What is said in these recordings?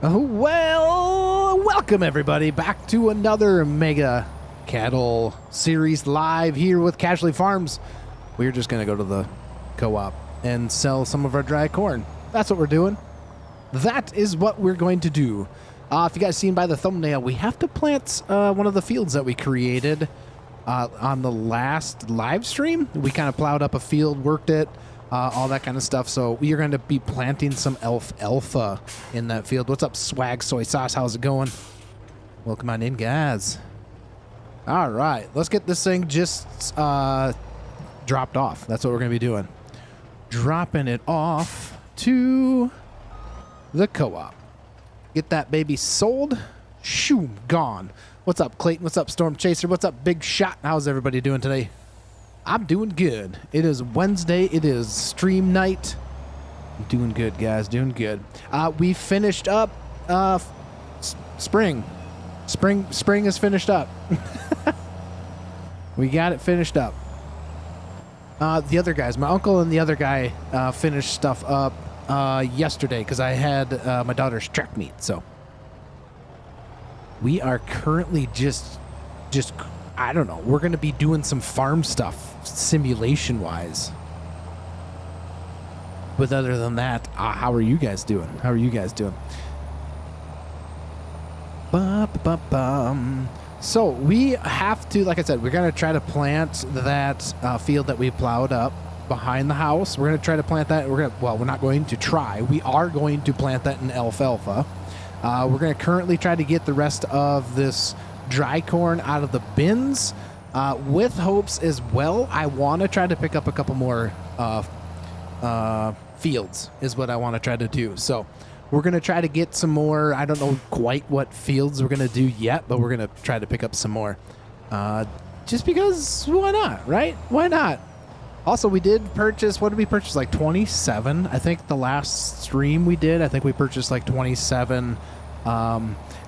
Oh, well, welcome everybody back to another Mega Cattle Series live here with Casualty Farms. We're just going to go to the co-op and sell some of our dry corn. That's what we're doing. That is what we're going to do. If you guys seen by the thumbnail, we have to plant one of the fields that we created on the last live stream. We kind of plowed up a field, worked it, all that kind of stuff. So we are going to be planting some Alfalfa in that field. What's up, Swag Soy Sauce? How's it going? Welcome on in, guys. All right, let's get this thing just dropped off. That's what we're going to be doing. Dropping it off to the co-op. Get that baby sold. Shoo, gone. What's up, Clayton? What's up, Storm Chaser? What's up, Big Shot? How's everybody doing today? I'm doing good. It is Wednesday. It is stream night. I'm doing good, guys. Doing good. We finished up spring. Spring is finished up. We got it finished up. The other guys, my uncle and the other guy finished stuff up yesterday because I had my daughter's track meet. So we are currently just I don't know. We're going to be doing some farm stuff simulation-wise. But other than that, how are you guys doing? How are you guys doing? So we have to, like I said, we're going to try to plant that field that we plowed up behind the house. We're going to try to plant that. We're not going to try. We are going to plant that in alfalfa. We're going to currently try to get the rest of this dry corn out of the bins with hopes as well. I want to try to pick up a couple more fields is what I want to try to do. So we're going to try to get some more. I don't know quite what fields we're going to do yet, but we're going to try to pick up some more just because why not, right? Why not? Also, we did purchase, what did we purchase? Like 27. I think the last stream we did, I think we purchased like 27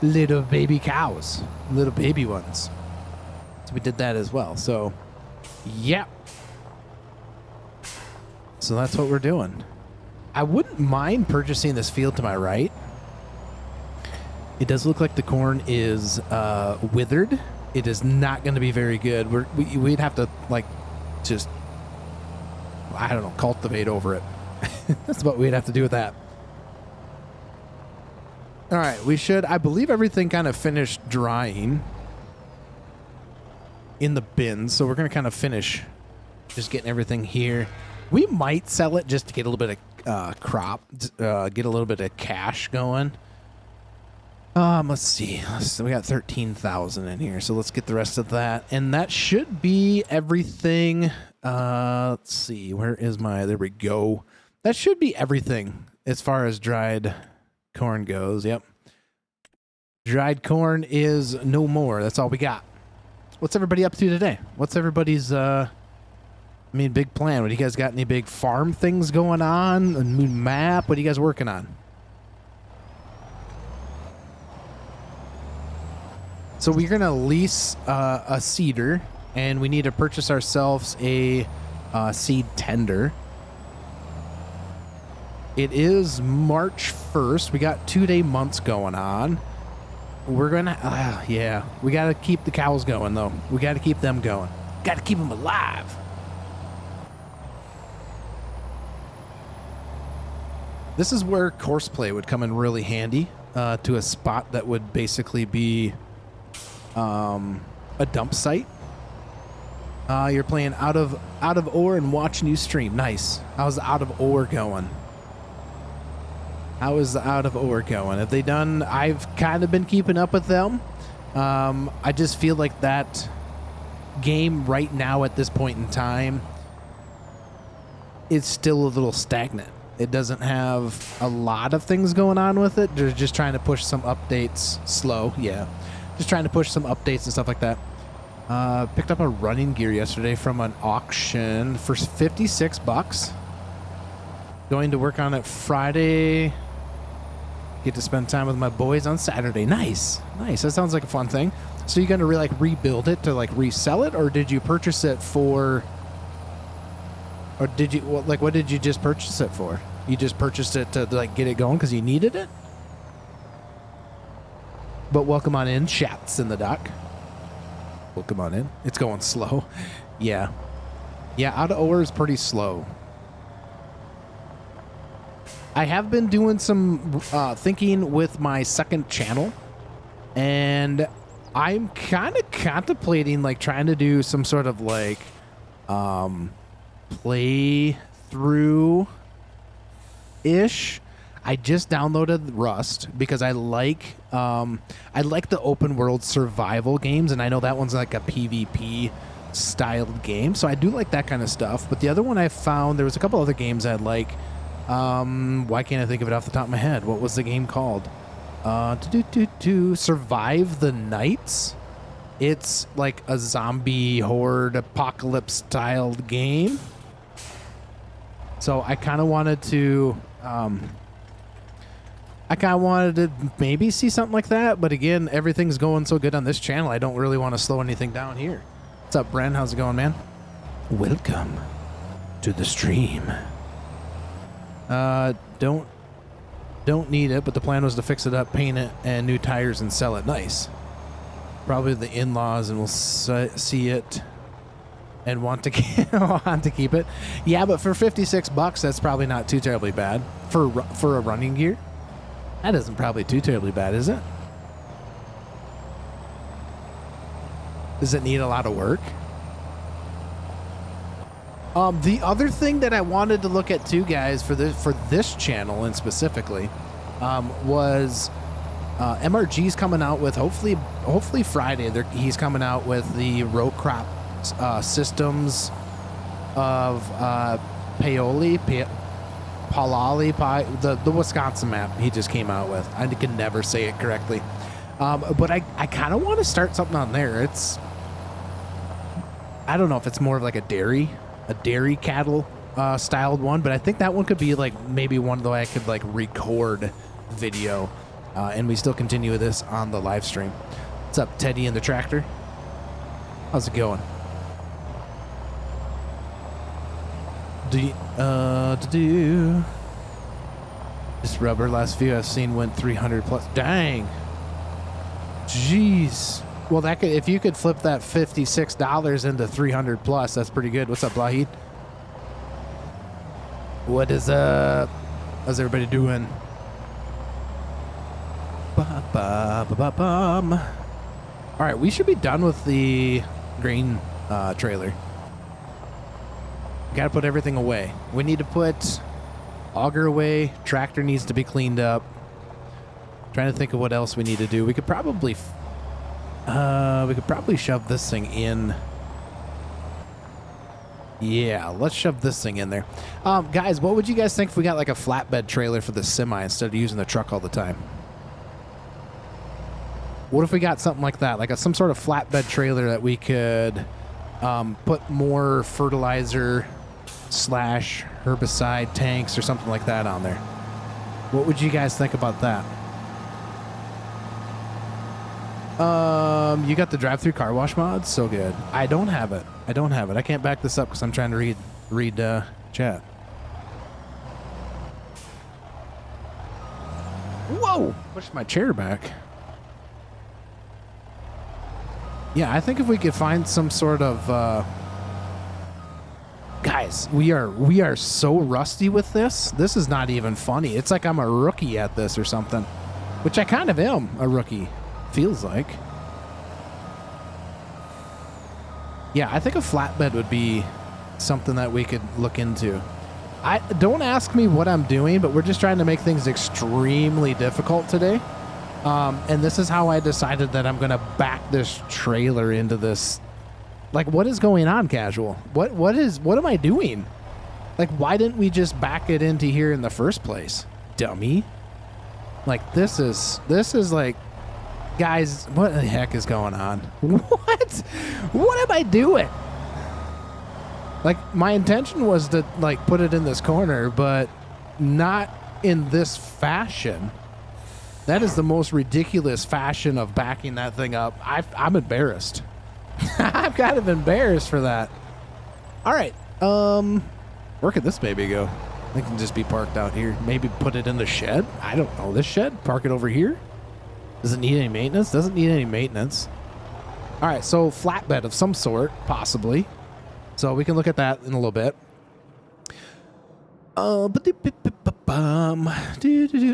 little baby cows, little baby ones. So we did that as well. So, yeah. So that's what we're doing. I wouldn't mind purchasing this field to my right. It does look like the corn is withered. It is not going to be very good. We'd have to like just, I don't know, cultivate over it. That's what we'd have to do with that. All right, we should, I believe everything kind of finished drying in the bins. So we're going to kind of finish just getting everything here. We might sell it just to get a little bit of crop, get a little bit of cash going. Let's see. We got 13,000 in here. So let's get the rest of that. And that should be everything. Let's see. Where is my, there we go. That should be everything as far as dried corn goes. Yep. Dried corn is no more. That's all we got. What's everybody up to today? What's everybody's, big plan? What do you guys got? Any big farm things going on? A new map? What are you guys working on? So we're going to lease a seeder, and we need to purchase ourselves a seed tender. It is March 1st. We got 2-day months going on. We're going to, yeah, we got to keep the cows going, though. We got to keep them going. Got to keep them alive. This is where courseplay would come in really handy to a spot that would basically be a dump site. You're playing out of ore and watching you stream. Nice. How's out of ore going? How is the out of ore going? Have they done? I've kind of been keeping up with them. I just feel like that game right now at this point in time is still a little stagnant. It doesn't have a lot of things going on with it. They're just trying to push some updates. Slow, yeah. Just trying to push some updates and stuff like that. Picked up a running gear yesterday from an auction for $56. Going to work on it Friday. Get to spend time with my boys on Saturday. Nice. Nice. That sounds like a fun thing. So you're going to rebuild it to resell it, or did you purchase it for, or did you, what did you just purchase it for? You just purchased it to get it going because you needed it? But welcome on in, chats in the dock. Welcome on in. It's going slow. Yeah. Yeah, out of ore is pretty slow. I have been doing some thinking with my second channel, and I'm kind of contemplating like trying to do some sort of like play through ish. I just downloaded Rust because I like the open world survival games, and I know that one's like a PvP styled game, so I do like that kind of stuff. But the other one I found, there was a couple other games I like. Why can't I think of it off the top of my head? What was the game called? Survive the Nights. It's like a zombie horde apocalypse styled game. So I kind of wanted to maybe see something like that, but again, everything's going so good on this channel, I don't really want to slow anything down here. What's up, Bren? How's it going, man? Welcome to the stream. Don't need it, but the plan was to fix it up, paint it, and new tires and sell it. Nice. Probably the in-laws, and we'll see it and want to keep it. Yeah, but for $56, that's probably not too terribly bad for a running gear. That isn't probably too terribly bad, is it? Does it need a lot of work? The other thing that I wanted to look at too, guys, for this channel and specifically, was MRG's coming out with hopefully Friday. He's coming out with the row crop systems of Paoli, the Wisconsin map he just came out with. I can never say it correctly, but I kind of want to start something on there. I don't know if it's more of like a dairy cattle styled one, but I think that one could be like maybe one that I could like record video, and we still continue this on the live stream. What's up, Teddy and the tractor? How's it going? This rubber last few I've seen went 300 plus. Dang. Jeez. Well, that could, if you could flip that $56 into 300 plus, that's pretty good. What's up, Lahid? What is up? How's everybody doing? All right, we should be done with the grain trailer. Got to put everything away. We need to put auger away. Tractor needs to be cleaned up. Trying to think of what else we need to do. We could probably shove this thing in. Yeah, let's shove this thing in there. Guys, what would you guys think if we got like a flatbed trailer for the semi instead of using the truck all the time? What if we got something like that, like some sort of flatbed trailer that we could put more fertilizer / herbicide tanks or something like that on there? What would you guys think about that? You got the drive-through car wash mod? So good. I don't have it. I can't back this up because I'm trying to read chat. Whoa! Pushed my chair back. Yeah, I think if we could find some sort of guys, we are so rusty with this. This is not even funny. It's like I'm a rookie at this or something, which I kind of am a rookie. Feels like. Yeah, I think a flatbed would be something that we could look into. Don't ask me what I'm doing, but we're just trying to make things extremely difficult today. And this is how I decided that I'm going to back this trailer into this. Like, what is going on, Casual? What am I doing? Like, why didn't we just back it into here in the first place? Dummy. Like, this is like, guys, what the heck is going on? What am I doing? Like, my intention was to, like, put it in this corner, but not in this fashion. That is the most ridiculous fashion of backing that thing up. I'm embarrassed. I'm kind of embarrassed for that. All right. Where could this baby go? It can just be parked out here. Maybe put it in the shed. I don't know. This shed? Park it over here? Does it need any maintenance? Doesn't need any maintenance. All right, so flatbed of some sort, possibly. So we can look at that in a little bit. All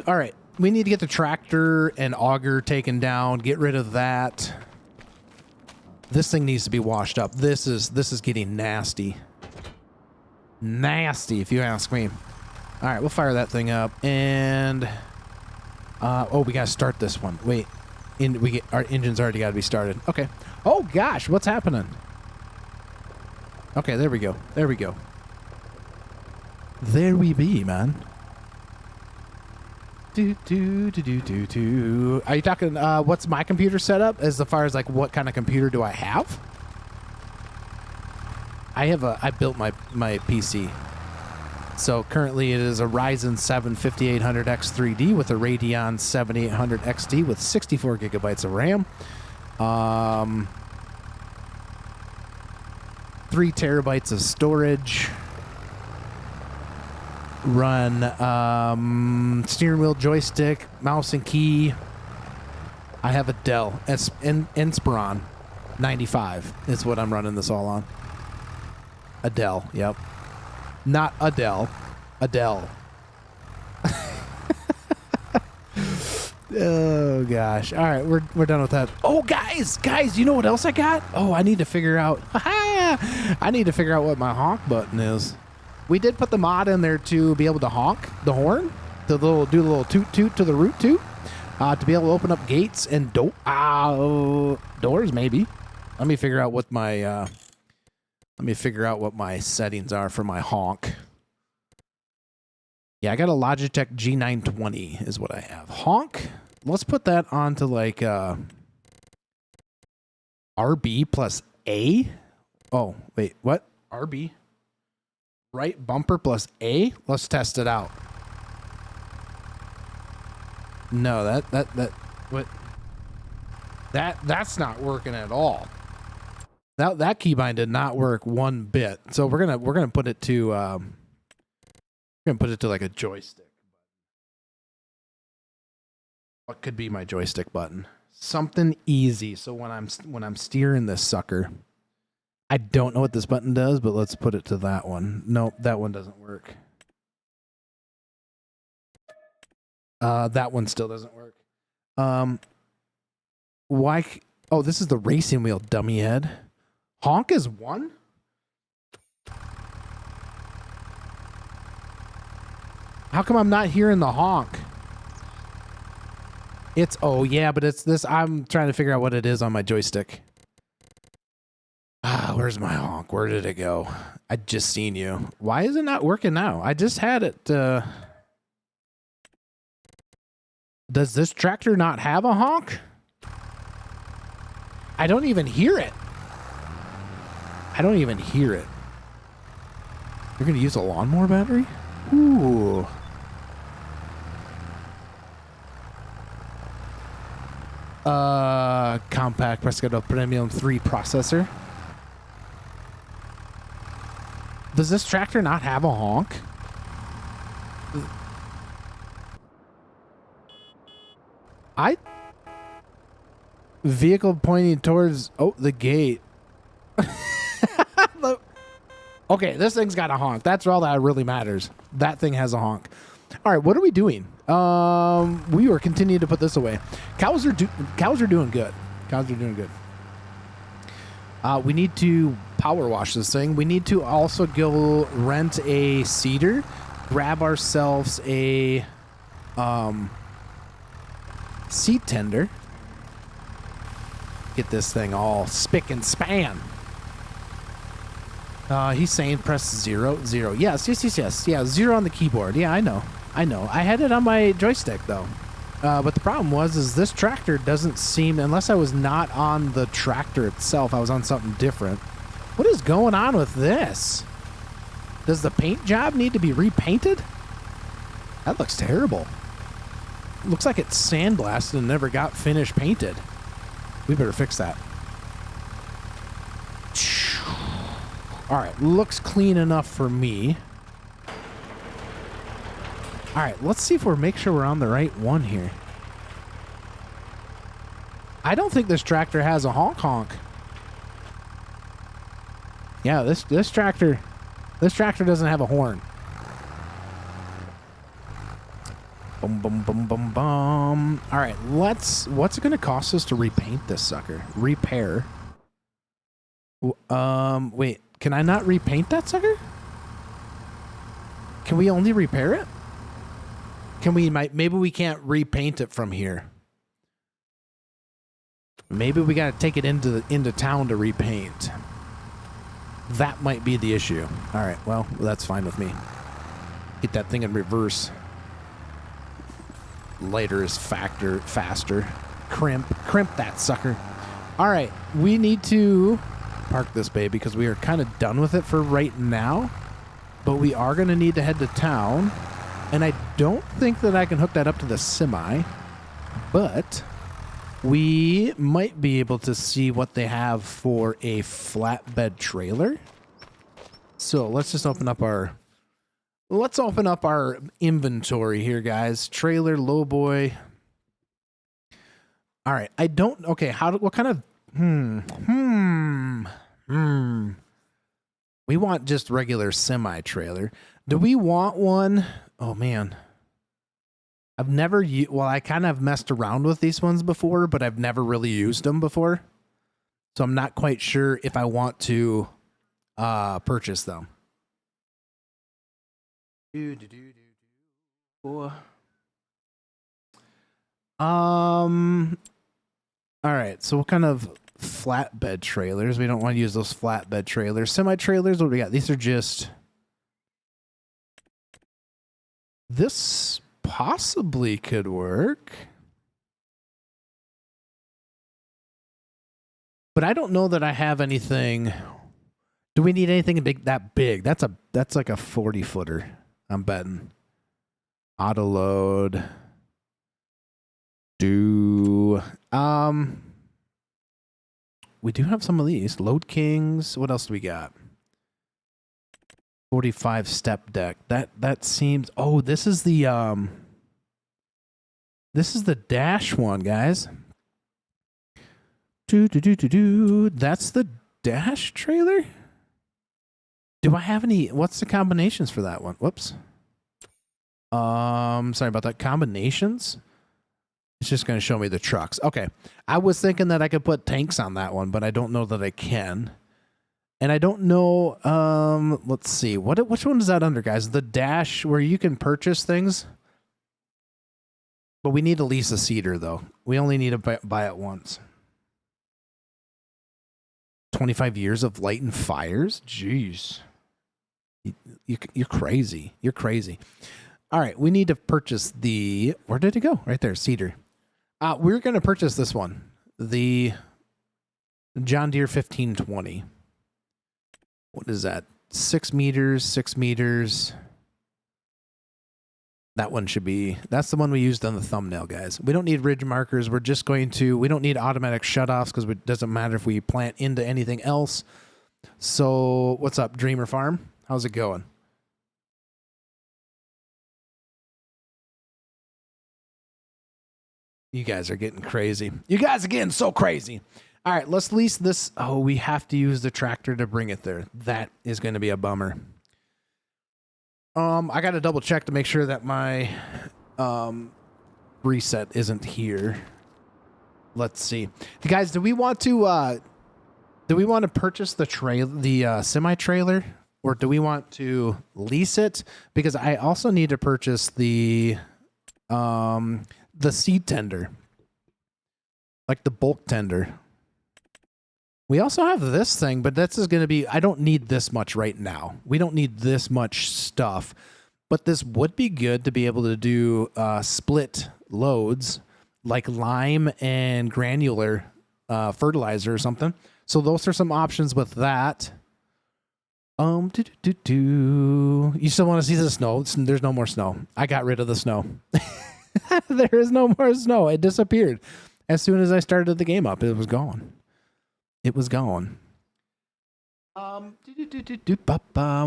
right, we need to get the tractor and auger taken down. Get rid of that. This thing needs to be washed up. This is getting nasty. Nasty, if you ask me. All right, we'll fire that thing up. And oh, we gotta start this one. Wait, our engine's already got to be started. Okay. Oh gosh, what's happening? Okay, there we go. There we go. There we be, man. Are you talking, what's my computer setup as far as like what kind of computer do I have? I built my PC. So currently it is a Ryzen 7 5800X3D with a Radeon 7800 XT with 64 gigabytes of RAM. 3 terabytes of storage. Run steering wheel, joystick, mouse and key. I have a Dell Inspiron 95 is what I'm running this all on. A Dell, yep. Not Adele. Adele. Oh gosh. All right, we're done with that. Oh guys, you know what else I got? Oh, I need to figure out. I need to figure out what my honk button is. We did put the mod in there to be able to honk the horn, do the little toot toot to the root toot, to be able to open up gates and doors maybe. Let me figure out what my settings are for my honk. Yeah, I got a Logitech G920 is what I have. Honk. Let's put that onto like RB plus A. Oh, wait, what? RB? Right bumper plus A? Let's test it out. No, that's not working at all. That keybind did not work one bit. So we're gonna put it to like a joystick. What could be my joystick button? Something easy. So when I'm steering this sucker, I don't know what this button does, but let's put it to that one. Nope, that one doesn't work. That one still doesn't work. Why? Oh, this is the racing wheel, dummy head. Honk is 1? How come I'm not hearing the honk? Oh yeah, but it's this. I'm trying to figure out what it is on my joystick. Where's my honk? Where did it go? I just seen you. Why is it not working now? I just had it. Does this tractor not have a honk? I don't even hear it. I don't even hear it. You're going to use a lawnmower battery? Ooh. Compact Prescott Premium 3 processor. Does this tractor not have a honk? Vehicle pointing towards the gate. Okay, this thing's got a honk. That's all that really matters. That thing has a honk. All right, what are we doing? We were continuing to put this away. Cows are doing good. Cows are doing good. We need to power wash this thing. We need to also go rent a seeder, grab ourselves a seat tender. Get this thing all spick and span. He's saying press 0, 0. Yes. Yeah, 0 on the keyboard. Yeah, I know. I had it on my joystick, though. But the problem is this tractor doesn't seem, unless I was not on the tractor itself, I was on something different. What is going on with this? Does the paint job need to be repainted? That looks terrible. It looks like it's sandblasted and never got finished painted. We better fix that. All right, looks clean enough for me. All right, let's see if make sure we're on the right one here. I don't think this tractor has a honk honk. Yeah, this tractor doesn't have a horn. Boom, boom, boom, boom, boom. All right, what's it going to cost us to repaint this sucker? Repair. Wait, can I not repaint that sucker? Can we only repair it? Maybe we can't repaint it from here. Maybe we got to take it into town to repaint. That might be the issue. All right, well, that's fine with me. Get that thing in reverse. Lighter is faster. Crimp that sucker. All right, we need to park this baby because we are kind of done with it for right now. But we are going to need to head to town. And I don't think that I can hook that up to the semi. But we might be able to see what they have for a flatbed trailer. So let's just open up our inventory here, guys. Trailer, lowboy. All right. Okay. What kind of, we want just regular semi trailer. Do we want one? Oh man. I kind of messed around with these ones before, but I've never really used them before. So I'm not quite sure if I want to purchase them. All right, so what kind of flatbed trailers? We don't want to use those flatbed trailers. Semi-trailers, what do we got? These are just... This possibly could work. But I don't know that I have anything... Do we need anything that big? That's like a 40-footer, I'm betting. Auto load. We do have some of these. Load Kings. What else do we got? 45 step deck. That seems... Oh, this is the dash one, guys. That's the dash trailer? Do I have any... What's the combinations for that one? Whoops. Sorry about that. Combinations? It's just going to show me the trucks. Okay. I was thinking that I could put tanks on that one, but I don't know that I can. And I don't know... let's see. Which one is that under, guys? The dash where you can purchase things? But we need to lease a seater, though. We only need to buy it once. 25 years of light and fires? Jeez. You're crazy. You're crazy. All right, we need to purchase the... Where did it go? Right there, cedar. We're going to purchase this one. The John Deere 1520. What is that? 6 meters, 6 meters. That one should be... That's the one we used on the thumbnail, guys. We don't need ridge markers. We're just going to... We don't need automatic shutoffs because it doesn't matter if we plant into anything else. So, what's up, Dreamer Farm? How's it going? You guys are getting crazy. You guys are getting so crazy. All right, let's lease this. Oh, we have to use the tractor to bring it there. That is going to be a bummer. I got to double check to make sure that my reset isn't here. Let's see. Guys, do we want to purchase the semi trailer, or do we want to lease it? Because I also need to purchase the seed tender, like the bulk tender. We also have this thing, but this is going to be, I don't need this much right now. We don't need this much stuff, but this would be good to be able to do split loads like lime and granular fertilizer or something. So those are some options with that. You still want to see the snow? There's no more snow. I got rid of the snow. There is no more snow. It disappeared. As soon as I started the game up, it was gone. It was gone.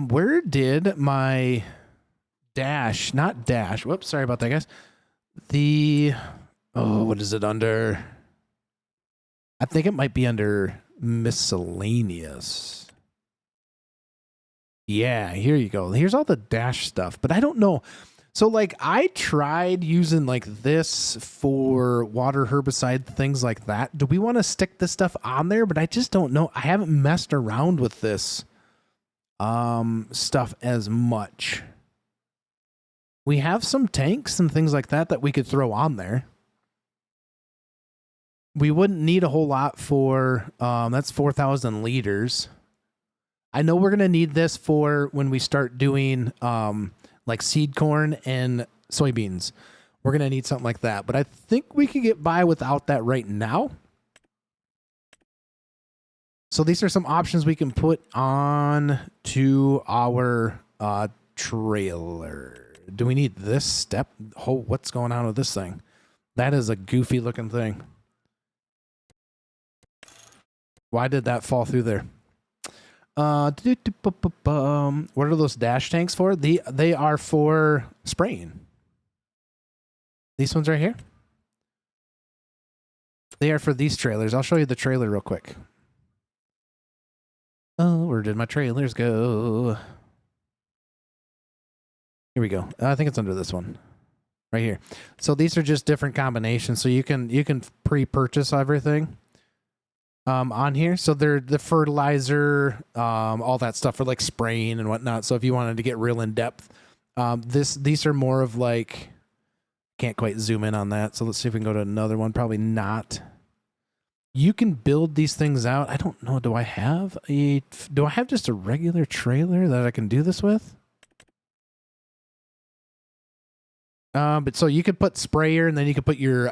Where did my dash, not dash, whoops, sorry about that, guys. What is it under? I think it might be under miscellaneous. Yeah, here you go. Here's all the dash stuff, but I don't know. So like I tried using like this for water herbicide, things like that. Do we want to stick this stuff on there? But I just don't know. I haven't messed around with this stuff as much. We have some tanks and things like that we could throw on there. We wouldn't need a whole lot for, that's 4,000 liters. I know we're going to need this for when we start doing like seed corn and soybeans. We're going to need something like that. But I think we could get by without that right now. So these are some options we can put on to our trailer. Do we need this step? Oh, what's going on with this thing? That is a goofy looking thing. Why did that fall through there? What are those dash tanks for? They are for spraying. These ones right here. They are for these trailers. I'll show you the trailer real quick. Oh, where did my trailers go? Here we go. I think it's under this one. Right here. So these are just different combinations. So you can pre-purchase everything on here. So they're the fertilizer, all that stuff for like spraying and whatnot. So if you wanted to get real in depth, these are more of like, can't quite zoom in on that. So let's see if we can go to another one. Probably not. You can build these things out. I don't know. Do I have just a regular trailer that I can do this with? But so you could put sprayer and then you could put your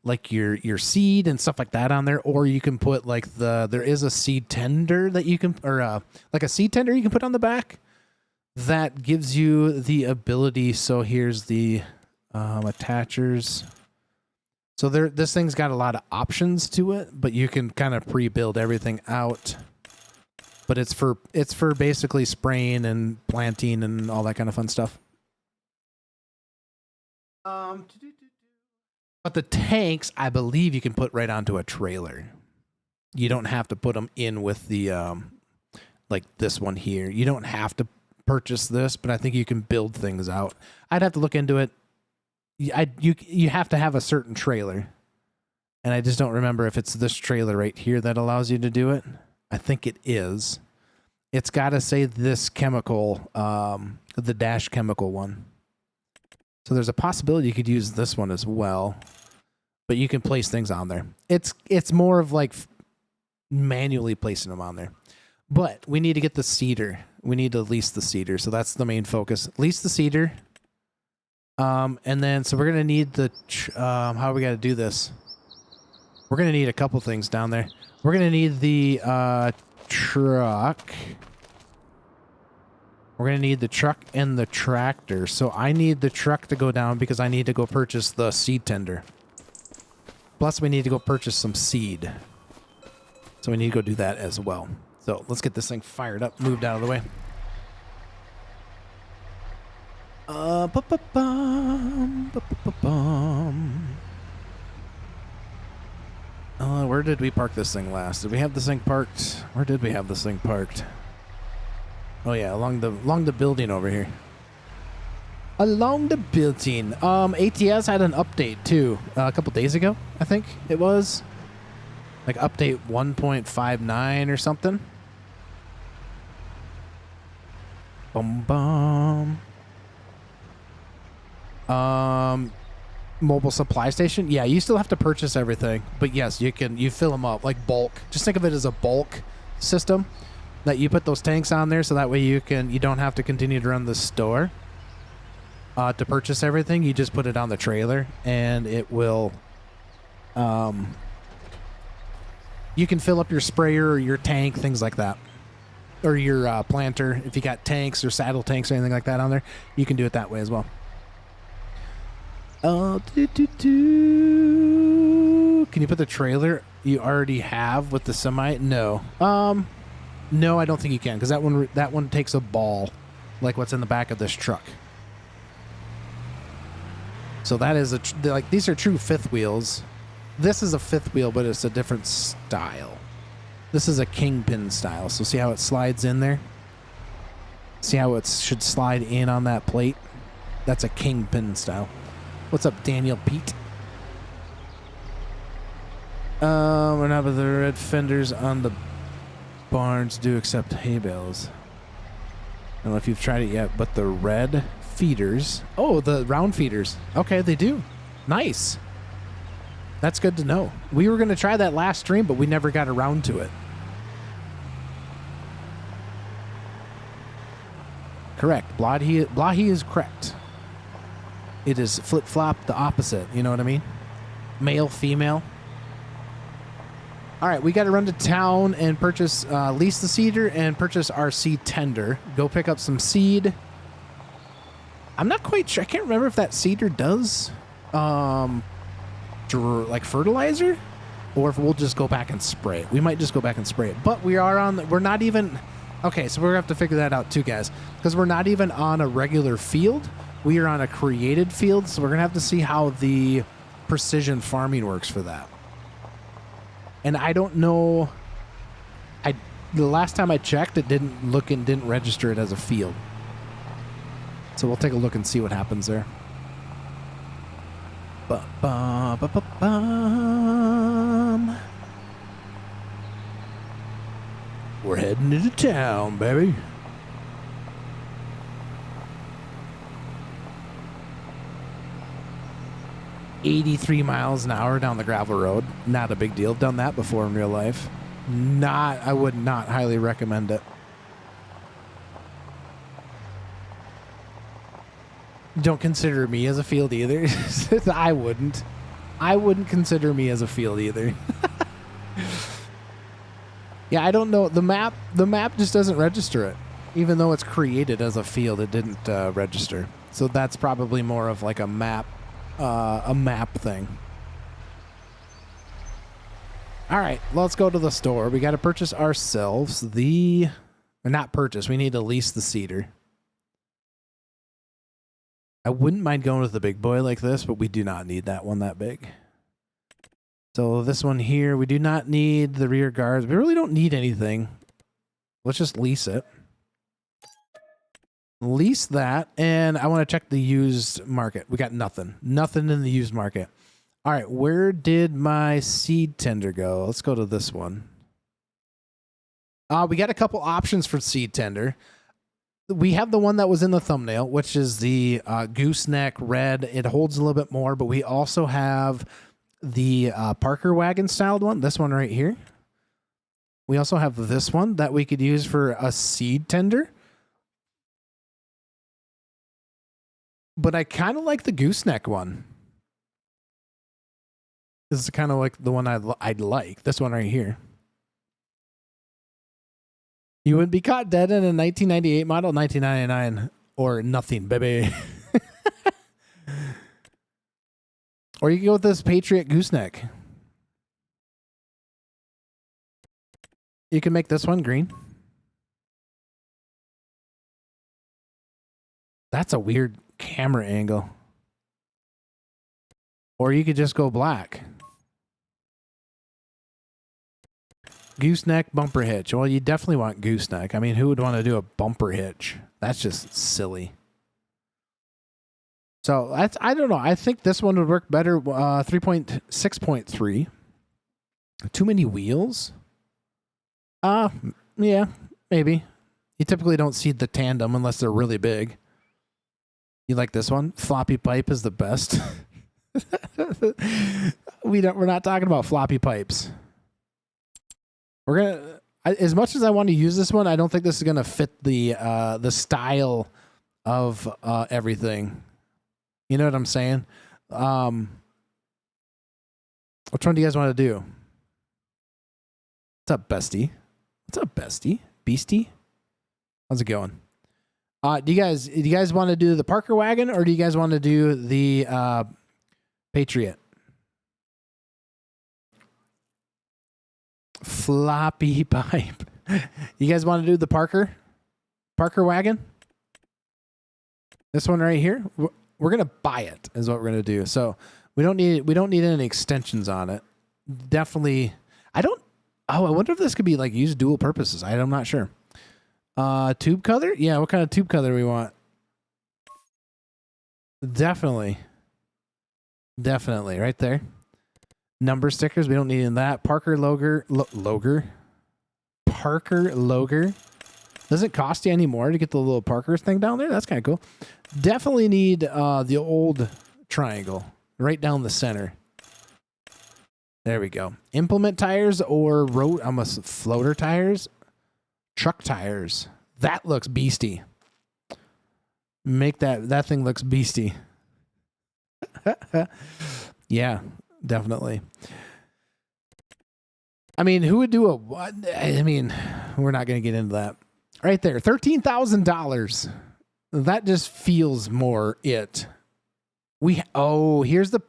like your seed and stuff like that on there, or you can put like there is a seed tender that you can, or like a seed tender you can put on the back that gives you the ability. So here's the attachers. So this thing's got a lot of options to it, but you can kind of pre-build everything out. But it's for basically spraying and planting and all that kind of fun stuff. But the tanks, I believe you can put right onto a trailer. You don't have to put them in with the, like this one here. You don't have to purchase this, but I think you can build things out. I'd have to look into it. You have to have a certain trailer. And I just don't remember if it's this trailer right here that allows you to do it. I think it is. It's got to say this chemical, the dash chemical one. So there's a possibility you could use this one as well, but you can place things on there. It's more of like manually placing them on there. But we need to get the seeder. We need to lease the seeder. So that's the main focus. Lease the seeder. And then, so we're going to need the, how are we got to do this? We're going to need a couple things down there. We're going to need the truck. We're going to need the truck and the tractor. So I need the truck to go down because I need to go purchase the seed tender. Plus, we need to go purchase some seed. So we need to go do that as well. So let's get this thing fired up, moved out of the way. Where did we park this thing last? Did we have this thing parked? Where did we have this thing parked? Oh yeah, along the building over here. Along the building. ATS had an update too a couple days ago. I think it was like update 1.59 or something. Boom, boom. Mobile supply station. Yeah, you still have to purchase everything, but yes, you fill them up like bulk. Just think of it as a bulk system. That you put those tanks on there so that way you don't have to continue to run the store to purchase everything. You just put it on the trailer and it will you can fill up your sprayer or your tank, things like that, or your planter. If you got tanks or saddle tanks or anything like that on there, you can do it that way as well. Can you put the trailer you already have with the semi? No. No, I don't think you can, because that one takes a ball, like what's in the back of this truck. So that is like these are true fifth wheels. This is a fifth wheel, but it's a different style. This is a kingpin style. So see how it slides in there? See how it should slide in on that plate? That's a kingpin style. What's up, Daniel Pete? We're not with the red fenders on the barns do accept hay bales. I don't know if you've tried it yet, but the red feeders. Oh, the round feeders. Okay, they do. Nice. That's good to know. We were going to try that last stream, but we never got around to it. Correct. Blahi is correct. It is flip-flop the opposite. You know what I mean? Male, female. All right, we got to run to town and purchase, lease the seeder and purchase our seed tender. Go pick up some seed. I'm not quite sure. I can't remember if that seeder does, like fertilizer, or if we'll just go back and spray it. We might just go back and spray it. But we are on. We're not even. Okay, so we're gonna have to figure that out too, guys, because we're not even on a regular field. We are on a created field, so we're gonna have to see how the precision farming works for that. And I don't know. The last time I checked, it didn't register it as a field. So we'll take a look and see what happens there. Ba-ba-ba-ba-bum. We're heading into town, baby. $83 miles an hour down the gravel road. Not a big deal. Done that before in real life. I would not highly recommend it. Don't consider me as a field either. I wouldn't consider me as a field either. Yeah, I don't know. The map just doesn't register it. Even though it's created as a field, it didn't register. So that's probably more of like a map thing. All right, let's go to the store. We got to purchase ourselves not purchase. We need to lease the seeder. I wouldn't mind going with the big boy like this, but we do not need that one that big. So this one here, we do not need the rear guards. We really don't need anything. Let's just lease it. Lease that, and I want to check the used market. We got nothing. Nothing in the used market. All right, where did my seed tender go? Let's go to this one. We got a couple options for seed tender. We have the one that was in the thumbnail, which is the gooseneck red. It holds a little bit more, but we also have the Parker wagon styled one. This one right here. We also have this one that we could use for a seed tender. But I kind of like the gooseneck one. This is kind of like the one I'd like. This one right here. You would be caught dead in a 1998 model, 1999, or nothing, baby. Or you can go with this Patriot gooseneck. You can make this one green. That's a weird camera angle. Or you could just go black. Gooseneck bumper hitch. Well, you definitely want gooseneck. I mean, who would want to do a bumper hitch? That's just silly. So I don't know. I think this one would work better. 3.6.3. Too many wheels? Yeah, maybe. You typically don't see the tandem unless they're really big. You like this one? Floppy pipe is the best. We're not talking about floppy pipes. We're gonna, as much as I want to use this one, I don't think this is gonna fit the style of everything. You know what I'm saying? Which one do you guys want to do? What's up, bestie? What's up, bestie? Beastie? How's it going? Do you guys want to do the Parker wagon, or do you guys want to do the Patriot? Floppy pipe. You guys want to do the Parker wagon? This one right here. We're gonna buy it, is what we're gonna do. So We don't need any extensions on it. Definitely. I wonder if this could be like used dual purposes. I'm not sure. Tube color? Yeah, what kind of tube color we want? Definitely right there. Number stickers, we don't need in that. Parker Loger. Does it cost you any more to get the little Parker thing down there? That's kind of cool. Definitely need the old triangle right down the center. There we go. Implement tires or almost floater tires. Truck tires. That looks beastie. Make that thing looks beastie. Yeah, definitely. I mean, who would do I mean, we're not going to get into that. Right there, $13,000. That just feels more it. Here's the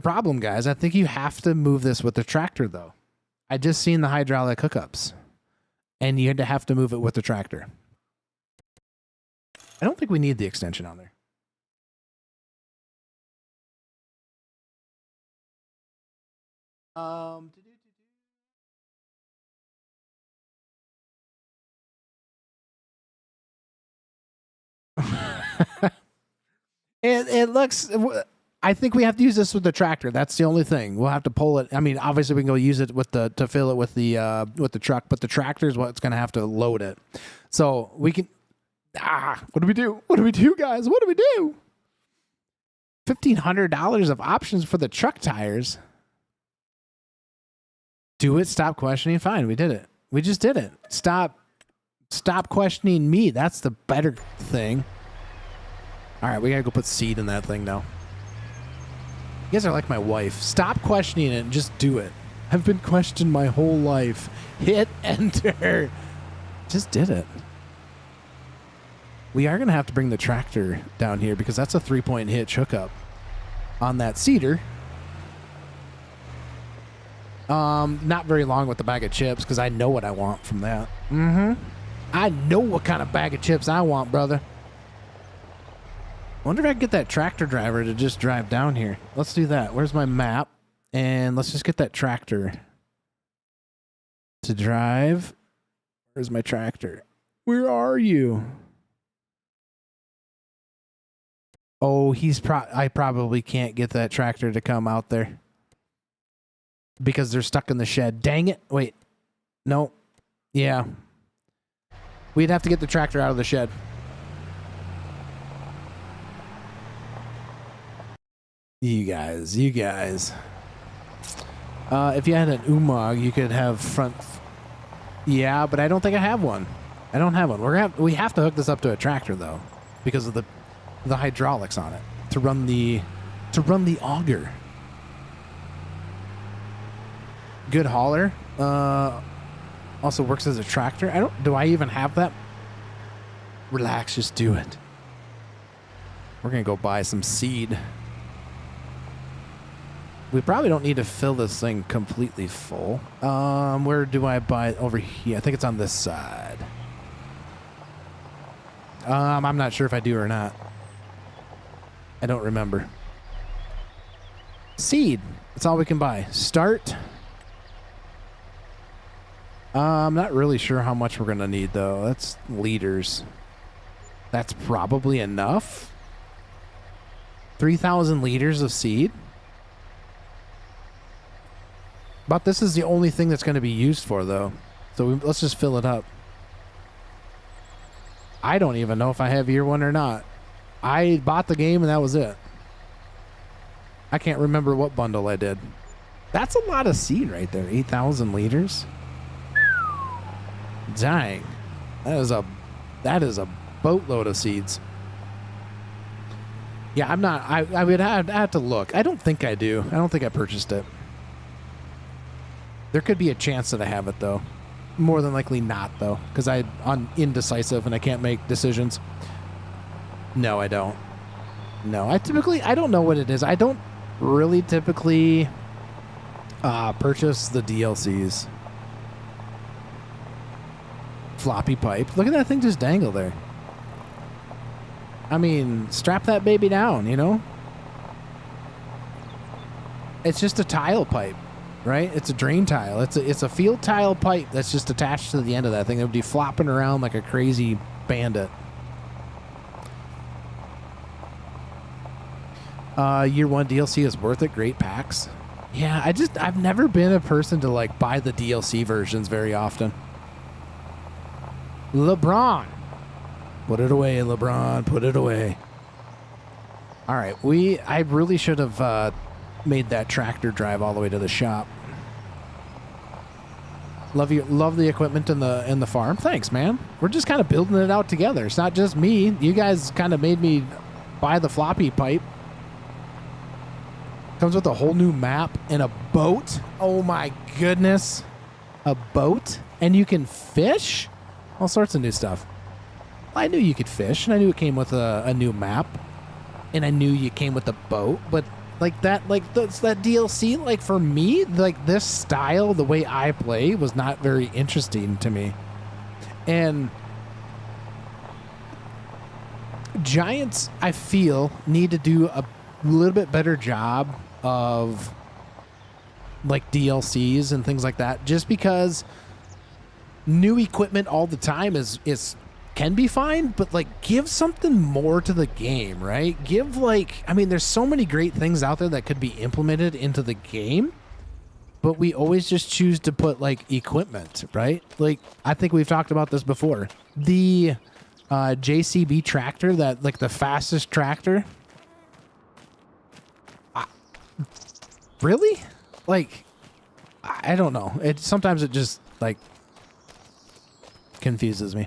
problem, guys. I think you have to move this with the tractor, though. I just seen the hydraulic hookups, and you had to have to move it with the tractor. I don't think we need the extension on there. It looks. I think we have to use this with the tractor. That's the only thing. We'll have to pull it. I mean, obviously we can go use it to fill it with the truck, but the tractor is what's going to have to load it. So we can. What do we do? What do we do, guys? What do we do? $1,500 of options for the truck tires. Do it. Stop questioning. Fine, we did it. We just did it. Stop questioning me. That's the better thing. All right, we gotta go put seed in that thing now. You guys are like my wife. Stop questioning it and just do it. I've been questioned my whole life. Hit enter. Just did it. We are gonna have to bring the tractor down here because that's a 3-point hitch hookup on that cedar. Not very long with the bag of chips because I know what I want from that. I know what kind of bag of chips I want, brother. I wonder if I can get that tractor driver to just drive down here. Let's do that. Where's my map? And let's just get that tractor to drive. Where's my tractor? Where are you? Oh, I probably can't get that tractor to come out there because they're stuck in the shed. Dang it. Wait. No. Yeah. We'd have to get the tractor out of the shed. You guys. If you had an UMOG, you could have front. Yeah, but I don't think I have one. I don't have one. We have to hook this up to a tractor though, because of the hydraulics on it to run the auger. Good hauler. Also works as a tractor. Do I even have that? Relax, just do it. We're gonna go buy some seed. We probably don't need to fill this thing completely full. Where do I buy it? Over here? I think it's on this side. I'm not sure if I do or not. I don't remember. Seed. That's all we can buy. Start. I'm not really sure how much we're going to need, though. That's liters. That's probably enough. 3,000 liters of seed. But this is the only thing that's going to be used for, though. So let's just fill it up. I don't even know if I have year one or not. I bought the game and that was it. I can't remember what bundle I did. That's a lot of seed right there. 8,000 liters. Dang. That is a boatload of seeds. Yeah, I'm not. I would have to look. I don't think I do. I don't think I purchased it. There could be a chance that I have it, though. More than likely not, though, because I'm indecisive and I can't make decisions. No, I don't. No, I don't know what it is. I don't really typically purchase the DLCs. Floppy pipe. Look at that thing just dangle there. I mean, strap that baby down, you know? It's just a tile pipe, right? It's a drain tile. It's a field tile pipe that's just attached to the end of that thing. It would be flopping around like a crazy bandit. Year 1 DLC is worth it. Great packs. Yeah, I've never been a person to like buy the DLC versions very often. LeBron. Put it away, LeBron. Put it away. All right, I really should have made that tractor drive all the way to the shop. Love the equipment in the farm. Thanks, man. We're just kind of building it out together. It's not just me. You guys kind of made me buy the floppy pipe. Comes with a whole new map and a boat. Oh my goodness. A boat? And you can fish? All sorts of new stuff. I knew you could fish, and I knew it came with a new map. And I knew you came with a boat, but like that DLC, like for me, like this style, the way I play was not very interesting to me. And Giants, I feel, need to do a little bit better job of like DLCs and things like that, just because new equipment all the time is can be fine, but like give something more to the game, right? Give like, I mean, there's so many great things out there that could be implemented into the game, but we always just choose to put like equipment, right? Like, I think we've talked about this before. The JCB tractor, that like the fastest tractor. Really? Like, I don't know. Sometimes it just like confuses me.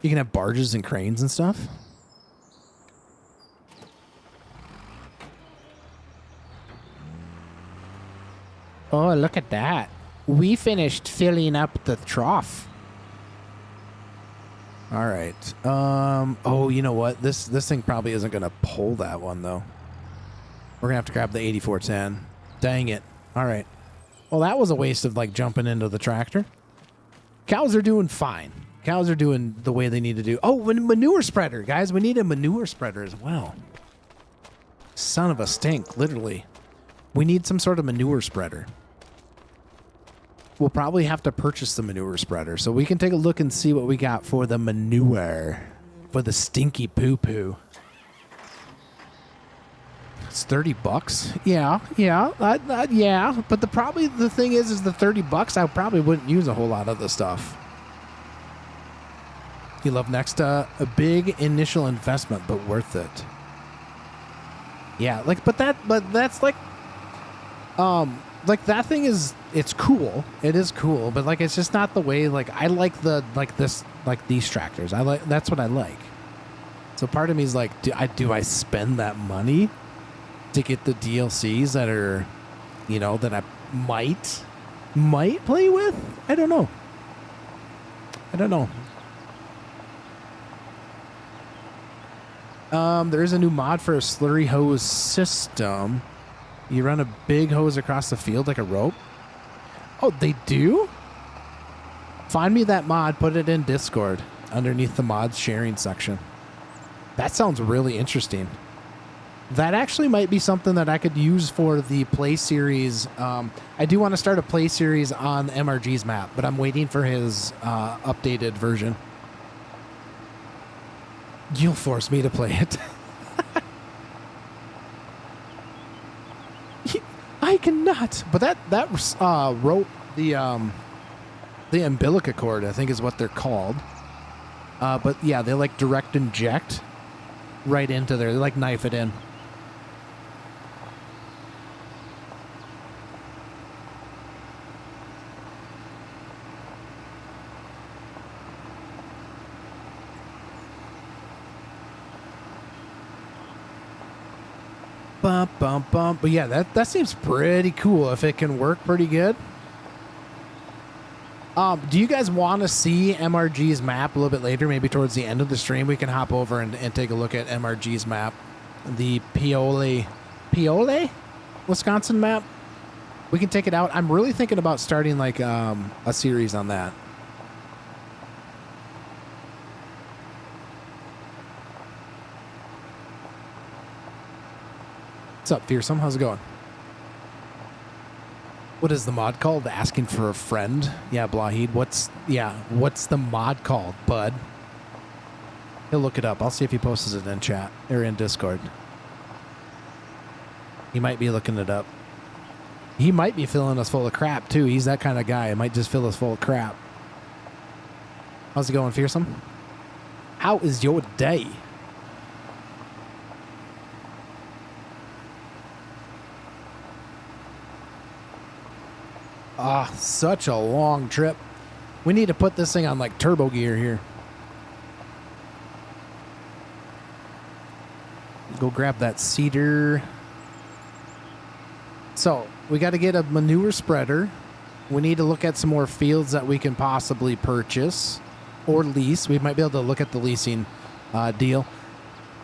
You can have barges and cranes and stuff. Oh, look at that. We finished filling up the trough. All right. Oh, you know what? This thing probably isn't going to pull that one, though. We're going to have to grab the 8410. Dang it. All right. Well, that was a waste of, like, jumping into the tractor. Cows are doing fine. Cows are doing the way they need to do. Oh, manure spreader, guys. We need a manure spreader as well. Son of a stink, literally. We need some sort of manure spreader. We'll probably have to purchase the manure spreader, so we can take a look and see what we got for the manure. For the stinky poo-poo. It's $30. Yeah. Yeah. But the thing is the $30, I probably wouldn't use a whole lot of the stuff. You love next a big initial investment, but worth it. Yeah, like, but that's like that thing is, it's cool. It is cool, but like it's just not the way. Like I like these tractors. That's what I like. So part of me is like, do I spend that money to get the DLCs that are, you know, that I might play with? I don't know. There is a new mod for a slurry hose system. You run a big hose across the field like a rope. Oh, they do? Find me that mod, put it in Discord underneath the mods sharing section. That sounds really interesting. That actually might be something that I could use for the play series. I do want to start a play series on MRG's map, but I'm waiting for his updated version. You'll force me to play it. I cannot. But that rope, the umbilical cord, I think is what they're called. But yeah, they like direct inject right into there. They like knife it in. Bump, bump, bump. But yeah, that seems pretty cool if it can work pretty good. Do you guys want to see MRG's map a little bit later? Maybe towards the end of the stream, we can hop over and take a look at MRG's map. The Piole, Wisconsin map. We can take it out. I'm really thinking about starting like a series on that. What's up, Fearsome? How's it going? What is the mod called? Asking for a friend? Yeah, Blahid. What's the mod called, bud? He'll look it up. I'll see if he posts it in chat or in Discord. He might be looking it up. He might be filling us full of crap, too. He's that kind of guy. He might just fill us full of crap. How's it going, Fearsome? How is your day? Ah, such a long trip. We need to put this thing on like turbo gear here. Go grab that cedar. So we got to get a manure spreader. We need to look at some more fields that we can possibly purchase or lease. We might be able to look at the leasing deal,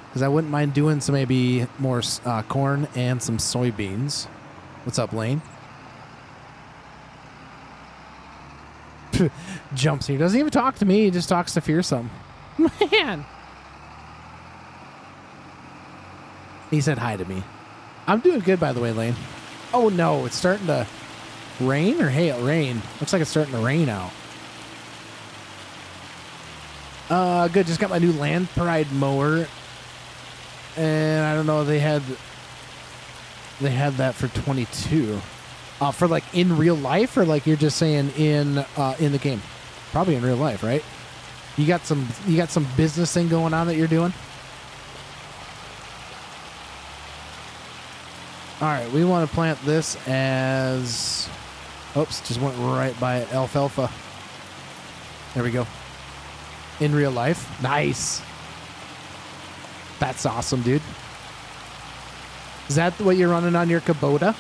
because I wouldn't mind doing some maybe more corn and some soybeans. What's up, Lane? Jumps here. Doesn't even talk to me. He just talks to Fearsome. Man. He said hi to me. I'm doing good, by the way, Lane. Oh, no. It's starting to rain or hail? Rain. Looks like it's starting to rain out. Good. Just got my new Land Pride mower. And I don't know. They had that for 22. For like in real life, or like you're just saying in the game? Probably in real life, right? You got some business thing going on that you're doing? All right, we want to plant this as... Oops, just went right by it. Alfalfa. There we go. In real life. Nice. That's awesome, dude. Is that what you're running on your Kubota?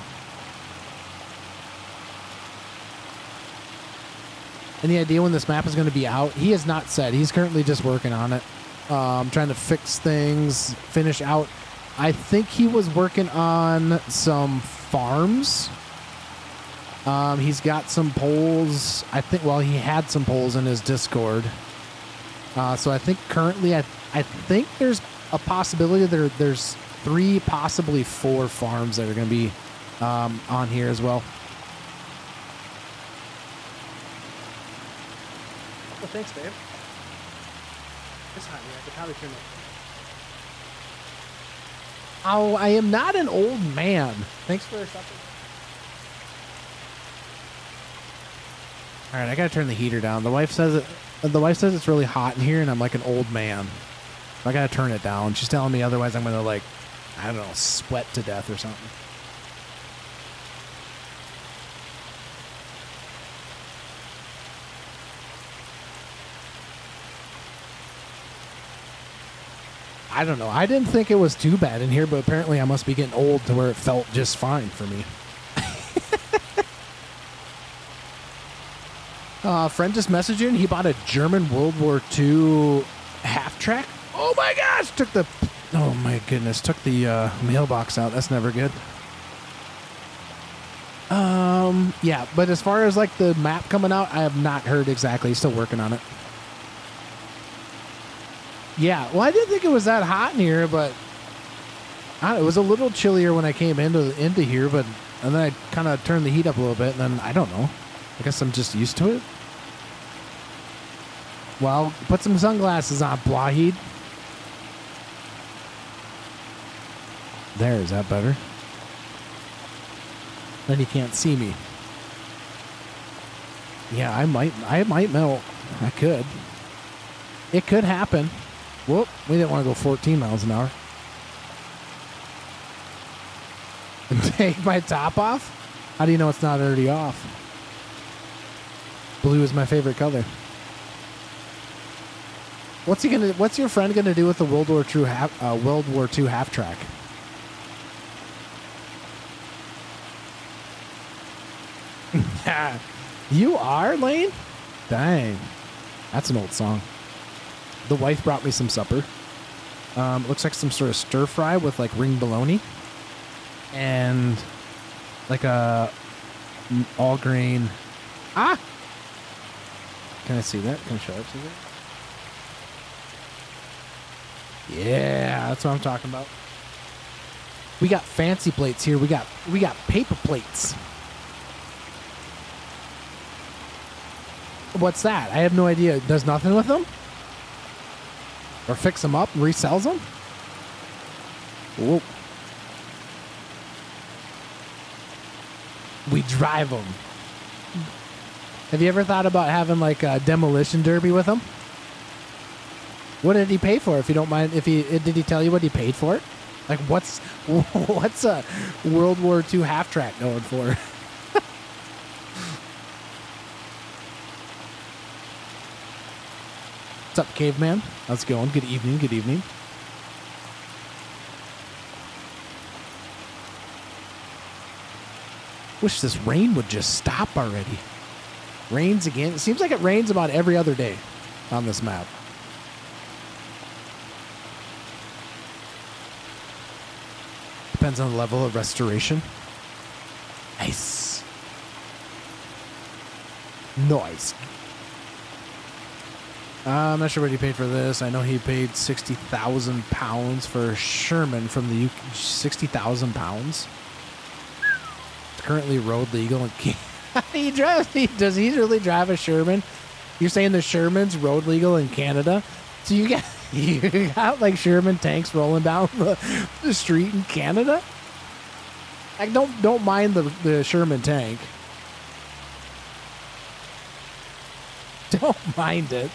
Any idea when this map is going to be out? He has not said. He's currently just working on it. Trying to fix things, finish out. I think he was working on some farms. He's got some polls. I think, well, he had some polls in his Discord. So I think currently, I think there's a possibility there's 3, possibly 4 farms that are going to be on here as well. Oh, thanks, babe. It's hot here. I could probably turn it. Oh, I am not an old man. Thanks for something. All right, I gotta turn the heater down. The wife says it's really hot in here, and I'm like an old man. I gotta turn it down. She's telling me otherwise I'm gonna, like, I don't know, sweat to death or something. I don't know. I didn't think it was too bad in here, but apparently I must be getting old to where it felt just fine for me. Friend just messaged you, and he bought a German World War II half-track. Oh my gosh! Took the mailbox out. That's never good. Yeah, but as far as like the map coming out, I have not heard exactly. He's still working on it. Yeah, well, I didn't think it was that hot in here, but it was a little chillier when I came into here, and then I kind of turned the heat up a little bit, and then, I don't know. I guess I'm just used to it. Well, put some sunglasses on, Blahid. There, is that better? Then you can't see me. Yeah, I might melt. I could. It could happen. Whoop, we didn't want to go 14 miles an hour. And take my top off? How do you know it's not already off? Blue is my favorite color. What's your friend gonna do with the World War II half track? You are, Lane? Dang. That's an old song. The wife brought me some supper. Looks like some sort of stir fry with like ring bologna and like a all grain. Ah! Can I see that? Can I show it to you? Yeah, that's what I'm talking about. We got fancy plates here. We got paper plates. What's that? I have no idea. It does nothing with them? Or fix them up and resells them? Whoa. We drive them. Have you ever thought about having like a demolition derby with him? What did he pay for? If you don't mind, did he tell you what he paid for it? Like what's a World War II half track going for? What's up, caveman? How's it going? Good evening. Good evening. Wish this rain would just stop already. Rains again. It seems like it rains about every other day on this map. Depends on the level of restoration. Nice. Nice. I'm not sure what he paid for this. I know he paid 60,000 pounds for Sherman from the UK. 60,000 pounds. It's currently road legal. And does he really drive a Sherman? You're saying the Sherman's road legal in Canada? So you got like Sherman tanks rolling down the street in Canada? Like don't mind the Sherman tank. Don't mind it.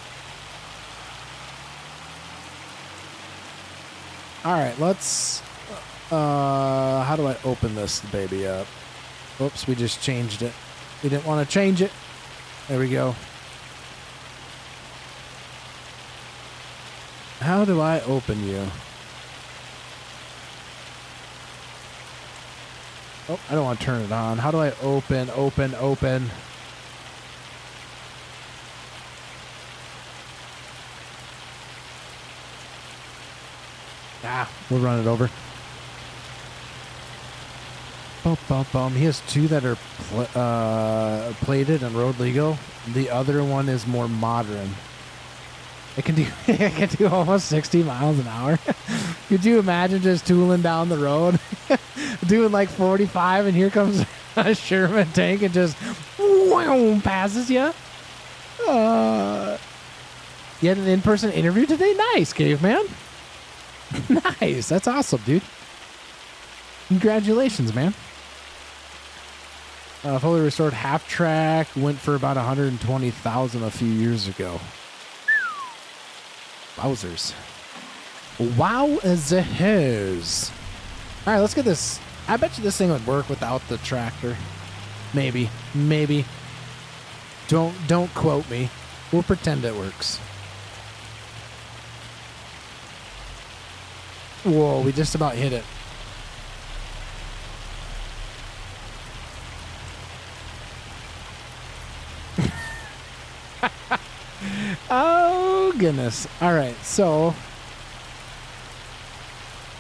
All right, let's, how do I open this baby up? Oops, we just changed it. We didn't want to change it. There we go. How do I open you? Oh, I don't want to turn it on. How do I open? We'll run it over. Bum, bum, bum. He has two that are plated and road legal. The other one is more modern. It can do almost 60 miles an hour. Could you imagine just tooling down the road, doing like 45, and here comes a Sherman tank and just passes you? You had an in-person interview today? Nice, caveman. Nice. That's awesome, dude. Congratulations, man. Fully restored half track went for about 120,000 a few years ago. Wowzers. Wowzers. All right, let's get this. I bet you this thing would work without the tractor. Maybe. Don't quote me. We'll pretend it works. Whoa, we just about hit it. Oh, goodness. All right, so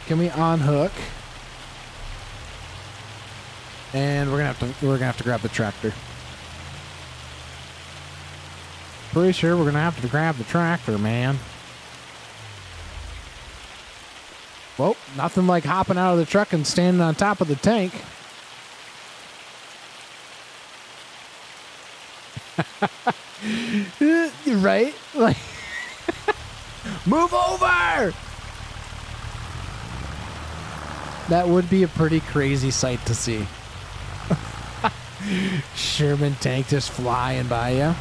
can we unhook? And we're gonna have to grab the tractor. Pretty sure we're gonna have to grab the tractor, man. Well, nothing like hopping out of the truck and standing on top of the tank. Right? Like, move over! That would be a pretty crazy sight to see. Sherman tank just flying by you.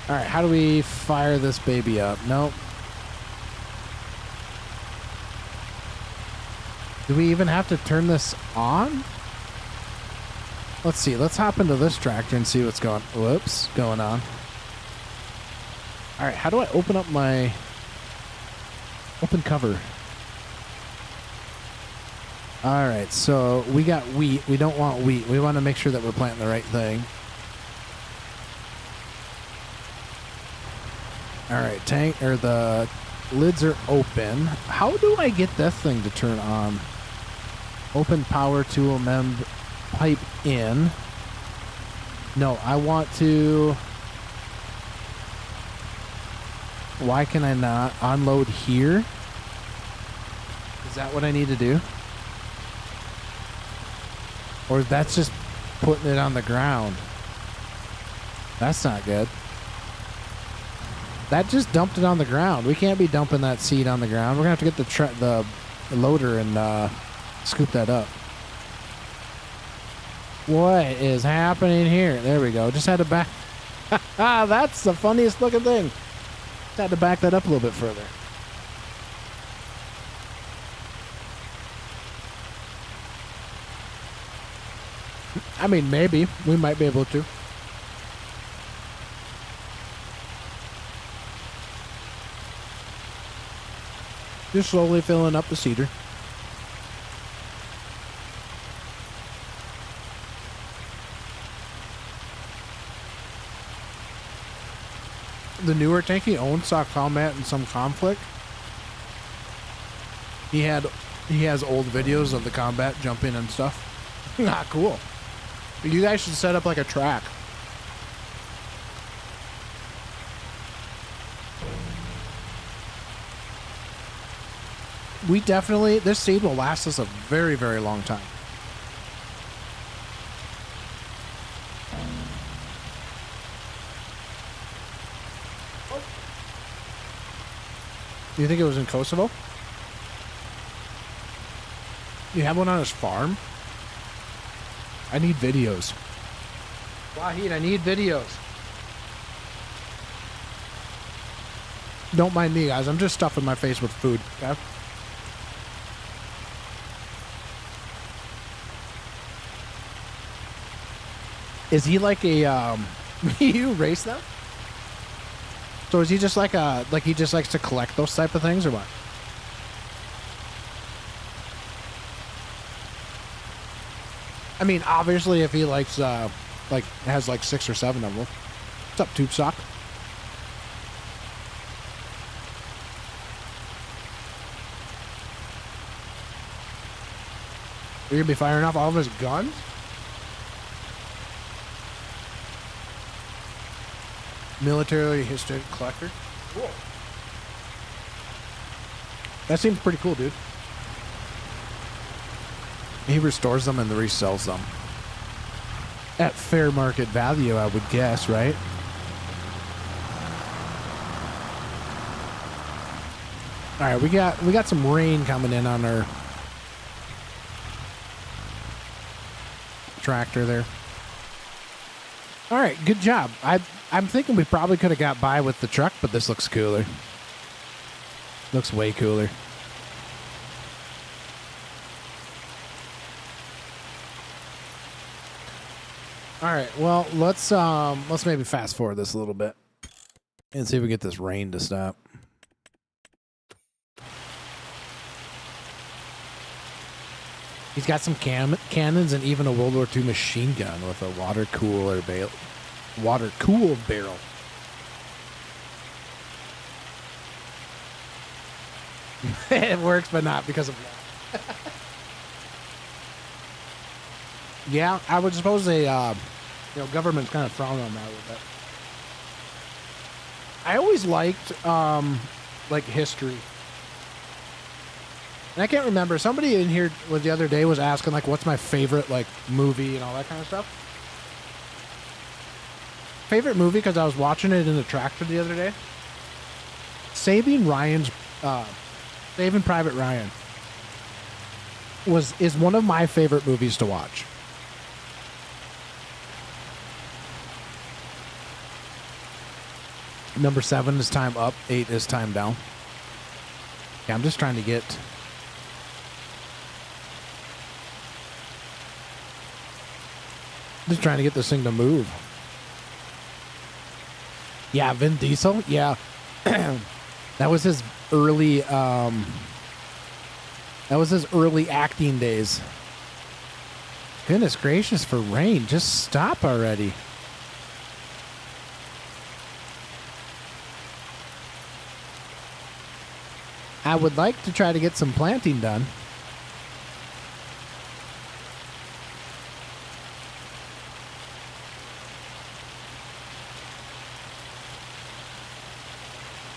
All right, how do we fire this baby up? Nope. Do we even have to turn this on? Let's see. Let's hop into this tractor and see what's going on. All right, how do I open up my open cover? All right, so we got wheat. We don't want wheat. We want to make sure that we're planting the right thing. All right, tank or the lids are open. How do I get this thing to turn on? Open power tool pipe in. No, I want to... Why can I not unload here? Is that what I need to do? Or that's just putting it on the ground? That's not good. That just dumped it on the ground. We can't be dumping that seed on the ground. We're going to have to get the loader and scoop that up. What is happening here? There we go. Just had to back... That's the funniest looking thing. Just had to back that up a little bit further. I mean, maybe. We might be able to. Just slowly filling up the cedar. The newer tank he owned saw combat in some conflict. He has old videos of the combat jumping and stuff. Not cool. You guys should set up like a track. We definitely, this seed will last us a very, very long time. Do you think it was in Kosovo? You have one on his farm? I need videos. Wahid, I need videos. Don't mind me, guys. I'm just stuffing my face with food. Okay? Is he like a, you race them? So is he just like he just likes to collect those type of things or what? I mean, obviously if he likes, has like 6 or 7 of them. What's up, Tube Sock? You're gonna be firing off all of his guns? Military history collector. Cool. That seems pretty cool, dude. He restores them and resells them at fair market value, I would guess, right? All right, we got some rain coming in on our tractor there. All right, good job. I'm thinking we probably could have got by with the truck, but this looks cooler. Looks way cooler. All right, well, let's maybe fast forward this a little bit and see if we get this rain to stop. He's got some cannons and even a World War II machine gun with a water-cooled barrel. It works, but not because of that. Yeah, I would suppose they, government's kind of frown on that a little bit. I always liked, history. And I can't remember. Somebody in here the other day was asking, what's my favorite, movie and all that kind of stuff. Favorite movie, because I was watching it in the tractor the other day. Saving Private Ryan is one of my favorite movies to watch. Number 7 is time up. 8 is time down. Yeah, I'm just trying to get... Just trying to get this thing to move. Yeah, Vin Diesel. Yeah. That was his early acting days. Goodness gracious, for rain. Just stop already. I would like to try to get some planting done.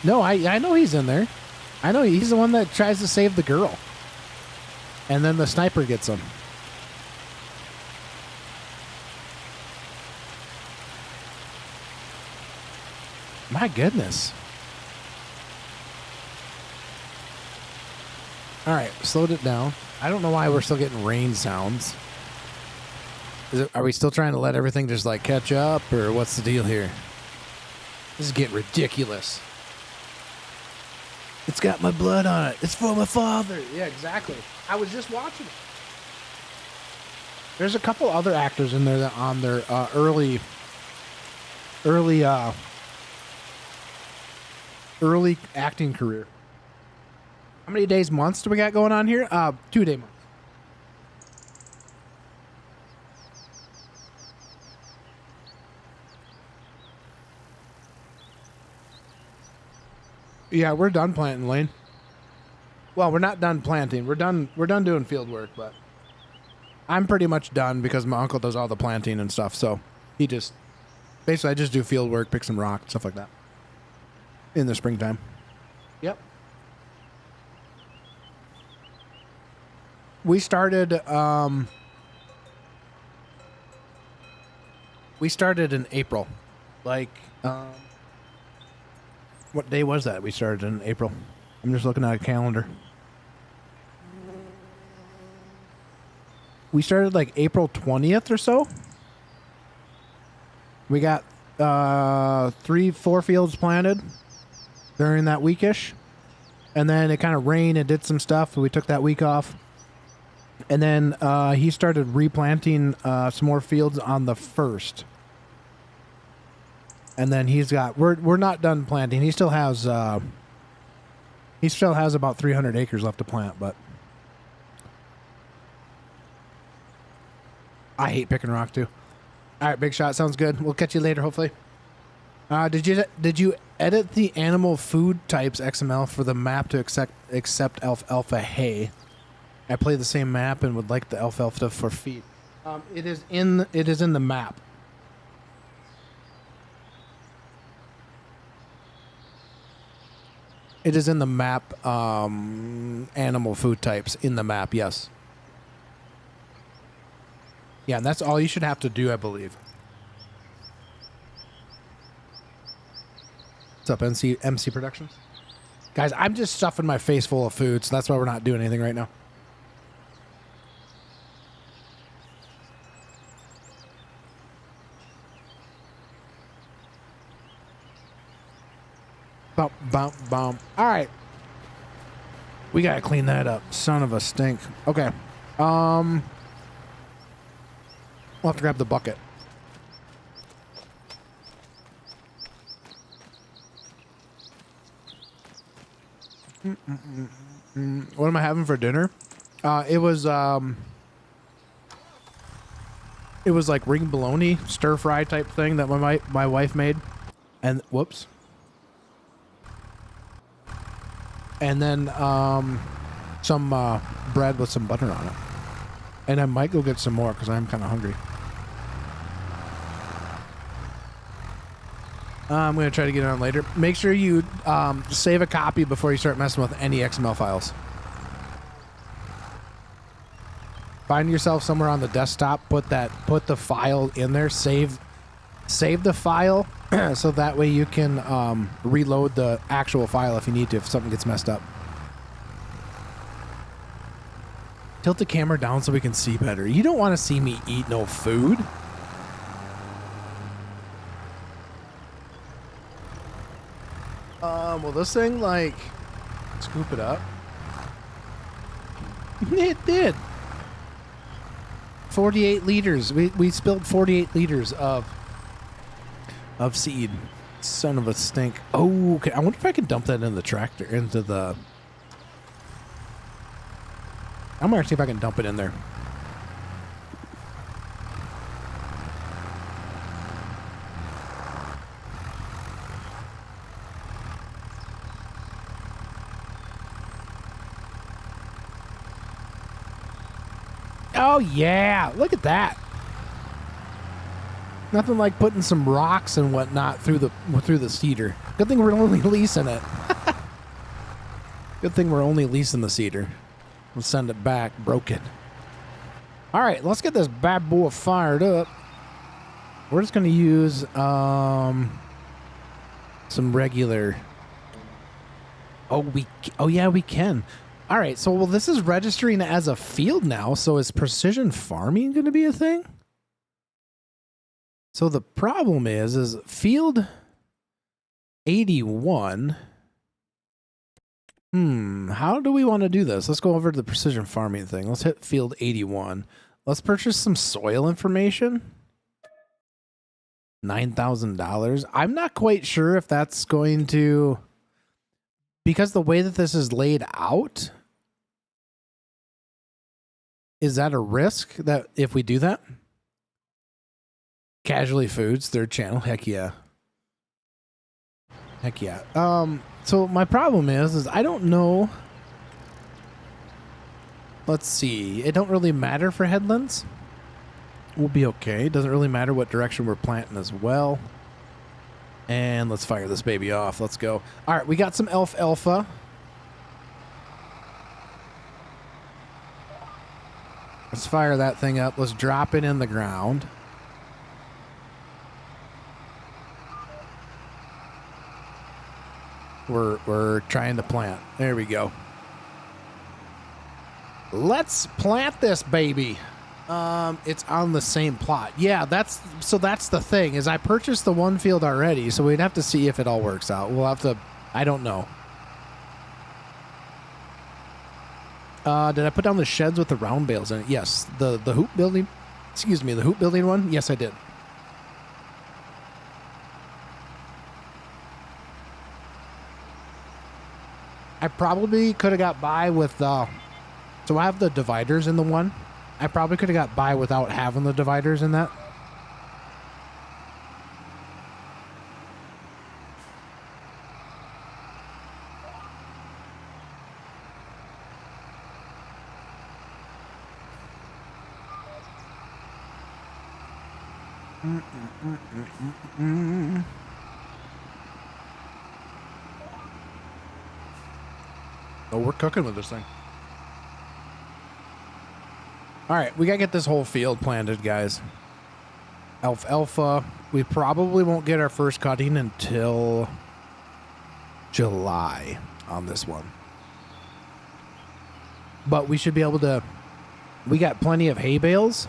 No, I know he's in there. I know he's the one that tries to save the girl. And then the sniper gets him. My goodness. All right, slowed it down. I don't know why we're still getting rain sounds. Are we still trying to let everything just like catch up, or what's the deal here? This is getting ridiculous. It's got my blood on it. It's for my father. Yeah, exactly. I was just watching it. There's a couple other actors in there that on their early acting career. How many days, months do we got going on here? 2 day months. Yeah, we're done planting, Lane. Well, we're not done planting. We're done doing field work, but I'm pretty much done because my uncle does all the planting and stuff. So he just basically I just do field work, pick some rock, stuff like that in the springtime. Yep. We started in April. Like what day was that? We started in April. I'm just looking at a calendar. We started like April 20th or so. We got 3-4 fields planted during that weekish. And then it kind of rained and did some stuff. So we took that week off. And then he started replanting some more fields on the 1st. And then he's got we're not done planting. He still has about 300 acres left to plant, but I hate picking rock too. All right, Big Shot, sounds good. We'll catch you later, hopefully. Did you edit the animal food types XML for the map to accept alfalfa hay? I play the same map and would like the alfalfa for feed. It is in the map. It is in the map. Animal food types in the map. Yes. Yeah, and that's all you should have to do, I believe. What's up, MC Productions? Guys, I'm just stuffing my face full of food, so that's why we're not doing anything right now. Bump, bump, bump. All right. We got to clean that up. Son of a stink. Okay. We'll have to grab the bucket. What am I having for dinner? It was like ring bologna stir fry type thing that my wife made, and whoops. And then some bread with some butter on it. And I might go get some more because I'm kind of hungry. I'm going to try to get it on later. Make sure you save a copy before you start messing with any XML files. Find yourself somewhere on the desktop. Put the file in there. Save the file so that way you can reload the actual file if you need to, if something gets messed up. Tilt the camera down so we can see better. You don't want to see me eat no food. Will this thing like scoop it up? It did. 48 liters. We spilled 48 liters of seed. Son of a stink. Oh, okay. I wonder if I can dump that in the tractor, into the... I'm gonna see if I can dump it in there. Oh yeah, look at that. Nothing like putting some rocks and whatnot through the cedar. Good thing we're only leasing it. Good thing we're only leasing the cedar. We'll send it back broken. All right, let's get this bad boy fired up. We're just going to use some regular. Oh yeah, we can. All right, so well, this is registering as a field now. So is precision farming going to be a thing? So the problem is field 81. How do we want to do this? Let's go over to the precision farming thing. Let's hit field 81. Let's purchase some soil information. $9,000. I'm not quite sure if that's going to, because the way that this is laid out, is that a risk that if we do that? Casually Foods, third channel. Heck yeah. Heck yeah. So my problem is I don't know. Let's see. It don't really matter for headlands. We'll be okay. It doesn't really matter what direction we're planting as well. And let's fire this baby off. Let's go. All right, we got some Alfalfa. Let's fire that thing up. Let's drop it in the ground. We're trying to plant. There we go. Let's plant this baby. It's on the same plot. Yeah, that's the thing is I purchased the one field already, so we'd have to see if it all works out. We'll have to. I don't know. Did I put down the sheds with the round bales in it? Yes. The hoop building. Excuse me, the hoop building one. Yes, I did. I probably could have got by with so I have the dividers in the one. I probably could have got by without having the dividers in that. Oh, we're cooking with this thing. All right, we gotta get this whole field planted, guys. Alfalfa, we probably won't get our first cutting until July on this one. But we should be able to, we got plenty of hay bales.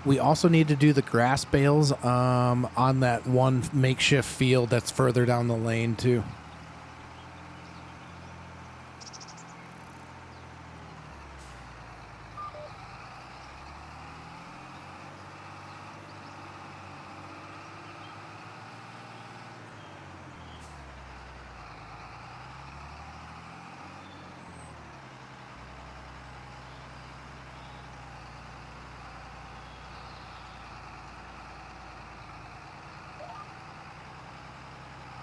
We also need to do the grass bales on that one makeshift field that's further down the lane too.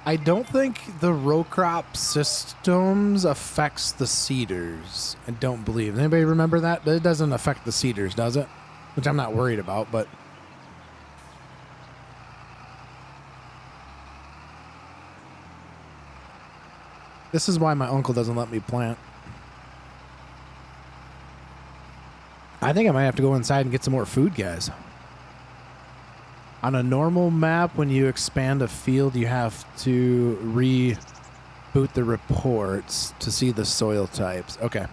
I don't think the row crop systems affects the cedars. I don't believe. Anybody remember that? But it doesn't affect the cedars, does it? Which I'm not worried about, but this is why my uncle doesn't let me plant. I think I might have to go inside and get some more food, guys. On a normal map, when you expand a field, you have to reboot the reports to see the soil types. Okay.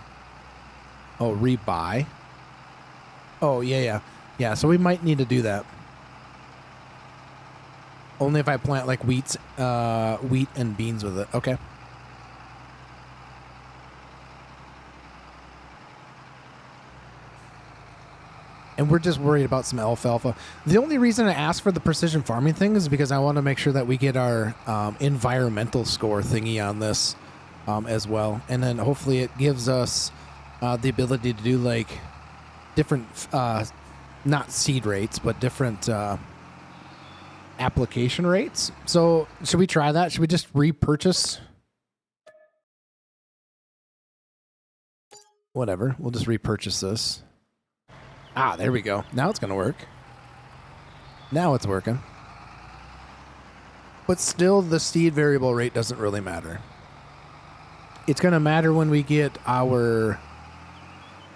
Oh, rebuy. Oh, yeah. Yeah, so we might need to do that. Only if I plant like wheat and beans with it. Okay. And we're just worried about some alfalfa. The only reason I asked for the precision farming thing is because I want to make sure that we get our environmental score thingy on this as well. And then hopefully it gives us the ability to do like different, not seed rates, but different application rates. So should we try that? Should we just repurchase? Whatever. We'll just repurchase this. Ah, there we go. Now it's going to work. Now it's working. But still, the seed variable rate doesn't really matter. It's going to matter when we get our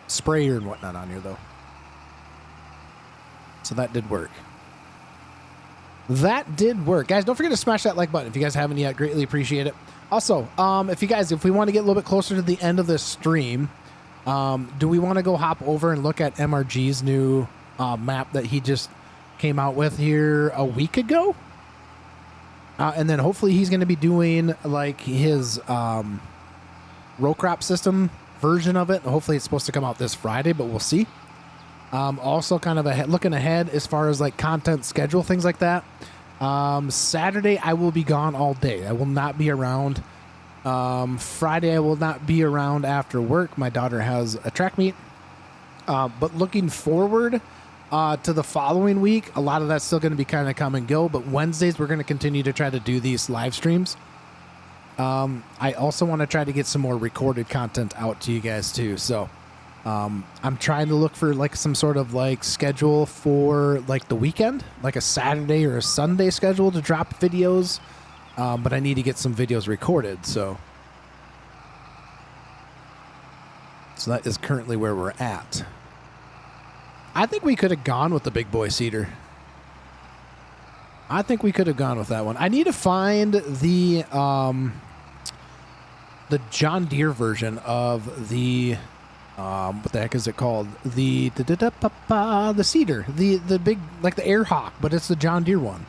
sprayer and whatnot on here, though. So that did work. That did work. Guys, don't forget to smash that like button if you guys haven't yet. Greatly appreciate it. Also, if we want to get a little bit closer to the end of this stream, do we want to go hop over and look at MRG's new map that he just came out with here a week ago? And then hopefully he's going to be doing like his row crop system version of it. Hopefully it's supposed to come out this Friday, but we'll see. Also kind of looking ahead as far as like content schedule, things like that. Saturday, I will be gone all day. I will not be around. Friday, I will not be around after work. My daughter has a track meet. But looking forward to the following week, a lot of that's still going to be kind of come and go. But Wednesdays, we're going to continue to try to do these live streams. I also want to try to get some more recorded content out to you guys too. So I'm trying to look for like some sort of like schedule for like the weekend, like a Saturday or a Sunday schedule to drop videos. But I need to get some videos recorded. So that is currently where we're at. I think we could have gone with the big boy seeder. I think we could have gone with that one. I need to find the John Deere version of the what the heck is it called? The seeder, the big, like the Air Hawk, but it's the John Deere one.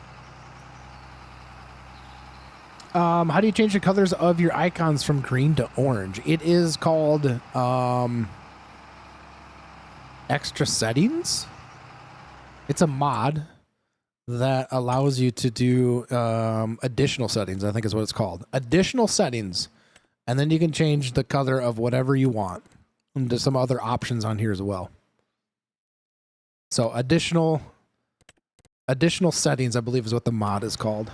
How do you change the colors of your icons from green to orange? It is called extra settings. It's a mod that allows you to do additional settings, I think is what it's called. Additional settings. And then you can change the color of whatever you want. And there's some other options on here as well. So additional settings, I believe, is what the mod is called.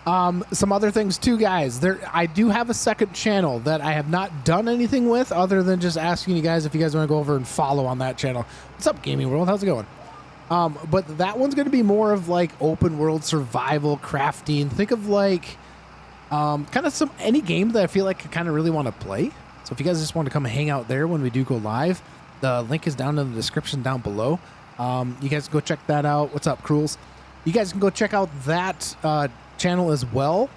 Some other things too, guys. I do have a second channel that I have not done anything with other than just asking you guys if you guys want to go over and follow on that channel. What's up, Gaming World? How's it going? But that one's going to be more of like open world survival crafting. Think of like kind of any game that I feel like I kind of really want to play. So if you guys just want to come hang out there when we do go live, the link is down in the description down below. You guys can go check that out. What's up, Cruels? You guys can go check out that channel as well.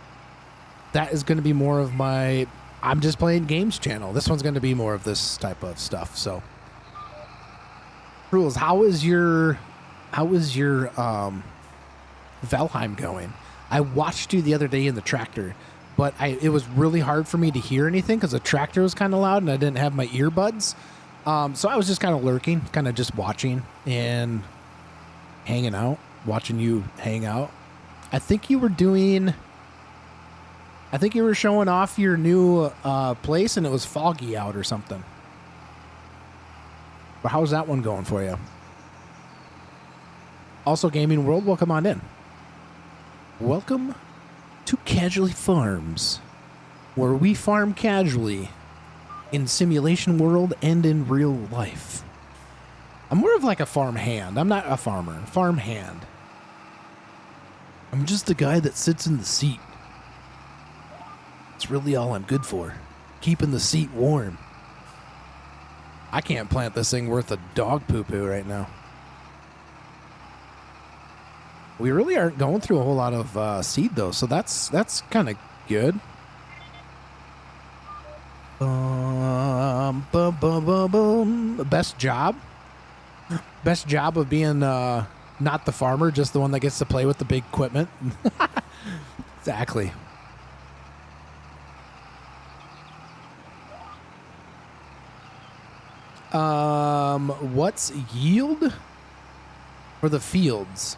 That is going to be more of my I'm just playing games channel. This one's going to be more of this type of stuff. So, Cruels, how is your Valheim going? I watched you the other day in the tractor, but it was really hard for me to hear anything because the tractor was kind of loud and I didn't have my earbuds. So I was just kind of lurking, kind of just watching and hanging out, watching you hang out. I think you were showing off your new place and it was foggy out or something. But how's that one going for you? Also, Gaming World, welcome on in. Welcome to Casually Farms, where we farm casually in simulation world and in real life. I'm more of like a farm hand. I'm not a farmer. Farm hand. I'm just the guy that sits in the seat. It's really all I'm good for. Keeping the seat warm. I can't plant this thing worth a dog poo-poo right now. We really aren't going through a whole lot of seed, though, so that's kind of good. Best job? Best job of being not the farmer, just the one that gets to play with the big equipment. Exactly. What's yield for the fields?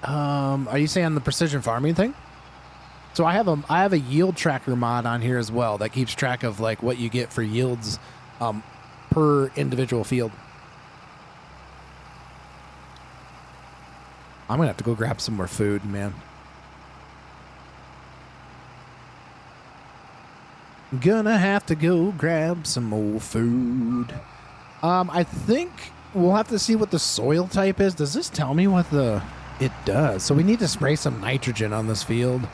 Are you saying the precision farming thing? So I have a yield tracker mod on here as well that keeps track of like what you get for yields per individual field. I'm gonna have to go grab some more food, man. Gonna have to go grab some more food. I think we'll have to see what the soil type is. Does this tell me what it does? So we need to spray some nitrogen on this field.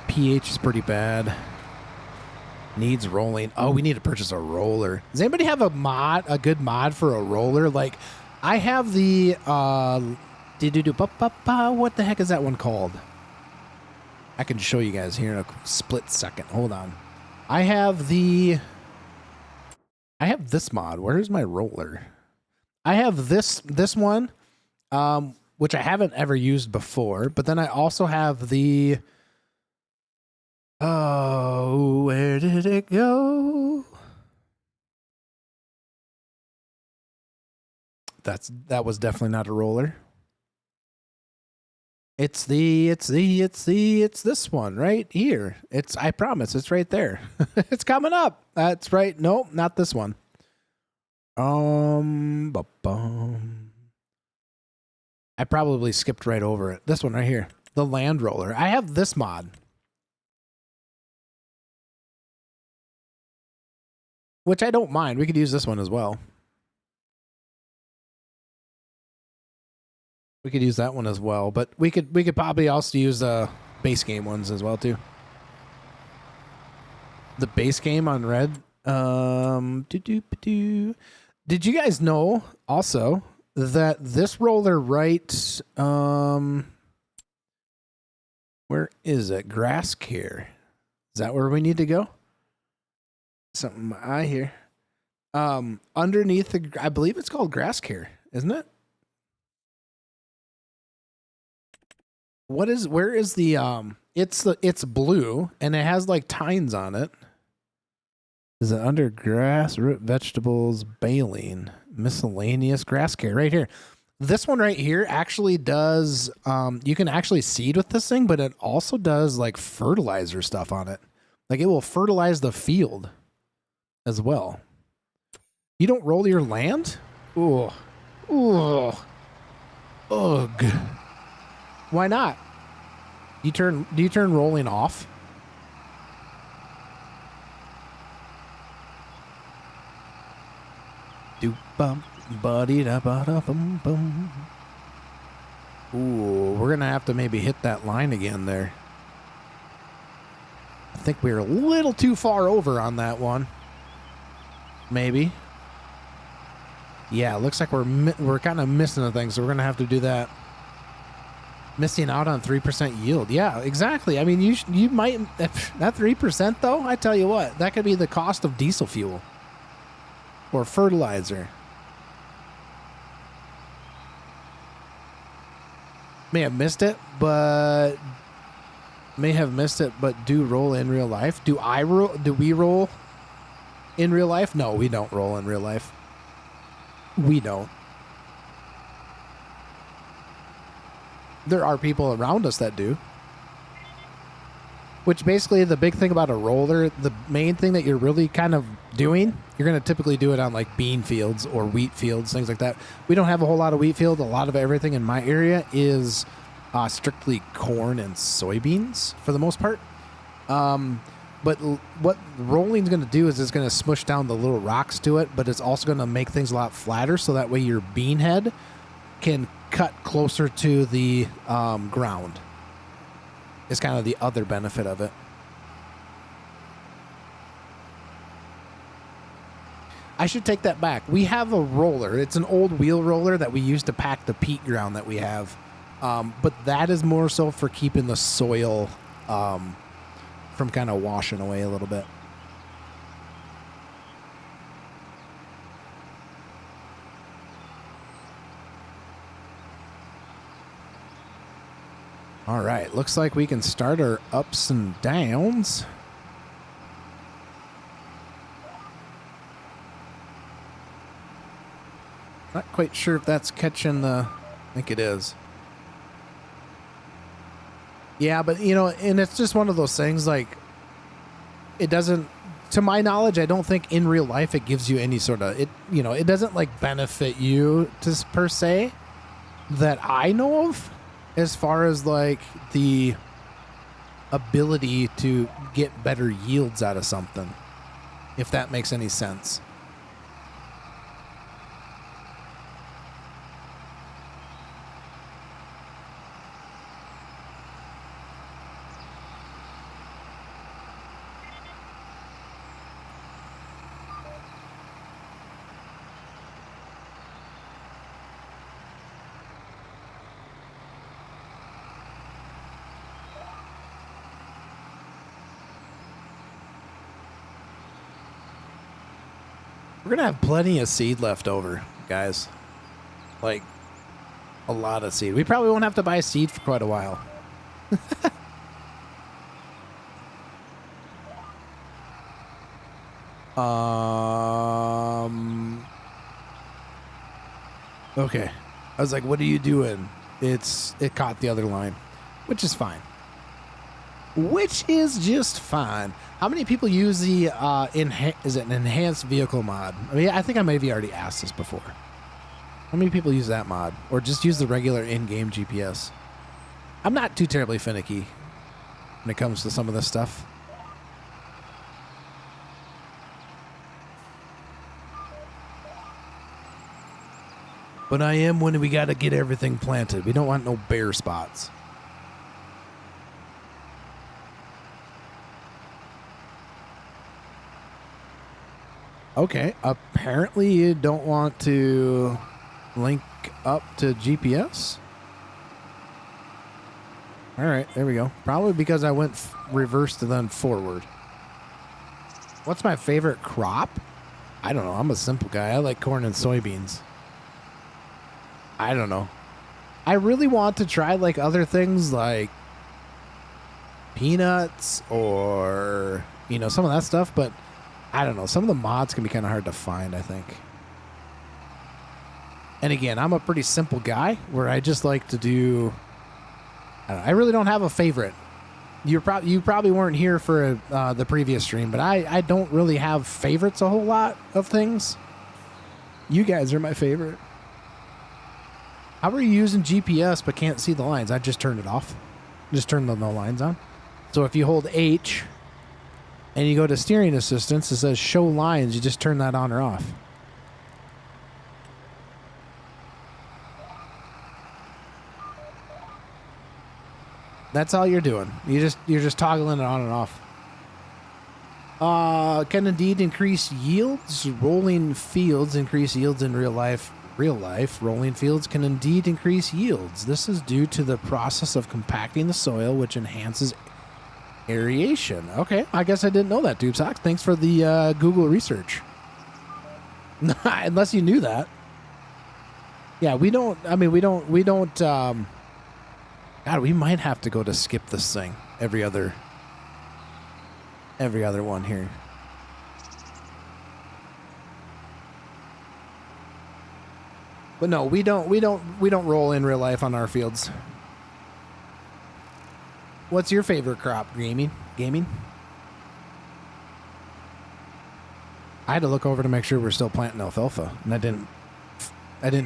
pH is pretty bad. Needs rolling. Oh, we need to purchase a roller. Does anybody have a good mod for a roller? Like, I have the, what the heck is that one called? I can show you guys here in a split second. Hold on. I have this mod. Where's my roller? I have this one, which I haven't ever used before, but then I also have the, oh, where did it go? That was definitely not a roller. It's this one right here. I promise it's right there. It's coming up. That's right. Nope, not this one. I probably skipped right over it. This one right here. The land roller. I have this mod. Which I don't mind. We could use this one as well. We could use that one as well, but we could probably also use base game ones as well too. The base game on red. Did you guys know also that this roller right where is it? Grass care. Is that where we need to go? Something I hear. Underneath I believe it's called grass care, isn't it? Where is the it's blue and it has like tines on it. Is it under grass, root vegetables, baling, miscellaneous grass care right here? This one right here actually does you can actually seed with this thing, but it also does like fertilizer stuff on it. Like it will fertilize the field as well. You don't roll your land? Ooh. Ooh. Ugh. Why not? Do you turn rolling off? Do bum buddy da ba da bum bum. Ooh, we're gonna have to maybe hit that line again there. I think we're a little too far over on that one. Maybe. Yeah, it looks like we're kind of missing a thing, so we're gonna have to do that. Missing out on 3% yield. Yeah, exactly. I mean, you might that 3% though. I tell you what, that could be the cost of diesel fuel or fertilizer. May have missed it, but do roll in real life. Do we roll in real life? No, we don't roll in real life. We don't. There are people around us that do. Which basically the big thing about a roller, the main thing that you're really kind of doing, you're going to typically do it on like bean fields or wheat fields, things like that. We don't have a whole lot of wheat field. A lot of everything in my area is strictly corn and soybeans for the most part. But what rolling is going to do is it's going to smush down the little rocks to it, but it's also going to make things a lot flatter so that way your bean head can cut closer to the ground. Is kind of the other benefit of it. I should take that back. We have a roller. It's an old wheel roller that we use to pack the peat ground that we have. But that is more so for keeping the soil from kind of washing away a little bit. All right, looks like we can start our ups and downs. Not quite sure if that's catching the... I think it is. Yeah, but, you know, and it's just one of those things, like, it doesn't... To my knowledge, I don't think in real life it gives you any sort of... You know, it doesn't, like, benefit you per se that I know of. As far as like the ability to get better yields out of something, if that makes any sense. We're going to have plenty of seed left over, guys. Like, a lot of seed. We probably won't have to buy seed for quite a while. Okay. I was like, what are you doing? It caught the other line, which is fine. Which is just fine. How many people use the is it an enhanced vehicle mod? I mean, I think I maybe already asked this before. How many people use that mod, or just use the regular in-game GPS? I'm not too terribly finicky when it comes to some of this stuff. But I am when we got to get everything planted. We don't want no bare spots. Okay, apparently you don't want to link up to GPS. All right, there we go. Probably because I went reverse to then forward. What's my favorite crop? I don't know. I'm a simple guy. I like corn and soybeans. I don't know. I really want to try like other things like peanuts or, you know, some of that stuff, but I don't know. Some of the mods can be kind of hard to find, I think. And again, I'm a pretty simple guy where I just like to do... I really don't have a favorite. You probably weren't here for the previous stream, but I don't really have favorites a whole lot of things. You guys are my favorite. How are you using GPS but can't see the lines? I just turned it off. Just turned the no lines on. So if you hold H... and you go to steering assistance, it says show lines. You just turn that on or off. That's all you're doing. You're just toggling it on and off. Can indeed increase yields. Rolling fields increase yields in real life. Rolling fields can indeed increase yields. This is due to the process of compacting the soil, which enhances aeration. Okay, I guess I didn't know that, Tube Socks. Thanks for the Google research. Unless you knew that. Yeah, we don't. God, we might have to go to skip this thing every other one here. But no, we don't roll in real life on our fields. What's your favorite crop? Gaming? I had to look over to make sure we're still planting alfalfa, and I didn't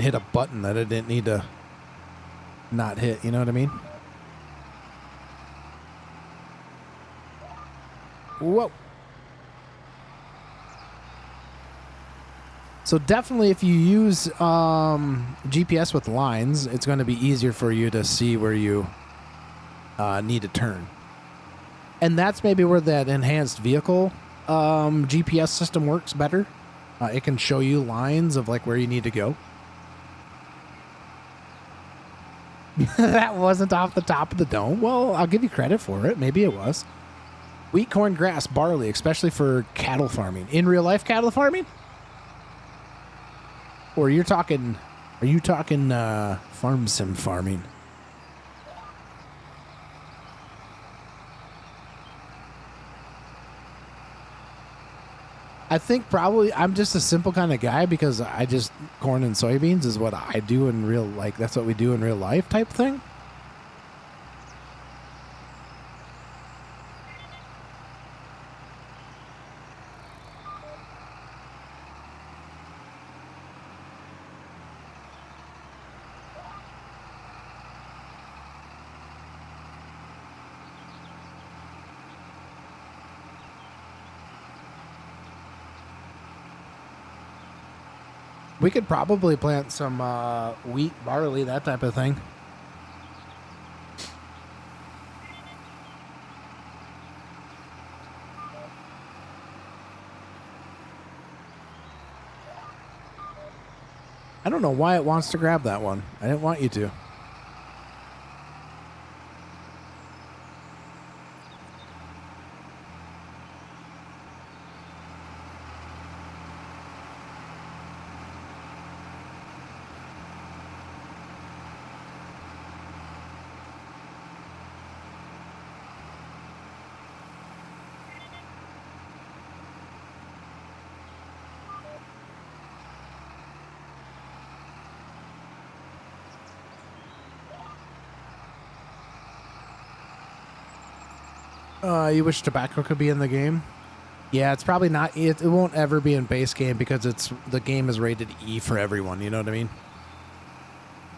hit a button that I didn't need to not hit. You know what I mean? Whoa. So definitely if you use GPS with lines, it's going to be easier for you to see where you need to turn. And that's maybe where that enhanced vehicle GPS system works better. It can show you lines of like where you need to go. That wasn't off the top of the dome. Well, I'll give you credit for it. Maybe it was. Wheat, corn, grass, barley, especially for cattle farming. In real life cattle farming? Or are you talking farm sim farming? I think probably I'm just a simple kind of guy because I just corn and soybeans is what I do in real, like that's what we do in real life type thing. We could probably plant some wheat, barley, that type of thing. I don't know why it wants to grab that one. I didn't want you to. You wish tobacco could be in the game? Yeah, it's probably not. It won't ever be in base game because the game is rated E for everyone. You know what I mean?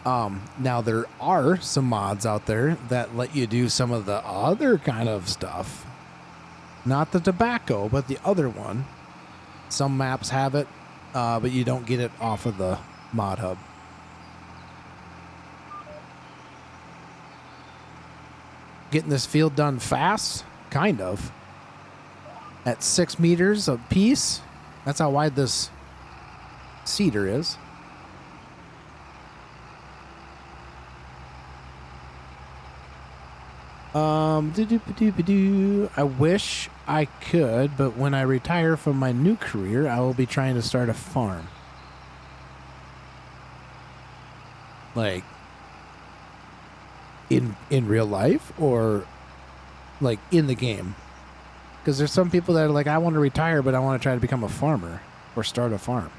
Now there are some mods out there that let you do some of the other kind of stuff. Not the tobacco, but the other one. Some maps have it, but you don't get it off of the mod hub. Getting this field done fast, kind of. At 6 meters a piece. That's how wide this cedar is. I wish I could, but when I retire from my new career, I will be trying to start a farm. Like in real life or like in the game? Because there's some people that are like, I want to retire, but I want to try to become a farmer or start a farm.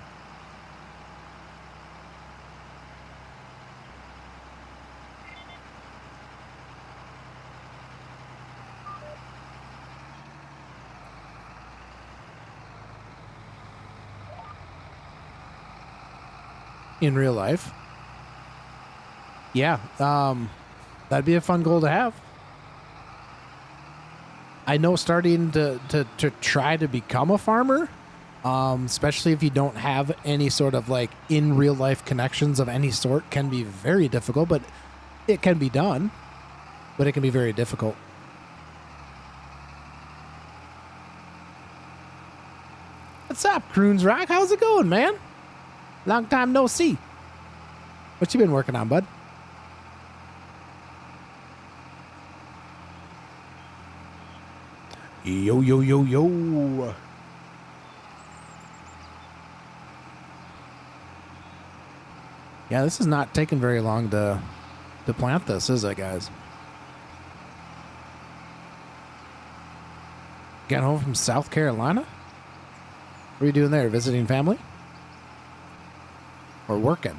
In real life. Yeah, that'd be a fun goal to have. I know starting to try to become a farmer, especially if you don't have any sort of like in real life connections of any sort, can be very difficult, but it can be done, but it can be very difficult. What's up, Croons Rock? How's it going, man? Long time no see. What you been working on, bud? Yo, yo, yo, yo. Yeah, this is not taking very long to plant this, is it, guys? Got home from South Carolina? What are you doing there? Visiting family? Or working?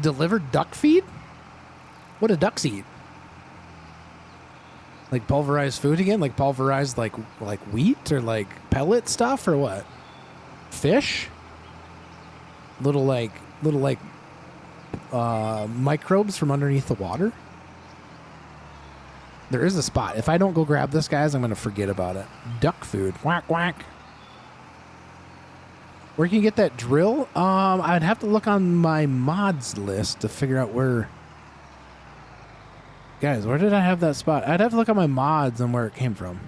Delivered duck feed? What do ducks eat? Like pulverized food again? Like pulverized like wheat or like pellet stuff or what? Fish? Little microbes from underneath the water? There is a spot. If I don't go grab this, guys, I'm going to forget about it. Duck food. Quack, quack. Where can you get that drill? I'd have to look on my mods list to figure out where... Guys, where did I have that spot? I'd have to look on my mods and where it came from.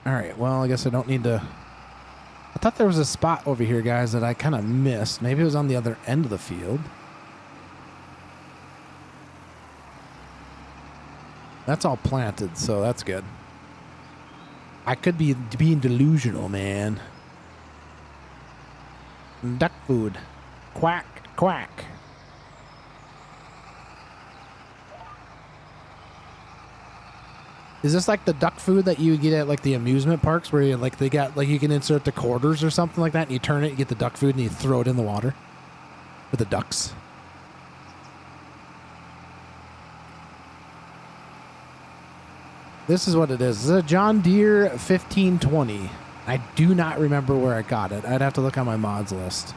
Alright, well, I guess I don't need to... I thought there was a spot over here, guys, that I kind of missed. Maybe it was on the other end of the field. That's all planted, so that's good. I could be being delusional, man. Duck food. Quack, quack. Is this like the duck food that you get at like the amusement parks where you like they got like you can insert the quarters or something like that and you turn it, you get the duck food and you throw it in the water with the ducks? This is what it is. This is a John Deere 1520. I do not remember where I got it. I'd have to look on my mods list.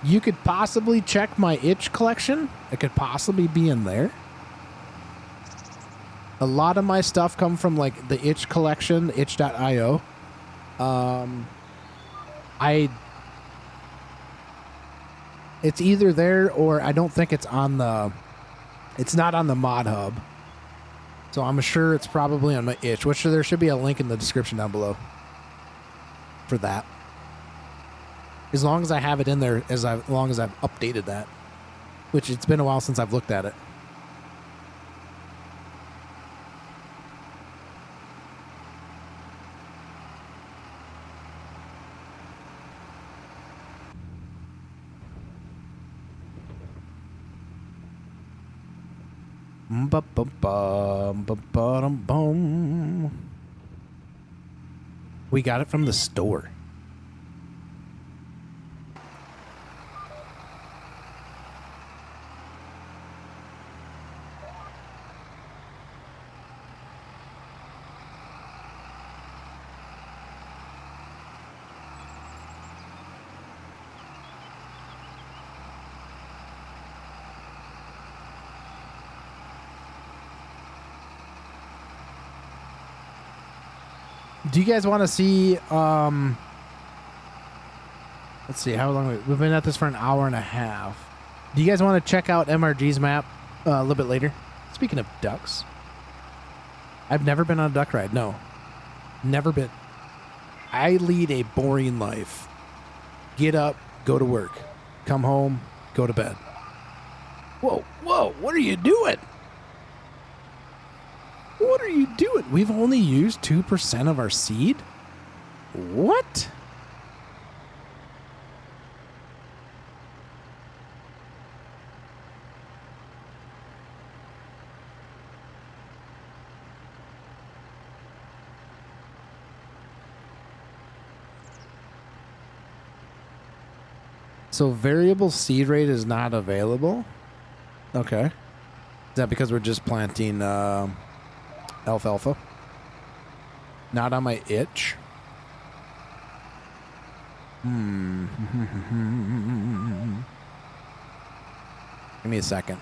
You could possibly check my itch collection. It could possibly be in there. A lot of my stuff come from like the itch collection, itch.io. It's either there or I don't think it's on the, it's not on the mod hub. So I'm sure it's probably on my itch, which there should be a link in the description down below for that. As long as I have it in there, as long as I've updated that, which it's been a while since I've looked at it. We got it from the store. Do you guys want to see, let's see, how long we've been at this for an hour and a half. Do you guys want to check out MRG's map a little bit later? Speaking of ducks, I've never been on a duck ride. No, never been. I lead a boring life. Get up, go to work, come home, go to bed. Whoa, whoa, what are you doing? What are you doing? We've only used 2% of our seed? What? So variable seed rate is not available? Okay. Is that because we're just planting alfalfa? Not on my itch? Give me a second.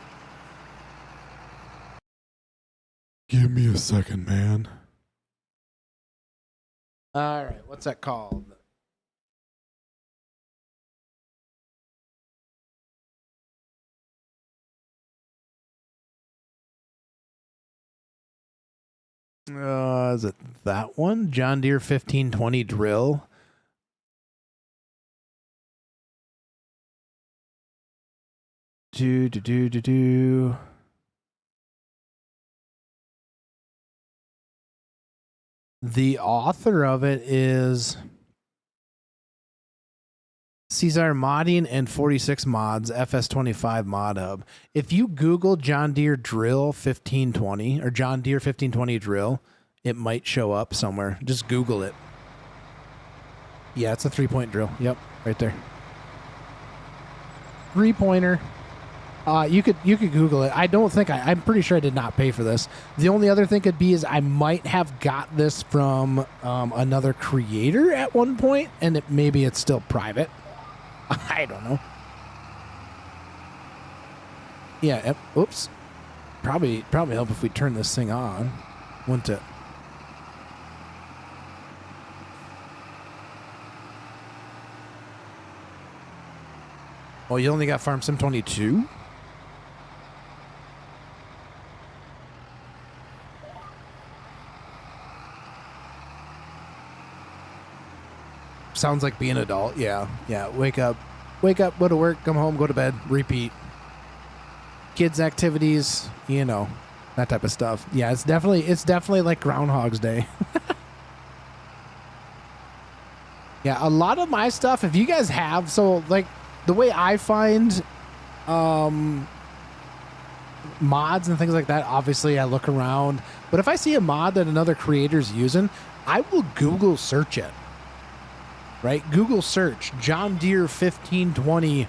Give me a second, man. All right, what's that called? Is it that one? John Deere 1520 drill. The author of it is Cesar Modding and 46 Mods, FS25 Mod Hub. If you Google John Deere drill 1520 or John Deere 1520 drill, it might show up somewhere. Just Google it. Yeah, it's a 3-point drill. Yep, right there. 3-pointer. You could Google it. I don't think I'm pretty sure I did not pay for this. The only other thing could be is I might have got this from another creator at one point, and maybe it's still private. I don't know. Yeah. Oops. Probably help if we turn this thing on, wouldn't it? Oh, you only got Farm Sim 22? Sounds like being an adult. Yeah. Wake up, go to work, come home, go to bed, repeat. Kids' activities, that type of stuff. Yeah, it's definitely like Groundhog's Day. Yeah, a lot of my stuff, if you guys have, so like the way I find mods and things like that, obviously I look around, but if I see a mod that another creator's using, I will Google search it. Right? Google search John Deere 1520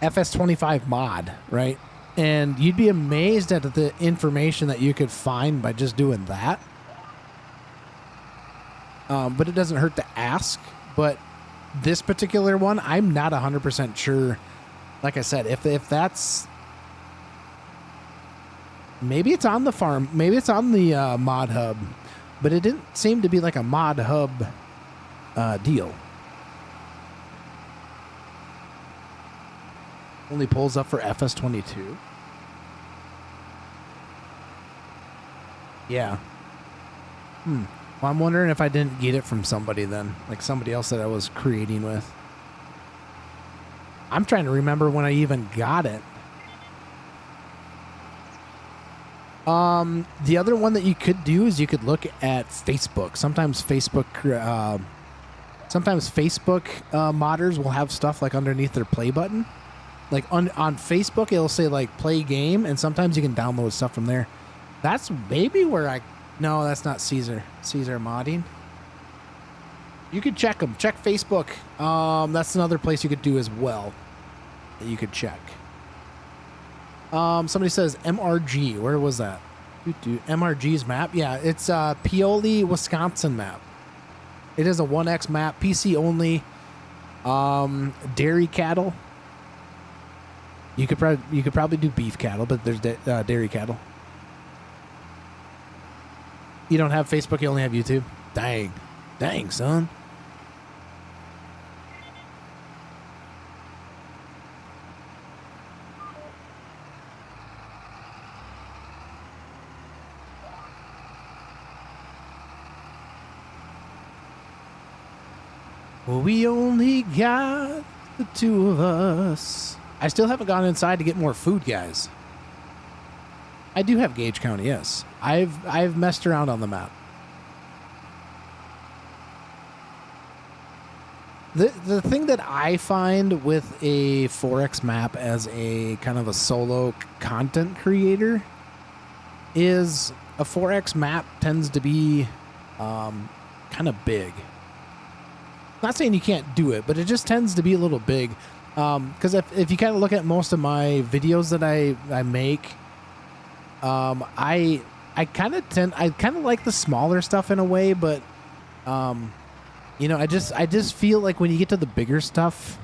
FS25 mod, right? And you'd be amazed at the information that you could find by just doing that. But it doesn't hurt to ask. But this particular one, I'm not 100% sure. Like I said, if that's... Maybe it's on the farm. Maybe it's on the mod hub. But it didn't seem to be like a mod hub deal. Only pulls up for FS22. Yeah. Well, I'm wondering if I didn't get it from somebody then. Like somebody else that I was creating with. I'm trying to remember when I even got it. The other one that you could do is you could look at Facebook. Sometimes Facebook modders will have stuff like underneath their play button. Like on Facebook, it'll say like play game, and sometimes you can download stuff from there. That's maybe where no, that's not Caesar modding. You could check them. Check Facebook. That's another place you could do as well that you could check. Somebody says MRG. Where was that? MRG's map. Yeah, it's Pioli, Wisconsin map. It is a 1X map, PC only. Dairy cattle. You could probably do beef cattle, but there's dairy cattle. You don't have Facebook, you only have YouTube? Dang, son. Well, we only got the two of us. I still haven't gone inside to get more food, guys. I do have Gage County, yes. I've messed around on the map. The thing that I find with a 4X map as a kind of a solo content creator is a 4X map tends to be kind of big. Not saying you can't do it, but it just tends to be a little big. Because if you kind of look at most of my videos that I make, I kind of like the smaller stuff in a way, but you know, I just feel like when you get to the bigger stuff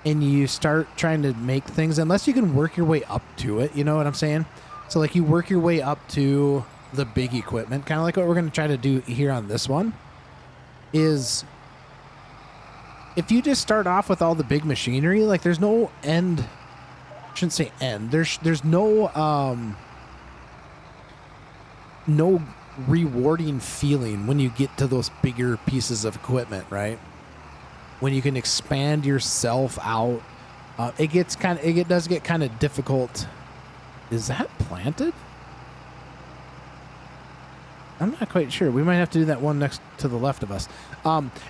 and you start trying to make things, unless you can work your way up to it, you know what I'm saying? So like you work your way up to the big equipment, kind of like what we're going to try to do here on this one, is if you just start off with all the big machinery, like there's no end. I shouldn't say end. There's no no rewarding feeling when you get to those bigger pieces of equipment, right? When you can expand yourself out, it does get kind of difficult. Is that planted? I'm not quite sure. We might have to do that one next to the left of us.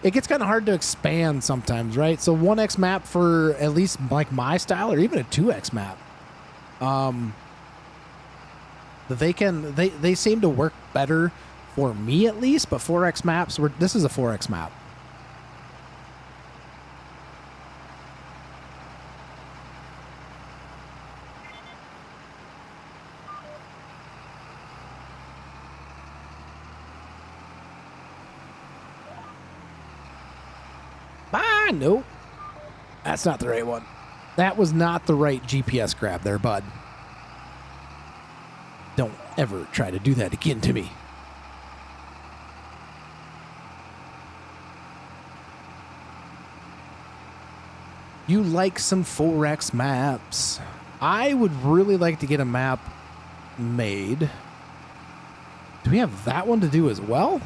It gets kind of hard to expand sometimes, right? So 1X map for at least like my style, or even a 2X map, they seem to work better for me at least. But 4X maps, this is a 4X map. Nope. That's not the right one. That was not the right GPS grab there, bud. Don't ever try to do that again to me. You like some 4X maps? I would really like to get a map made. Do we have that one to do as well?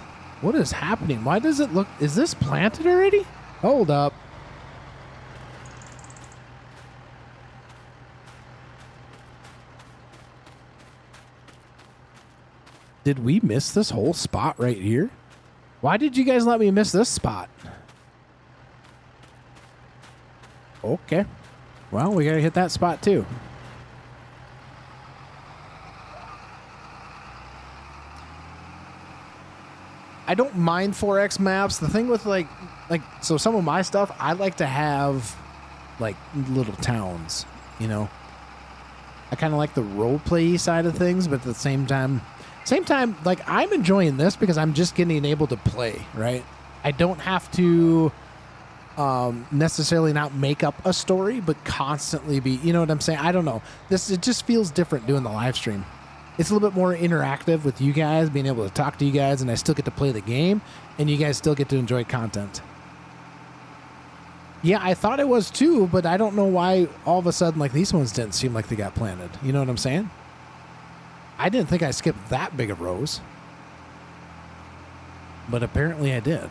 What is happening? Why does it look... Is this planted already? Hold up. Did we miss this whole spot right here? Why did you guys let me miss this spot? Okay. Well, we gotta hit that spot too. I don't mind 4X maps. The thing with so some of my stuff, I like to have like little towns, you know. I kind of like the role play side of things, but at the same time, like I'm enjoying this because I'm just getting able to play, right? I don't have to necessarily not make up a story, but constantly be, you know what I'm saying? I don't know. It just feels different doing the live stream. It's a little bit more interactive with you guys, being able to talk to you guys, and I still get to play the game, and you guys still get to enjoy content. Yeah, I thought it was too, but I don't know why all of a sudden, like, these ones didn't seem like they got planted. You know what I'm saying? I didn't think I skipped that big of rows. But apparently I did.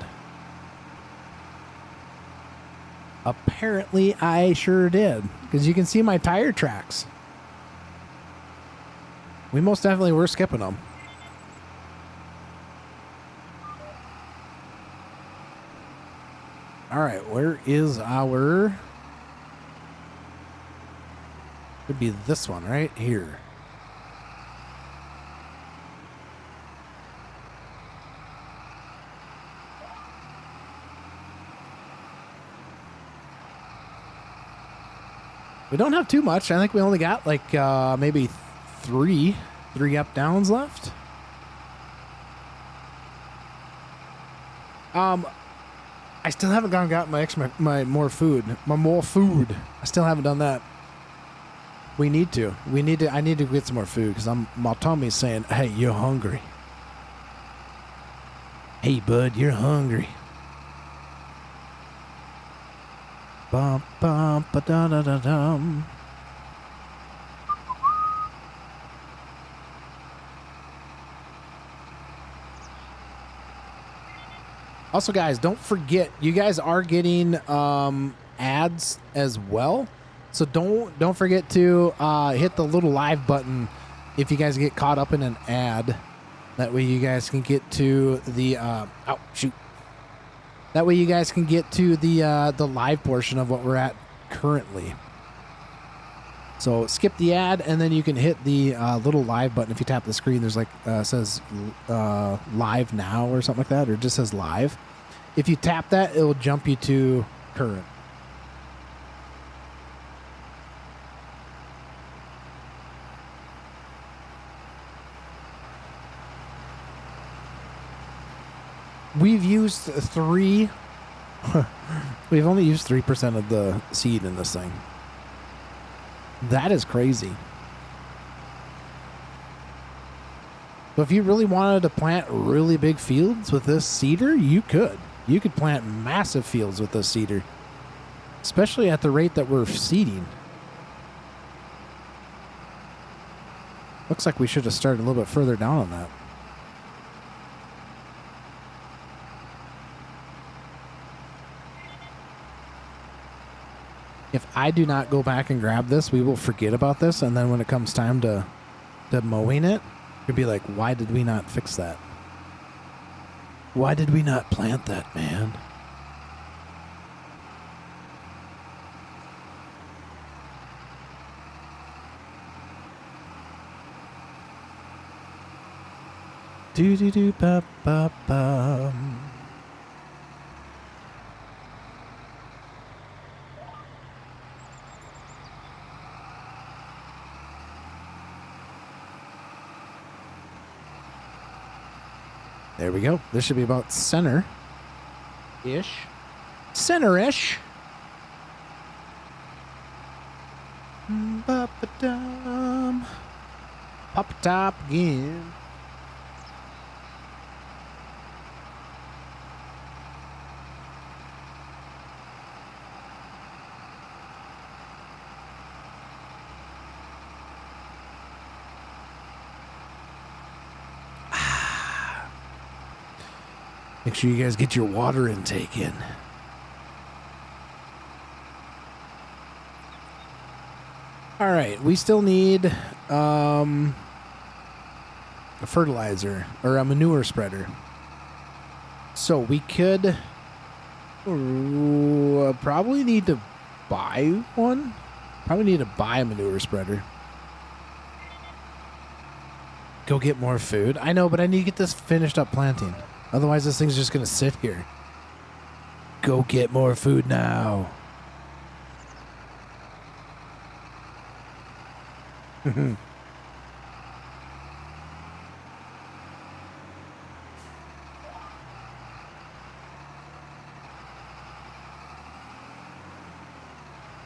Apparently I sure did. Because you can see my tire tracks. We most definitely were skipping them. All right, where is our... Could be this one right here. We don't have too much. I think we only got like maybe three up downs left. I still haven't gone and got my more food. I still haven't done that. We need to. I need to get some more food because my tummy's saying, "Hey, you're hungry. Hey, bud, you're hungry." Bum bum ba da da da dum. Also, guys, don't forget, you guys are getting ads as well. So don't forget to hit the little live button if you guys get caught up in an ad. That way you guys can get to the oh shoot. That way you guys can get to the live portion of what we're at currently. So skip the ad and then you can hit the little live button. If you tap the screen, there's like says live now or something like that, or it just says live. If you tap that, it will jump you to current. We've used 3. We've only used 3% of the seed in this thing. That is crazy. So if you really wanted to plant really big fields with this seeder, you could. You could plant massive fields with this seeder. Especially at the rate that we're seeding. Looks like we should have started a little bit further down on that. If I do not go back and grab this, we will forget about this. And then when it comes time to mowing it, you'll be like, why did we not fix that? Why did we not plant that, man? Do do do ba ba ba. There we go. This should be about center-ish. Center-ish. Ba-ba-dum. Pop top again. Make sure you guys get your water intake in. All right, we still need a fertilizer or a manure spreader. So we could probably need to buy one. Probably need to buy a manure spreader. Go get more food. I know, but I need to get this finished up planting. Otherwise, this thing's just going to sit here. Go get more food now.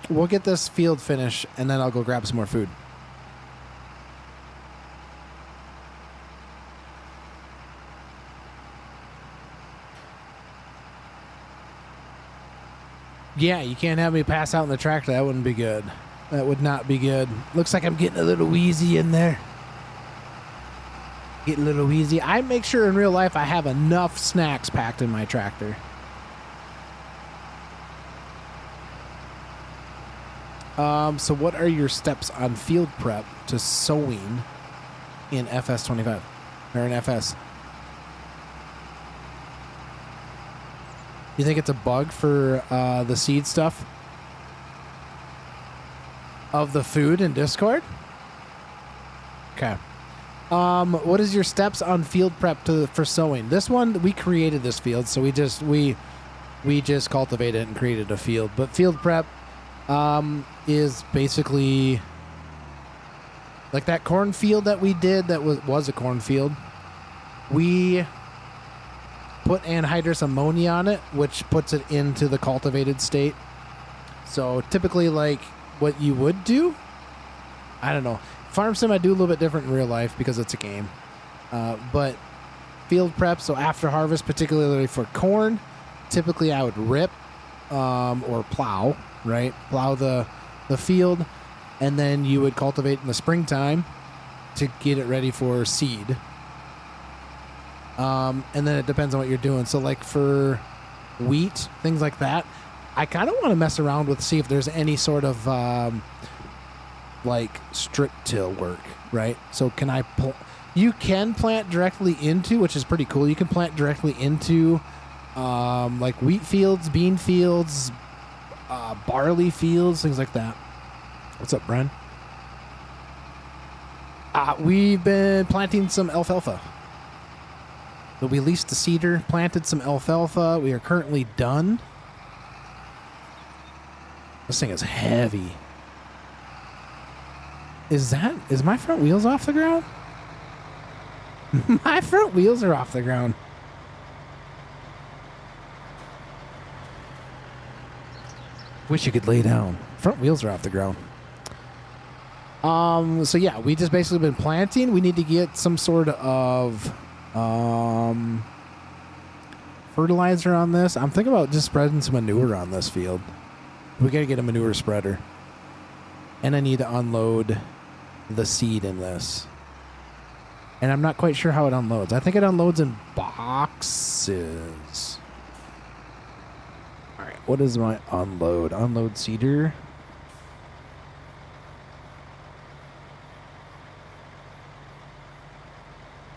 We'll get this field finished, and then I'll go grab some more food. Yeah, you can't have me pass out in the tractor. That wouldn't be good. That would not be good. Looks like I'm getting a little wheezy in there. Getting a little wheezy. I make sure in real life I have enough snacks packed in my tractor. So what are your steps on field prep to sowing in FS25 or in FS? You think it's a bug for the seed stuff of the food in Discord? Okay. What is your steps on field prep for sowing? This one, we created this field, so we just cultivated it and created a field. But field prep is basically like that cornfield that we did that was a cornfield. We put anhydrous ammonia on it, which puts it into the cultivated state. So typically like what you would do, I don't know. Farm sim I do a little bit different in real life because it's a game. But field prep, so after harvest, particularly for corn, typically I would rip or plow, right? Plow the field, and then you would cultivate in the springtime to get it ready for seed. And then it depends on what you're doing. So like for wheat, things like that, I kind of want to mess around with, see if there's any sort of like strip till work, right? So can I you can plant directly into, which is pretty cool. You can plant directly into like wheat fields, bean fields, barley fields, things like that. What's up, Brian? We've been planting some alfalfa. So we leased the cedar, planted some alfalfa. We are currently done. This thing is heavy. Is my front wheels off the ground? My front wheels are off the ground. Wish you could lay down. Front wheels are off the ground. So yeah, we just basically been planting. We need to get some sort of fertilizer on this. I'm thinking about just spreading some manure on this field. We gotta get a manure spreader. And I need to unload the seed in this. And I'm not quite sure how it unloads. I think it unloads in boxes. All right, what is my unload? Unload cedar.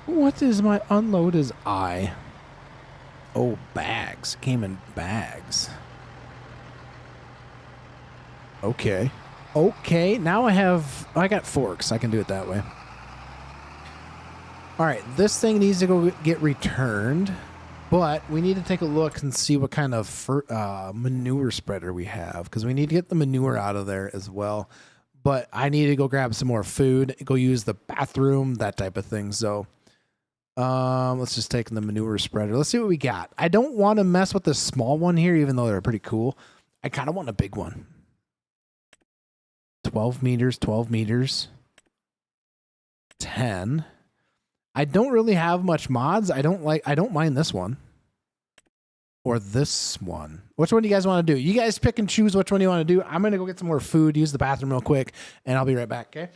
What is my unload is I? Oh, bags. Came in bags. Okay. Okay, now I got forks. I can do it that way. All right, this thing needs to go get returned, but we need to take a look and see what kind of manure spreader we have, because we need to get the manure out of there as well. But I need to go grab some more food, go use the bathroom, that type of thing. So let's just take the manure spreader. Let's see what we got. I don't want to mess with the small one here, even though they're pretty cool. I kind of want a big one. 12 meters, 12 meters, 10. I don't really have much mods. I don't mind this one or this one. Which one do you guys want to do? You guys pick and choose which one you want to do. I'm going to go get some more food, use the bathroom real quick, and I'll be right back. Okay.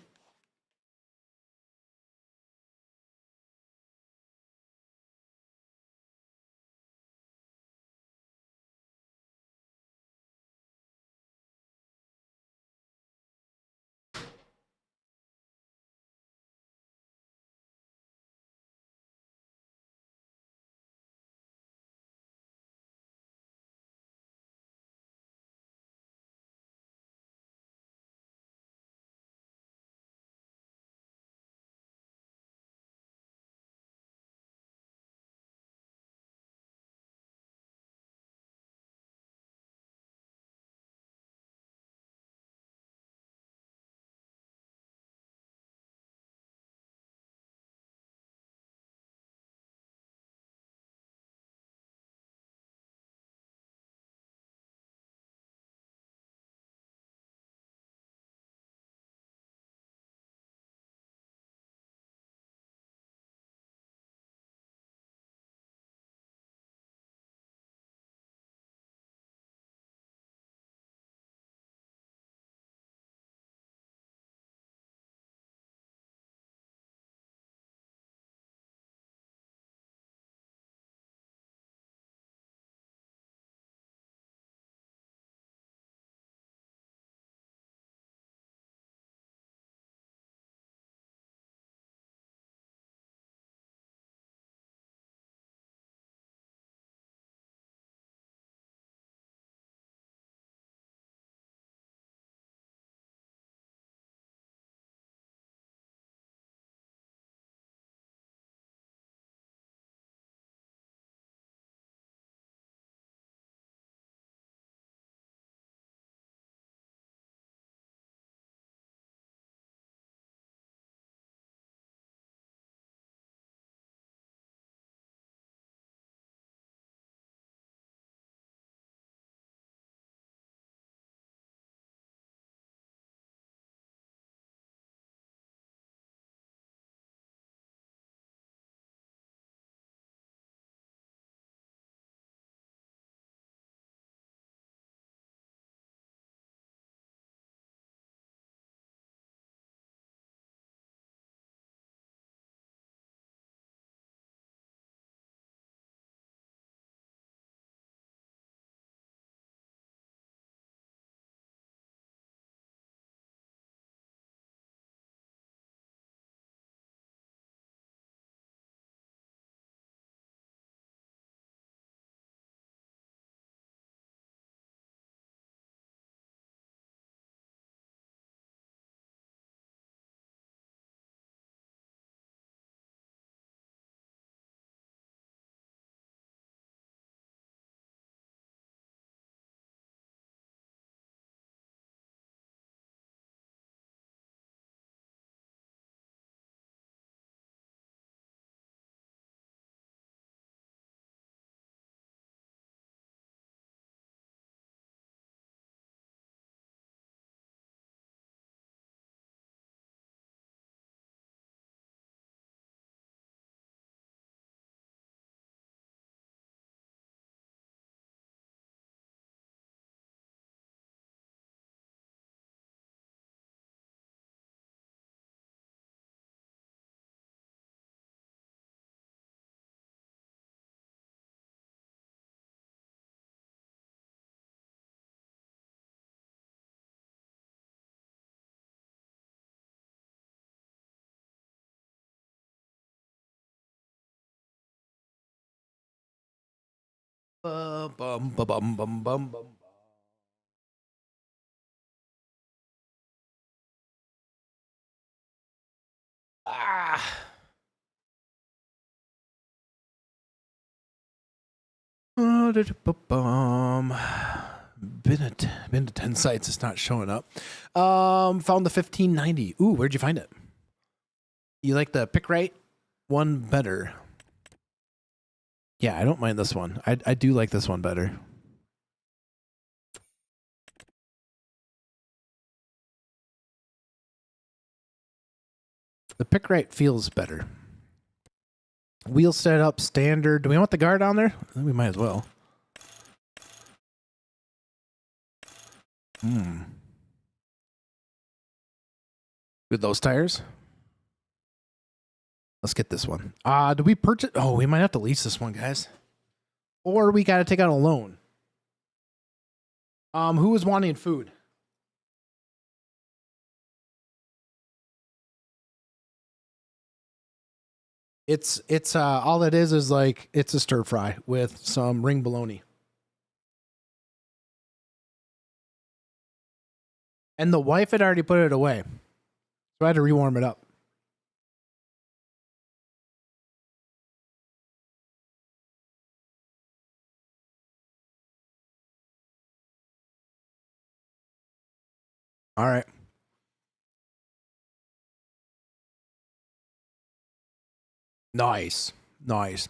Bum, bum, bum, bum, bum, bum, bum. Ah. Bum. Been to 10 sites. It's not showing up. Found the 1590. Ooh, where'd you find it? You like the pick right one better? Yeah, I don't mind this one. I do like this one better. The pick right feels better. Wheel setup standard. Do we want the guard on there? We might as well. With those tires? Let's get this one. Do we purchase? Oh, we might have to lease this one, guys. Or we got to take out a loan. Who was wanting food? It's all it is like it's a stir fry with some ring bologna. And the wife had already put it away. So I had to rewarm it up. All right. Nice. Nice.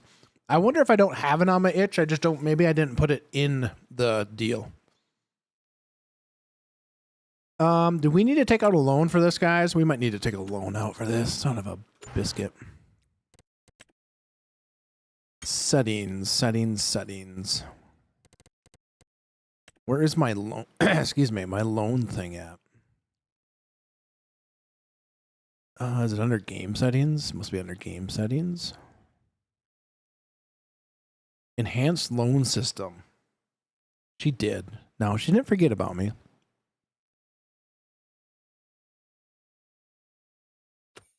I wonder if I don't have it on my itch. I just don't. Maybe I didn't put it in the deal. Do we need to take out a loan for this, guys? We might need to take a loan out for this. Son of a biscuit. Settings. Where is my loan? Excuse me, my loan thing at? Is it under game settings? Must be under game settings. Enhanced loan system. She did. No, she didn't forget about me.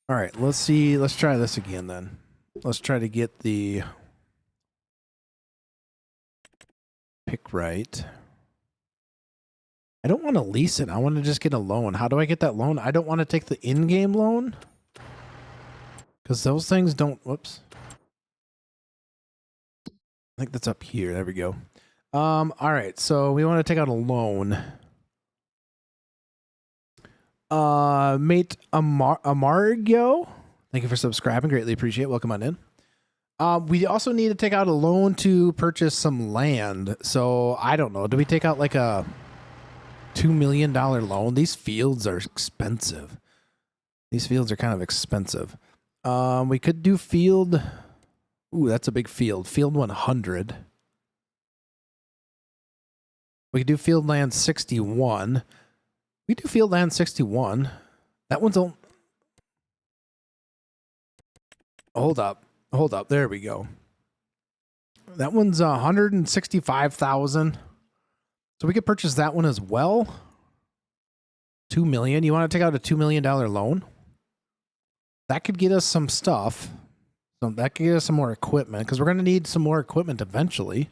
All right, let's see. Let's try this again then. Let's try to get the pick right. I don't want to lease it. I want to just get a loan. How do I get that loan? I don't want to take the in-game loan because those things don't. Whoops. I think that's up here. There we go. All right. So we want to take out a loan. Mate Amargo, thank you for subscribing. Greatly appreciate it. Welcome on in. We also need to take out a loan to purchase some land. So I don't know. Do we take out like a $2 million loan? These fields are expensive. These fields are kind of expensive. We could do field. Ooh, that's a big field. Field 100. We could do field land 61. We do field land 61. That one's on. Hold up. There we go. That one's 165,000. So we could purchase that one as well. 2 million. You want to take out a $2 million loan? That could get us some stuff. So that could get us some more equipment because we're going to need some more equipment eventually.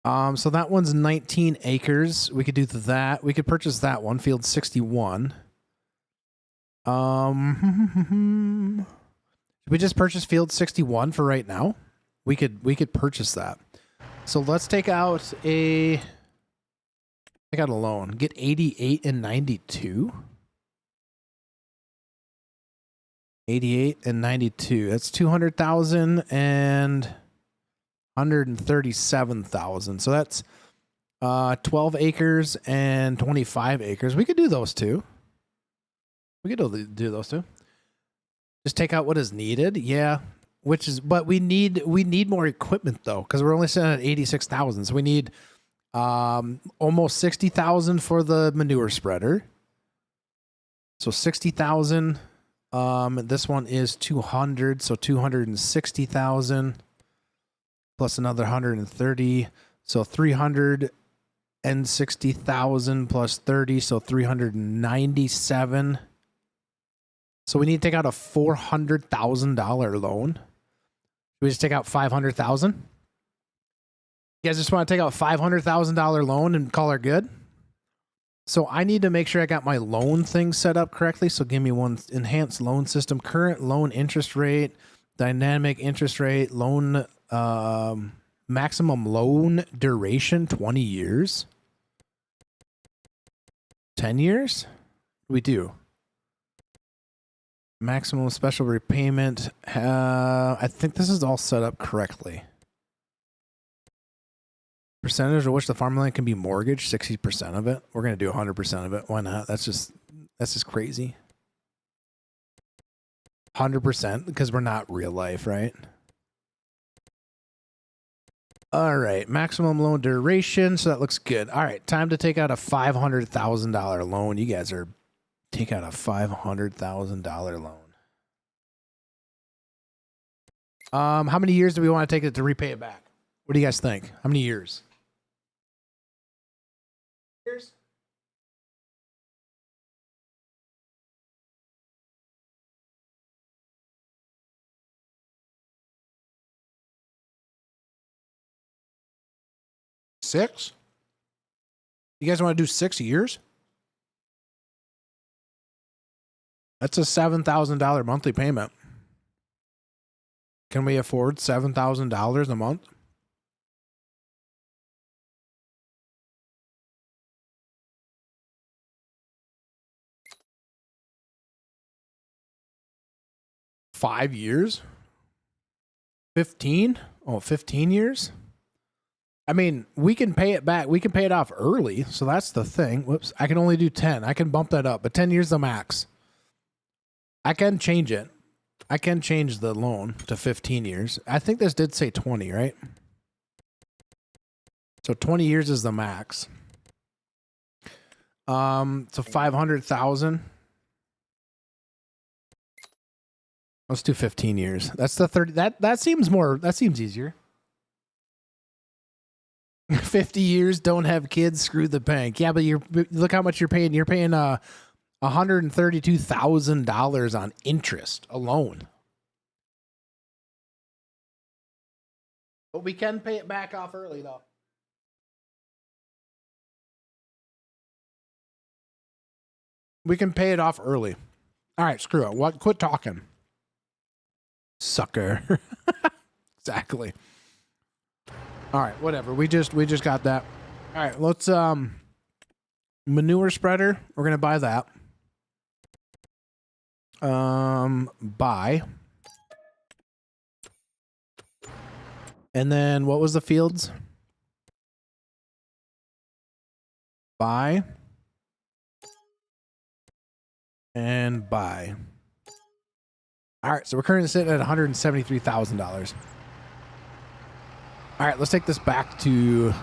So that one's 19 acres. We could do that. We could purchase that one, field 61. Should we just purchase field 61 for right now? We could purchase that. So let's take out a loan. Get 88 and 92. 88 and 92. That's 200,000 and 137,000. So that's 12 acres and 25 acres. We could do those two. We could do those two. Just take out what is needed. Yeah. But we need more equipment though, because we're only sitting at 86,000. So we need almost 60,000 for the manure spreader. So 60,000. This one is 200, so 260,000 plus another 130, so 360,000 plus 30, so 397. So we need to take out a $400,000 loan. We just take out 500,000. You guys just want to take out a $500,000 loan and call her good? So I need to make sure I got my loan thing set up correctly. So give me one. Enhanced loan system, current loan interest rate, dynamic interest rate, loan maximum loan duration 20 years. 10 years? We do. Maximum special repayment. I think this is all set up correctly. Percentage of which the farmland can be mortgaged, 60% of it. We're going to do 100% of it. Why not? That's just crazy. 100% because we're not real life, right? All right. Maximum loan duration. So that looks good. All right. Time to take out a $500,000 loan. You guys are take out a $500,000 loan. How many years do we want to take it to repay it back? What do you guys think? How many years? Years? Six? You guys want to do 6 years? That's a $7,000 monthly payment. Can we afford $7,000 a month? $5 years? 15? Oh, 15 years? I mean, we can pay it back. We can pay it off early. So that's the thing. Whoops. I can only do 10. I can bump that up, but 10 years the max. I can change it. I can change the loan to 15 years. I think this did say 20, right? So 20 years is the max. So 500,000. Let's do 15 years. That's the 30. That seems easier. 50 years, don't have kids, screw the bank. Yeah, but look how much you're paying. You're paying $132,000 on interest alone. But we can pay it back off early though. We can pay it off early. All right, screw it. What? Quit talking. Sucker. Exactly. All right, whatever. We just got that. All right, let's manure spreader. We're gonna buy that. Buy. And then what was the fields? Buy. And buy. All right, so we're currently sitting at $173,000. All right, let's take this back to...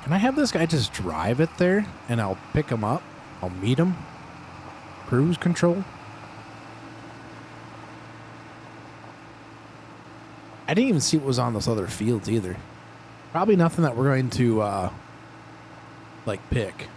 Can I have this guy just drive it there and I'll pick him up? I'll meet him. Cruise control. I didn't even see what was on those other fields either. Probably nothing that we're going to like pick.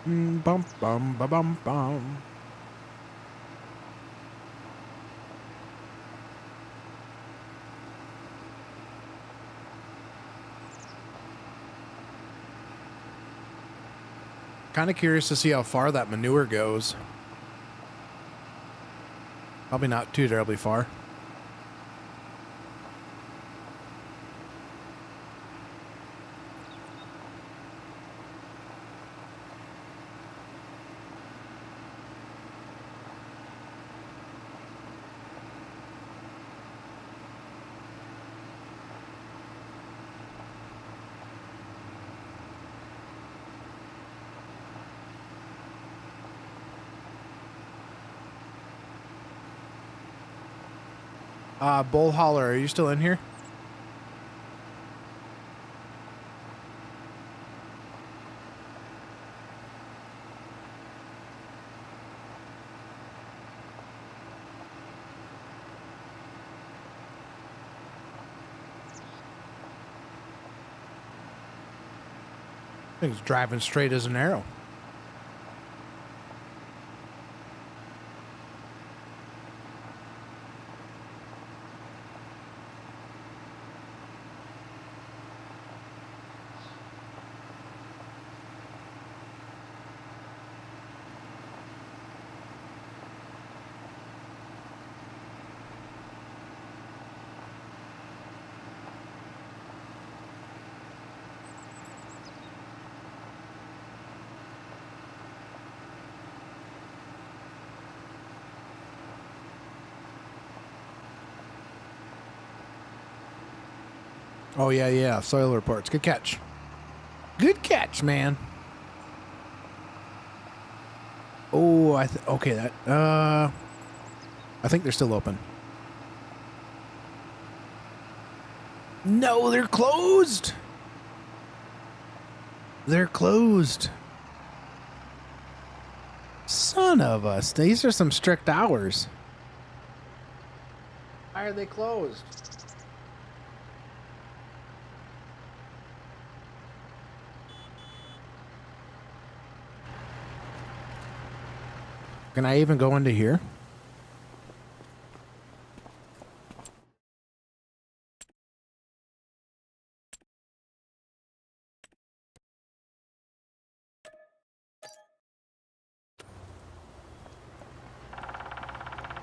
Bum bum ba bum bum. Kind of curious to see how far that manure goes. Probably not too terribly far. Bull Holler, are you still in here? I think it's driving straight as an arrow. Oh, yeah, yeah. Soil reports. Good catch. Good catch, man. Oh, okay, that, I think they're still open. No, they're closed. They're closed. Son of a, these are some strict hours. Why are they closed? Can I even go into here?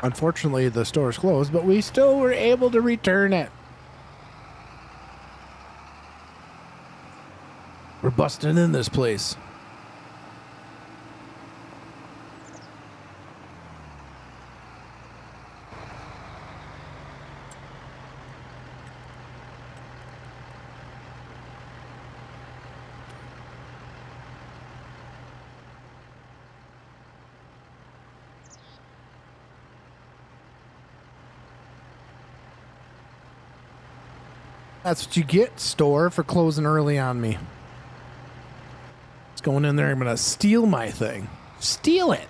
Unfortunately, the store's closed, but we still were able to return it. We're busting in this place. That's what you get, store, for closing early on me. It's going in there. I'm going to steal my thing. Steal it.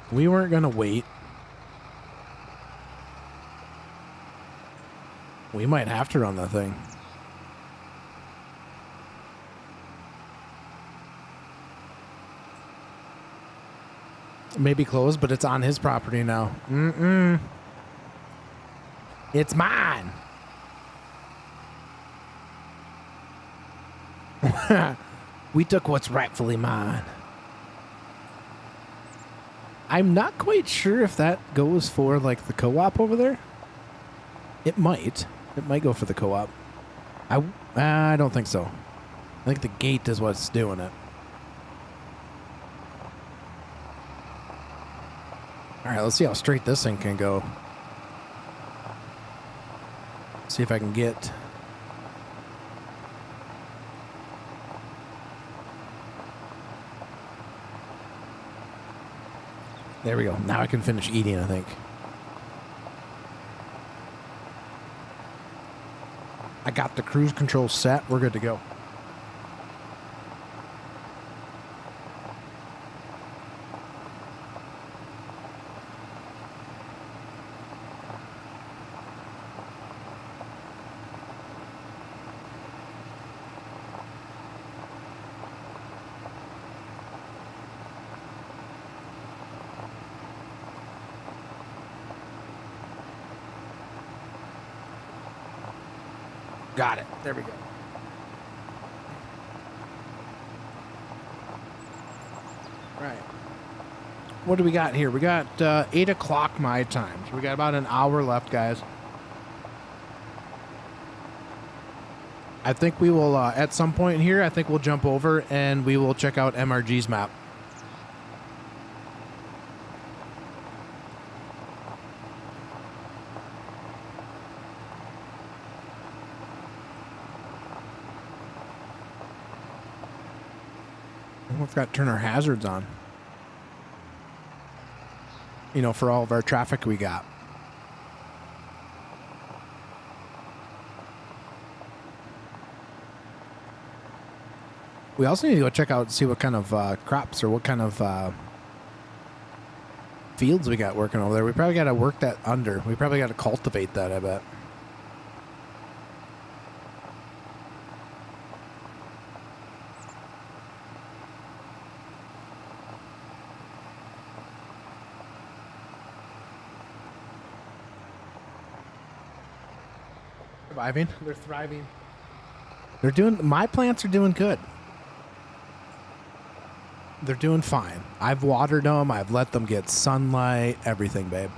We weren't going to wait. We might have to run that thing. It may be closed, but it's on his property now. Mm-mm. It's mine. We took what's rightfully mine. I'm not quite sure if that goes for, like, the co-op over there. It might. It might go for the co-op. I don't think so. I think the gate is what's doing it. All right, let's see how straight this thing can go. See if I can get... There we go. Now I can finish eating, I think. I got the cruise control set. We're good to go. Got it. There we go. Right. What do we got here? We got 8 o'clock my time. So we got about an hour left, guys. I think we will, at some point here, I think we'll jump over and we will check out MRG's map. We've got to turn our hazards on. you know, for all of our traffic we got. We also need to go check out and see what kind of crops or what kind of fields we got working over there. We probably got to work that under. We probably got to cultivate that, I bet. Surviving. They're thriving. They're doing, my plants are doing good. They're doing fine. I've watered them. I've let them get sunlight, everything, babe.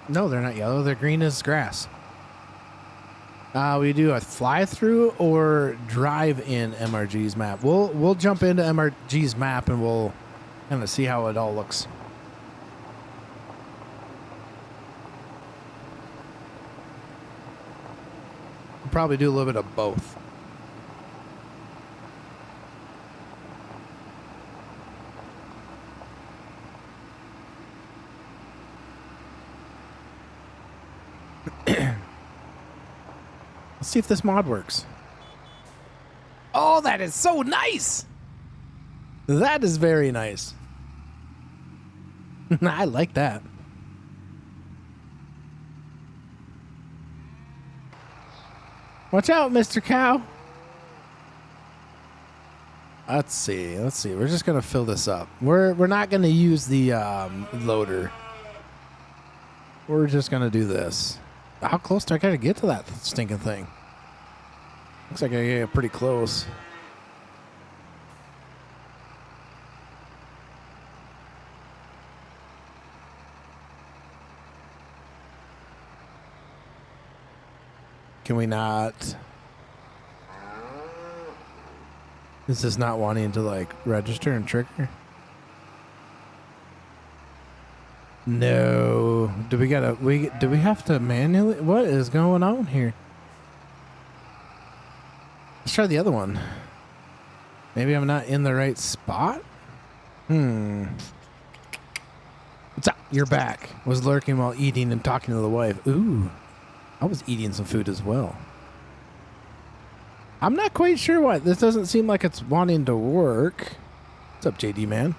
No, they're not yellow. They're green as grass. We do a fly through or drive in MRG's map. We'll jump into MRG's map and we'll kind of see how it all looks. We'll probably do a little bit of both. Let's see if this mod works. Oh, that is so nice. That is very nice. I like that. Watch out, Mr. Cow. Let's see. We're just gonna fill this up. We're not gonna use the loader. We're just gonna do this. How close do I gotta get to that stinking thing? Looks like I get pretty close. Can we not? Is this not wanting to like register and trigger? No. Do we have to manually? What is going on here? Let's try the other one. Maybe I'm not in the right spot? What's up? You're back. Was lurking while eating and talking to the wife. Ooh. I was eating some food as well. I'm not quite sure why. This doesn't seem like it's wanting to work. What's up, JD man?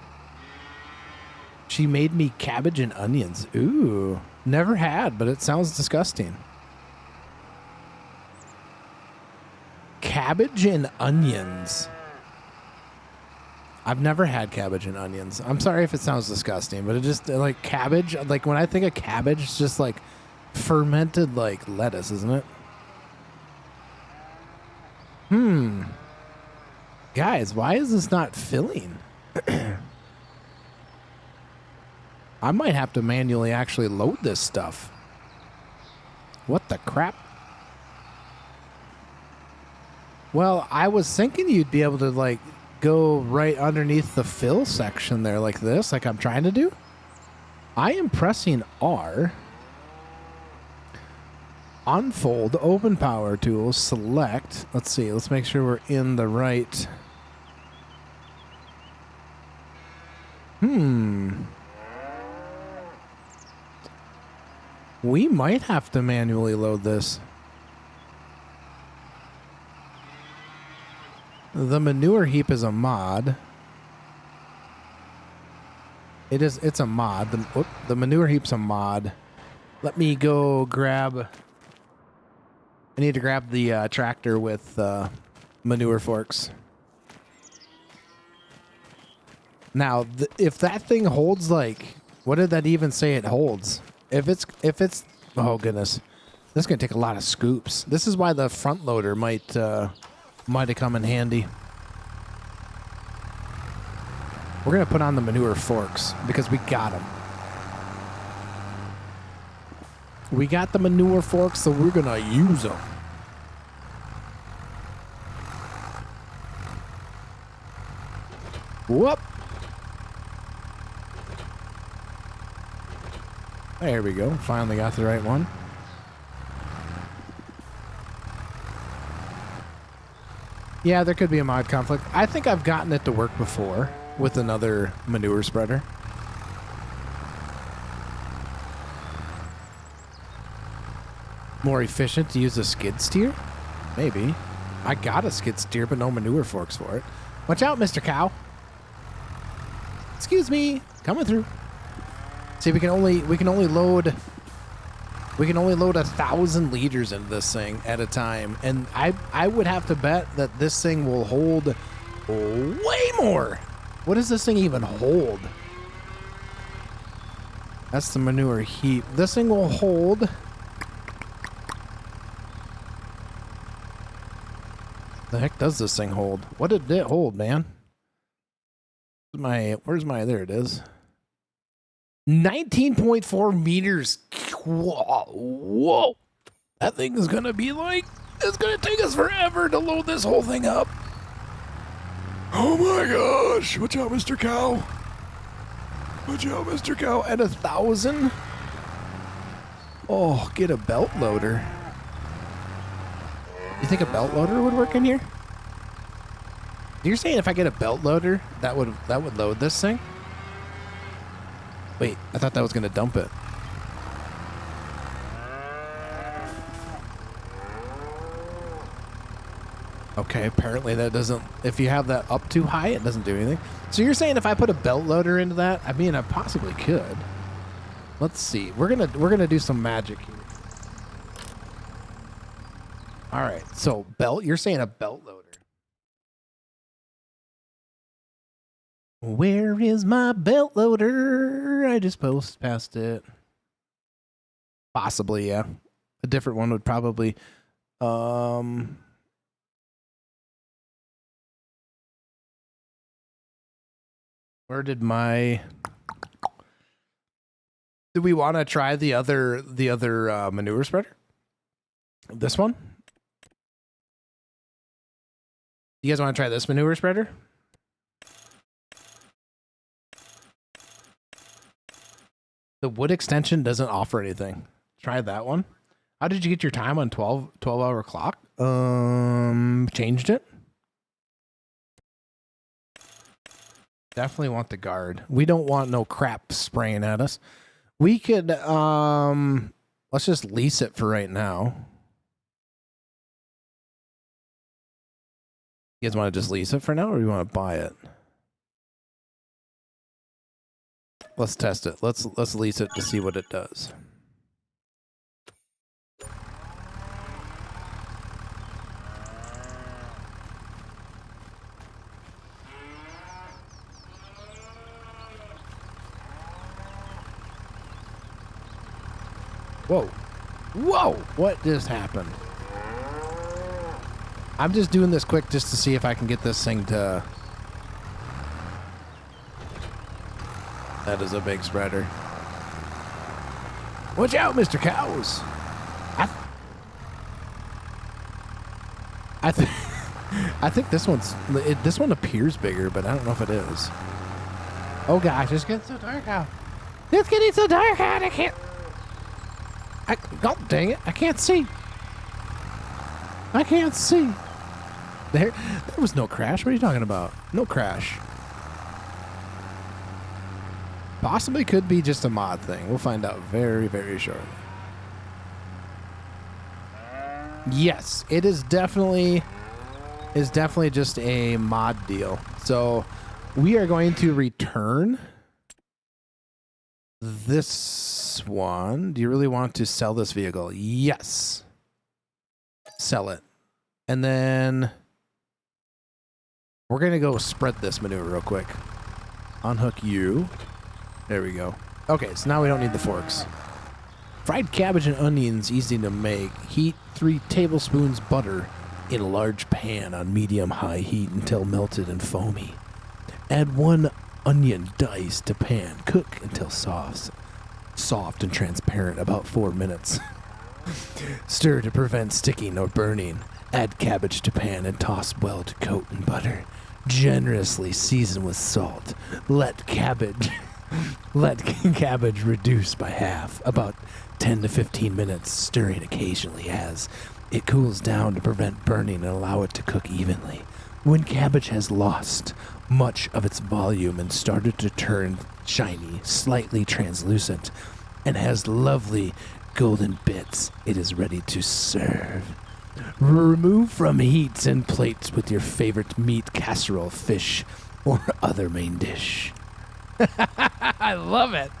She made me cabbage and onions. Ooh. Never had, but it sounds disgusting. Cabbage and onions. I've never had cabbage and onions. I'm sorry if it sounds disgusting, but it just, like, cabbage, like, when I think of cabbage, it's just, like, fermented, like, lettuce, isn't it? Guys, why is this not filling? I might have to manually actually load this stuff. What the crap? Well, I was thinking you'd be able to, like, go right underneath the fill section there like this, like I'm trying to do. I am pressing R. Unfold, open power tool, select. Let's see, let's make sure we're in the right. We might have to manually load this. The manure heap is a mod. It's a mod. The manure heap's a mod. Let me go grab. I need to grab the tractor with manure forks. Now, if that thing holds, like, what did that even say it holds? If it's, oh goodness, this is gonna take a lot of scoops. This is why the front loader might have come in handy. We're gonna put on the manure forks because we got them. We got the manure forks, so we're gonna use them. Whoop. There we go. Finally got the right one. Yeah, there could be a mod conflict. I think I've gotten it to work before with another manure spreader. More efficient to use a skid steer? Maybe. I got a skid steer, but no manure forks for it. Watch out, Mr. Cow. Excuse me. Coming through. See, we can only load 1,000 liters into this thing at a time, and I would have to bet that this thing will hold way more. What does this thing even hold? That's the manure heap. This thing will hold. The heck does this thing hold? What did it hold, man? Where's my, there it is. 19.4 meters. Whoa. That thing is going to be like, it's going to take us forever to load this whole thing up. Oh my gosh. Watch out, Mr. Cow. Watch out, Mr. Cow. At 1,000? Oh, get a belt loader. You think a belt loader would work in here? You're saying if I get a belt loader, that would load this thing? Wait, I thought that was going to dump it. Okay, apparently that doesn't, if you have that up too high, it doesn't do anything. So you're saying if I put a belt loader into that, I mean, I possibly could. Let's see. We're gonna do some magic here. All right, so belt, you're saying a belt loader. Where is my belt loader? I just passed it. Possibly, yeah. A different one would probably, where did my, do we want to try the other manure spreader? This one? You guys want to try this manure spreader? The wood extension doesn't offer anything. Try that one. How did you get your time on 12-hour clock? Changed it. Definitely want the guard. We don't want no crap spraying at us. We could, let's just lease it for right now. You guys want to just lease it for now, or you want to buy it? Let's test it. Let's lease it to see what it does. Whoa. Whoa! What just happened? I'm just doing this quick just to see if I can get this thing to... That is a big spreader. Watch out, Mr. Cows! I think this one appears bigger, but I don't know if it is. Oh gosh, it's getting so dark out. It's getting so dark out, I can't... oh, dang it, I can't see. I can't see. There was no crash. What are you talking about? No crash. Possibly could be just a mod thing. We'll find out very, very shortly. Yes, it is definitely just a mod deal. So we are going to return this one. Do you really want to sell this vehicle? Yes. Sell it. And then we're going to go spread this manure real quick. Unhook you. There we go. Okay, so now we don't need the forks. Fried cabbage and onions, easy to make. Heat 3 tablespoons butter in a large pan on medium-high heat until melted and foamy. Add 1 onion diced to pan. Cook until soft and transparent, about 4 minutes. Stir to prevent sticking or burning. Add cabbage to pan and toss well to coat in butter. Generously season with salt. Let cabbage reduce by half, about 10 to 15 minutes, stirring occasionally as it cools down to prevent burning and allow it to cook evenly. When cabbage has lost much of its volume and started to turn shiny, slightly translucent, and has lovely golden bits. It is ready to serve. Remove from heats and plates with your favorite meat, casserole, fish, or other main dish. I love it.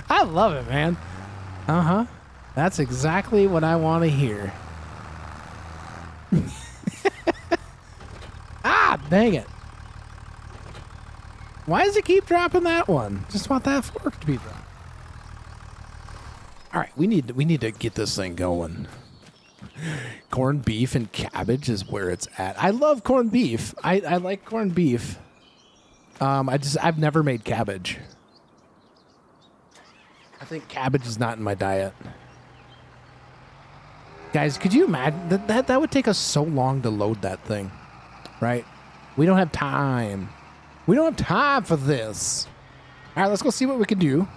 I love it, man. Uh-huh. That's exactly what I want to hear. Ah, dang it. Why does it keep dropping that one? Just want that fork to be dropped. All right, we need to get this thing going. Corned beef and cabbage is where it's at. I love corned beef. I like corned beef. I've never made cabbage. I think cabbage is not in my diet. Guys, could you imagine that would take us so long to load that thing, right? We don't have time. We don't have time for this. All right, let's go see what we can do.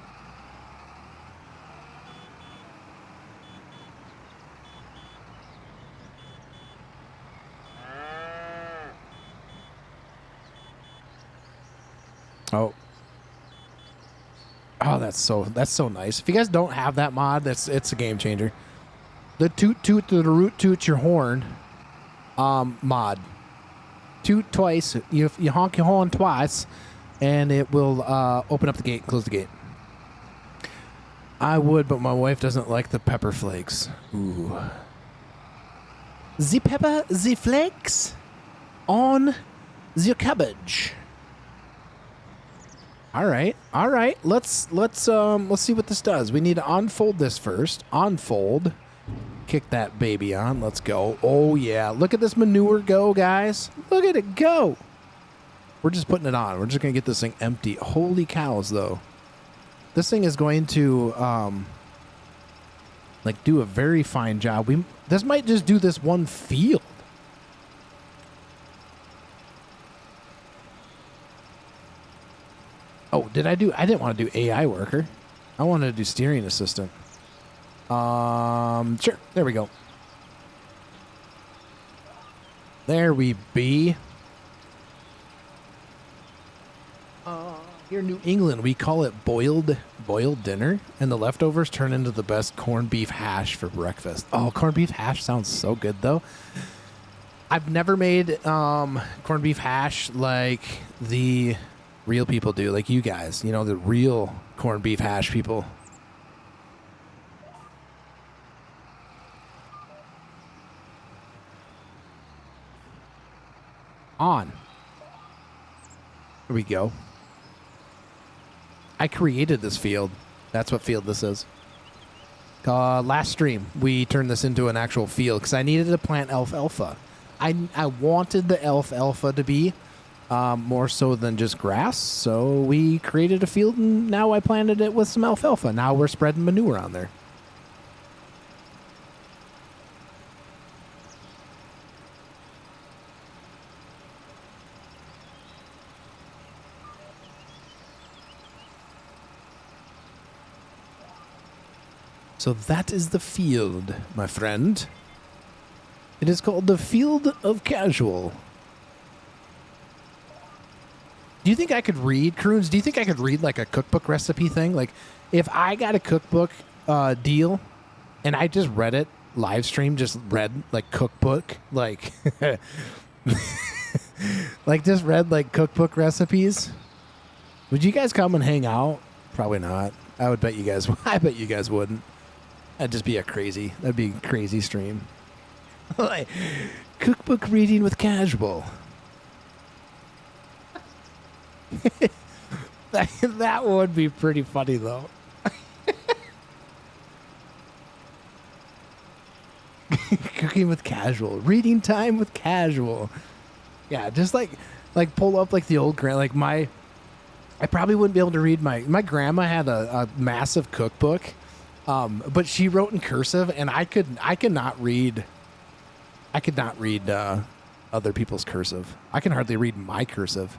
Oh, that's so nice. If you guys don't have that mod, it's a game changer. The toot toot the root toot your horn mod. Toot twice, you honk your horn twice, and it will open up the gate and close the gate. I would, but my wife doesn't like the pepper flakes. Ooh. The pepper, the flakes on the cabbage. All right. Let's see what this does. We need to unfold this first. Unfold. Kick that baby on. Let's go. Oh yeah. Look at this manure go, guys. Look at it go. We're just putting it on. We're just gonna get this thing empty. Holy cows, though. This thing is going to like do a very fine job. This might just do this one field. Oh, I didn't want to do AI worker. I wanted to do steering assistant. Sure. There we go. There we be. Here in New England, we call it boiled dinner, and the leftovers turn into the best corned beef hash for breakfast. Oh, corned beef hash sounds so good, though. I've never made corned beef hash like the real people do, like you guys, the real corned beef hash people. On. Here we go. I created this field. That's what field this is. Last stream, we turned this into an actual field because I needed to plant alfalfa. I wanted the alfalfa to be more so than just grass, so we created a field, and now I planted it with some alfalfa. Now we're spreading manure on there. So that is the field, my friend. It is called the Field of Casual. Do you think I could read, Croons, do you think I could read like a cookbook recipe thing? Like if I got a cookbook deal and I just read it, live stream, just read like cookbook, like, like just read like cookbook recipes, would you guys come and hang out? Probably not. I bet you guys wouldn't. That'd just be that'd be a crazy stream. Like, cookbook reading with casual. that would be pretty funny, though. Cooking with casual. Reading time with casual. Yeah, just like pull up like the old I probably wouldn't be able to read my grandma had a massive cookbook. But she wrote in cursive, and I could not read other people's cursive. I can hardly read my cursive.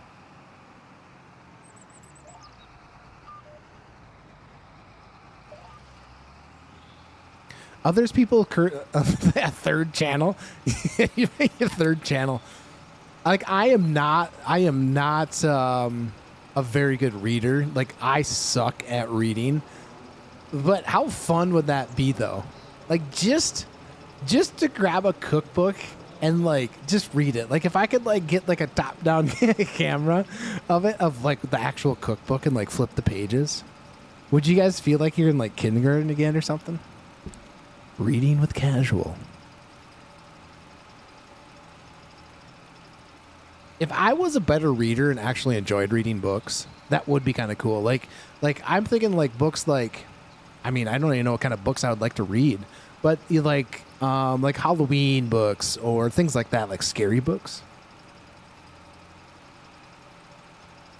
Others people a third channel. You make a third channel. Like I am not a very good reader. Like I suck at reading. But how fun would that be, though? Like, just to grab a cookbook and, like, just read it. Like, if I could, like, get, like, a top-down camera of it, of, like, the actual cookbook and, like, flip the pages. Would you guys feel like you're in, like, kindergarten again or something? Reading with casual. If I was a better reader and actually enjoyed reading books, that would be kind of cool. Like I'm thinking like books like, I mean, I don't even know what kind of books I would like to read, but you like Halloween books or things like that, like scary books.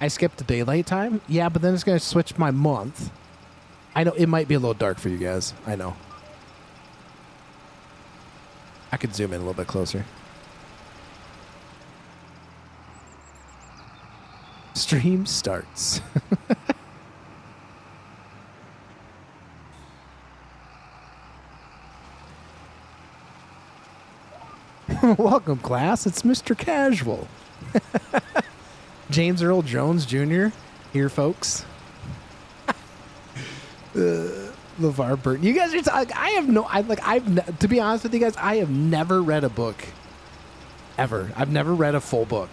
I skipped the daylight time. Yeah, but then it's going to switch my month. I know it might be a little dark for you guys. I know. I could zoom in a little bit closer. Stream starts. Welcome, class. It's Mr. Casual. James Earl Jones Jr. here, folks. LeVar Burton. You guys are to be honest with you guys, I have never read a book. Ever. I've never read a full book.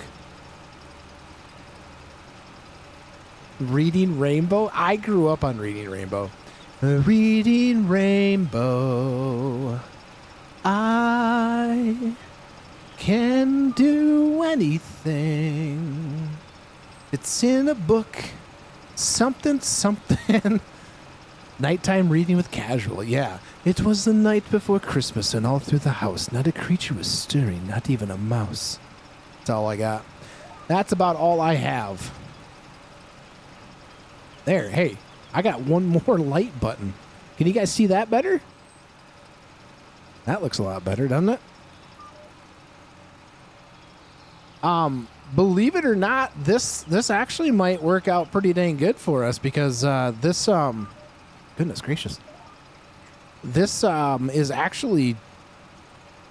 Reading Rainbow? I grew up on Reading Rainbow. Reading Rainbow. I can do anything. It's in a book. Something, something. Nighttime reading with casual. Yeah. It was the night before Christmas, and all through the house, not a creature was stirring, not even a mouse. That's all I got. That's about all I have. There, hey, I got one more light button. Can you guys see that better? That looks a lot better, doesn't it? Believe it or not, this actually might work out pretty dang good for us because this goodness gracious. This is actually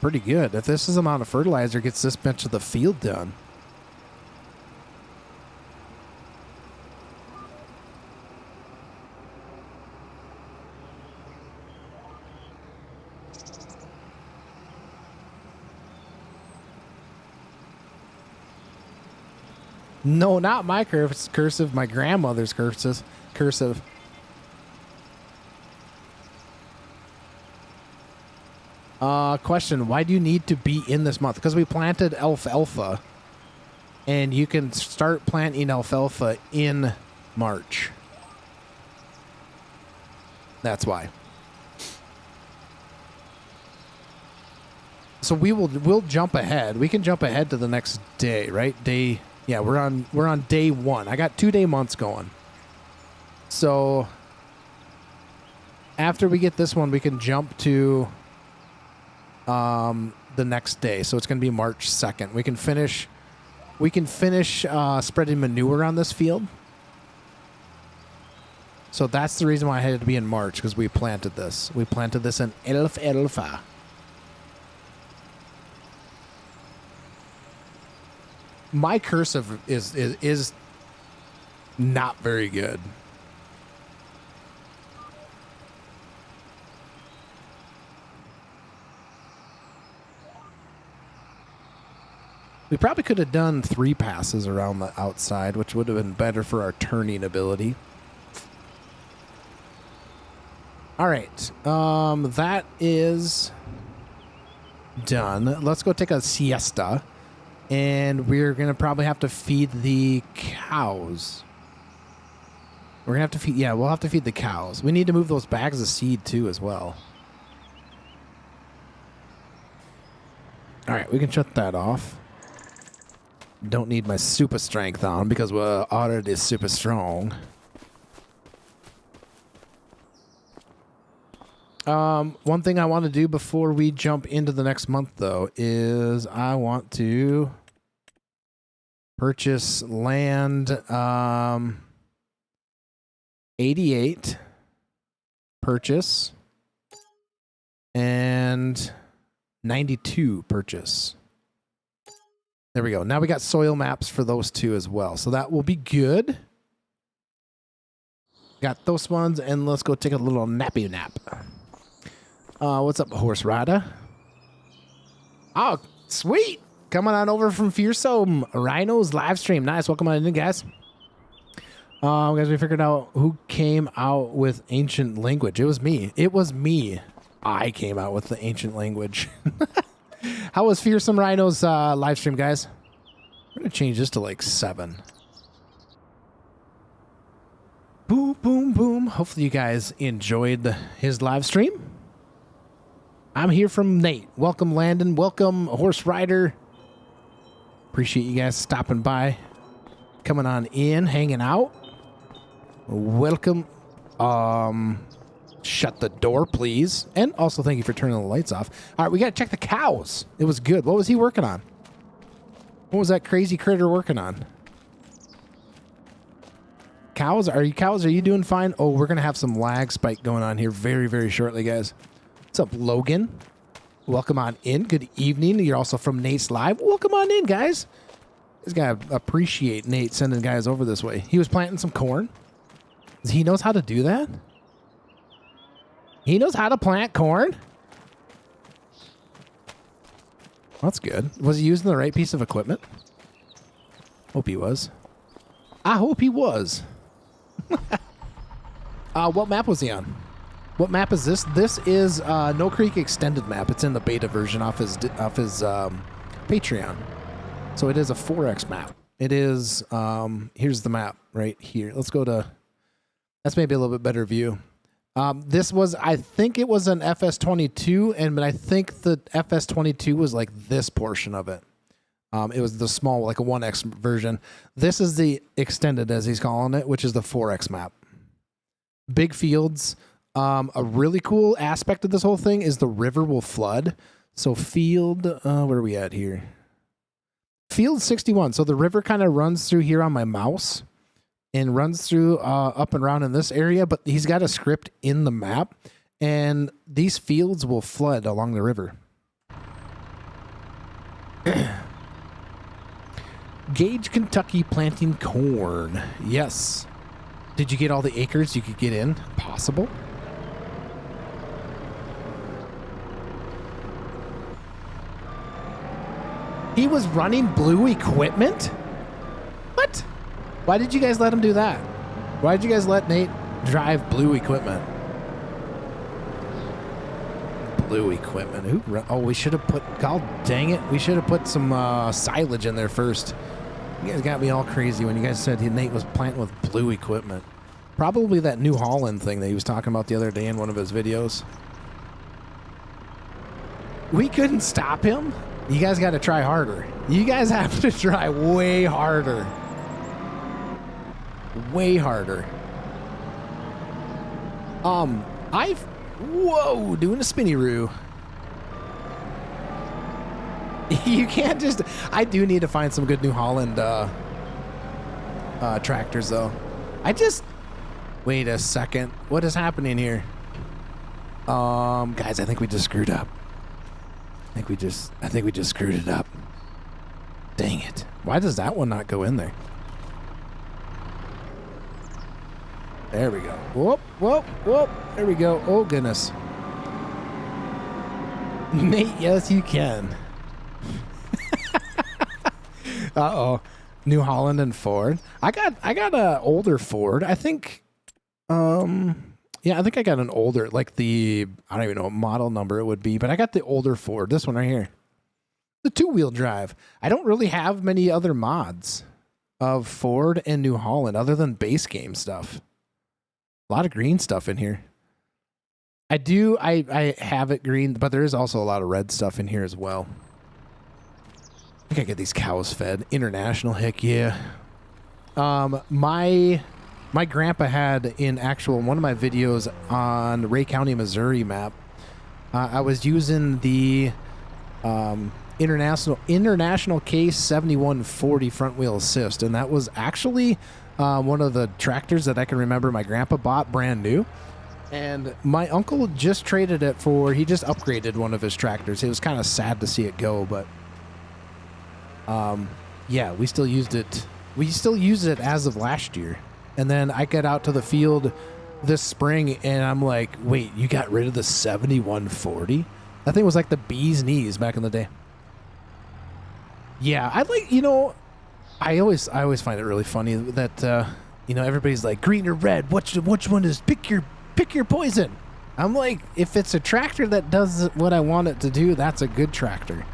pretty good. If this amount of fertilizer gets this much of the field done. No, not my cursive. My grandmother's cursive. Question: why do you need to be in this month? Because we planted alfalfa, and you can start planting alfalfa in March. That's why. So we'll jump ahead. We can jump ahead to the next day, right? Yeah, we're on day 1. I got 2-day months going. So after we get this one, we can jump to the next day. So it's going to be March 2nd. We can finish spreading manure on this field. So that's the reason why I had to be in March, because we planted this. We planted this in Alfalfa. My cursive is not very good. We probably could have done 3 passes around the outside, which would have been better for our turning ability. All right. That is done. Let's go take a siesta. And we're going to probably have to feed the cows. We're going to have to feed... Yeah, we'll have to feed the cows. We need to move those bags of seed, too, as well. All right, we can shut that off. Don't need my super strength on because we're already super strong. One thing I want to do before we jump into the next month, though, is I want to purchase land 88 purchase and 92 purchase. There we go. Now we got soil maps for those 2 as well. So that will be good. Got those ones, and let's go take a little nappy nap. What's up, horse rider? Oh, sweet. Coming on over from Fearsome Rhino's live stream. Nice. Welcome on in, guys. Guys, we figured out who came out with ancient language. It was me. It was me. I came out with the ancient language. How was Fearsome Rhino's live stream, guys? I'm going to change this to like 7. Boom, boom, boom. Hopefully you guys enjoyed his live stream. I'm here from Nate. Welcome, Landon. Welcome, Horse Rider. Appreciate you guys stopping by, coming on in, hanging out. Welcome. Shut the door, please. And also thank you for turning the lights off. All right, we got to check the cows. It was good. What was he working on? What was that crazy critter working on? Cows? Are you doing fine? Oh, we're going to have some lag spike going on here very, very shortly, guys. What's up, Logan? Welcome on in. Good evening. You're also from Nate's Live. Welcome on in, guys. This guy appreciate Nate sending guys over this way. He was planting some corn. He knows how to do that? He knows how to plant corn? That's good. Was he using the right piece of equipment? Hope he was. I hope he was. What map was he on? What map is this? This is No Creek Extended map. It's in the beta version off his Patreon. So it is a 4X map. It is, here's the map right here. Let's go to, that's maybe a little bit better view. This was, I think it was an FS22, but I think the FS22 was like this portion of it. It was the small, like a 1X version. This is the extended, as he's calling it, which is the 4X map. Big fields. A really cool aspect of this whole thing is the river will flood. So field, where are we at here? Field 61. So the river kind of runs through here on my mouse and runs through up and around in this area, but he's got a script in the map, and these fields will flood along the river. Gage, Kentucky, planting corn. Yes. Did you get all the acres you could get in? Possible. He was running blue equipment? What? Why did you guys let him do that? Why did you guys let Nate drive blue equipment? Blue equipment. Oh, we should have put, god dang it, we should have put some silage in there first. You guys got me all crazy when you guys said Nate was planting with blue equipment. Probably that New Holland thing that he was talking about the other day in one of his videos. We couldn't stop him? You guys got to try harder. You guys have to try way harder. Way harder. Whoa, doing a spinny-roo. You can't just, I do need to find some good New Holland tractors though. Wait a second. What is happening here? Guys, I think we just screwed up. I think we just screwed it up. Dang it. Why does that one not go in there? There we go. Whoop, whoop, whoop. There we go. Oh, goodness. Nate, yes, you can. Uh-oh. New Holland and Ford. I got an older Ford. I think, yeah, I think I got an older, like I don't even know what model number it would be, but I got the older Ford. This one right here. The 2-wheel drive. I don't really have many other mods of Ford and New Holland other than base game stuff. A lot of green stuff in here. I have it green, but there is also a lot of red stuff in here as well. I think I get these cows fed. International, heck yeah. My grandpa had in one of my videos on Ray County, Missouri map. I was using the International Case 7140 front wheel assist, and that was actually one of the tractors that I can remember my grandpa bought brand new. And my uncle just traded it he just upgraded one of his tractors. It was kind of sad to see it go, but yeah, we still used it. We still used it as of last year. And then I get out to the field this spring, and I'm like, wait, you got rid of the 7140? That thing was like the bee's knees back in the day. Yeah, I like, I always find it really funny that everybody's like green or red. Which one is pick your poison? I'm like, if it's a tractor that does what I want it to do, that's a good tractor.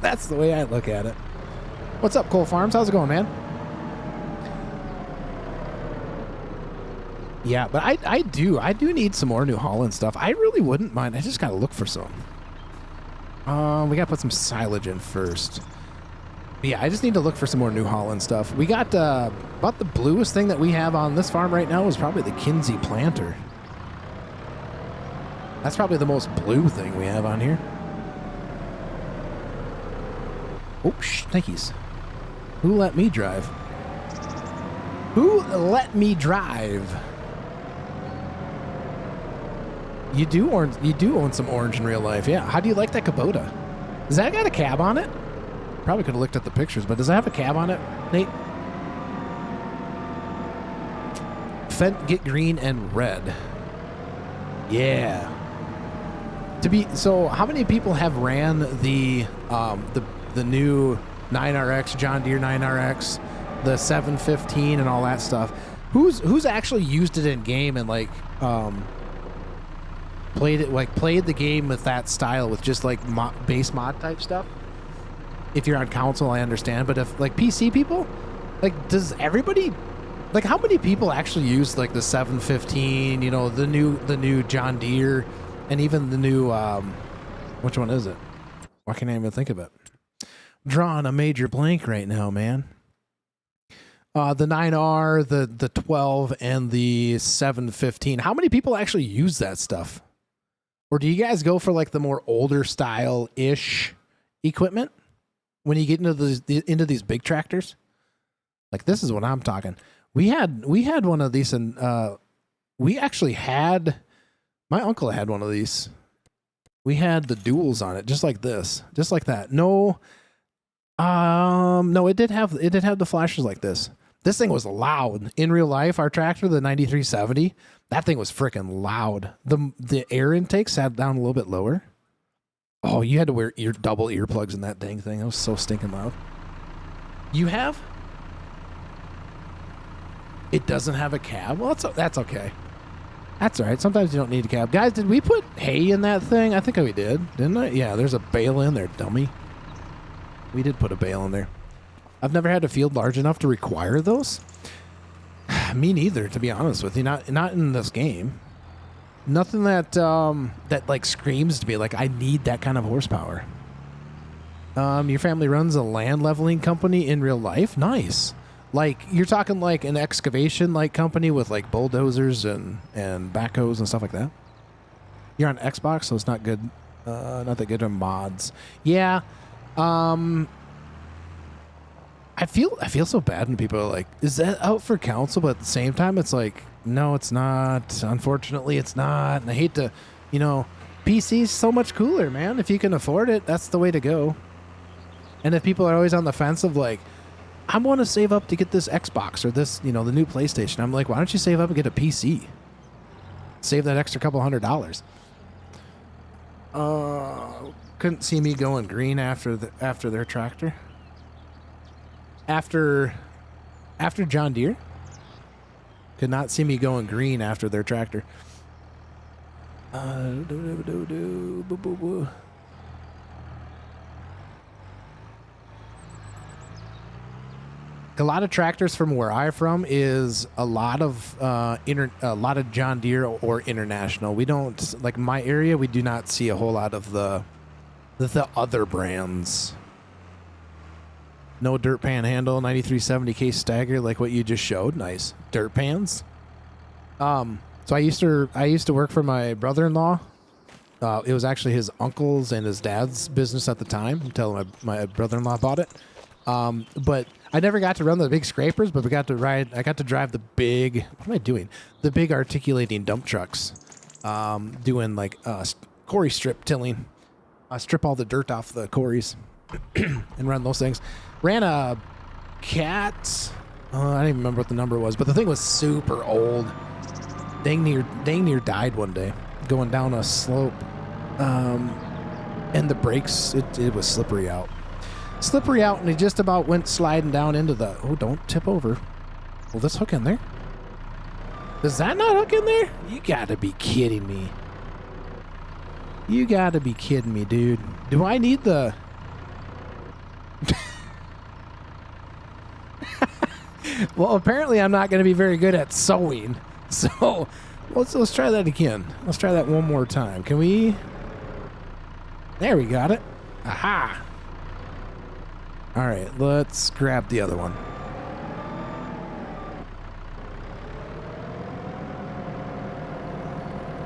That's the way I look at it. What's up, Cole Farms? How's it going, man? Yeah, but I do need some more New Holland stuff. I really wouldn't mind. I just gotta look for some. We gotta put some silage in first. But yeah, I just need to look for some more New Holland stuff. We got about the bluest thing that we have on this farm right now is probably the Kinsey planter. That's probably the most blue thing we have on here. Oh, thankies. Who let me drive? Who let me drive? You do own some orange in real life, yeah. How do you like that Kubota? Does that got a cab on it? Probably could have looked at the pictures, but does that have a cab on it, Nate? Fent, get green and red. Yeah. So how many people have ran the new 9RX, John Deere 9RX, the 715 and all that stuff? Who's actually used it in game and like played the game with that style with just like base mod type stuff? If you're on console, I understand, but if like PC people, like does everybody, like how many people actually use like the 715, the new John Deere, and even the new which one is it? Why can't I even think of it? I'm drawing a major blank right now, man. The 9R, the 12, and the 715. How many people actually use that stuff? Or do you guys go for like the more older style ish equipment when you get into these big tractors? Like this is what I'm talking. We had one of these, and my uncle had one of these. We had the duals on it, just like this, just like that. No, it did have the flashers like this. This thing was loud in real life. Our tractor, the 9370, that thing was freaking loud. The air intake sat down a little bit lower. Oh, you had to wear double earplugs in that dang thing. It was so stinking loud. You have? It doesn't have a cab? Well, that's okay. That's all right. Sometimes you don't need a cab. Guys, did we put hay in that thing? I think we did, didn't I? Yeah, there's a bale in there, dummy. We did put a bale in there. I've never had a field large enough to require those. Me neither, to be honest with you. Not in this game. Nothing that like screams to me like I need that kind of horsepower. Your family runs a land leveling company in real life? Nice. Like you're talking like an excavation like company with like bulldozers and backhoes and stuff like that? You're on Xbox, so it's not good. Not that good on mods. Yeah. I feel so bad when people are like, is that out for council? But at the same time, it's like, no, it's not. Unfortunately, it's not. And I hate to, PC's so much cooler, man. If you can afford it, that's the way to go. And if people are always on the fence of like, I want to save up to get this Xbox or this, the new PlayStation. I'm like, why don't you save up and get a PC? Save that extra couple $100. Couldn't see me going green after their tractor. After John Deere. Could not see me going green after their tractor. A lot of tractors from where I'm from is a lot of John Deere or International. We don't, like my area, we do not see a whole lot of the other brands. No dirt pan handle, 9370K stagger like what you just showed. Nice. Dirt pans. So I used to work for my brother-in-law. It was actually his uncle's and his dad's business at the time until my brother-in-law bought it. But I never got to run the big scrapers, but I got to drive the big, what am I doing? The big articulating dump trucks. Doing like quarry strip tilling. Strip all the dirt off the quarries and run those things. Ran a Cat I don't even remember what the number was, but the thing was super old. Dang near died one day going down a slope. And the brakes, it was slippery out. Slippery out, and he just about went sliding down into the... Oh, don't tip over. Will this hook in there? Does that not hook in there? You gotta be kidding me. You gotta be kidding me, dude. Do I need the... Well, apparently I'm not going to be very good at sewing. So let's try that again. Let's try that one more time. Can we? There, we got it. Aha. All right, let's grab the other one.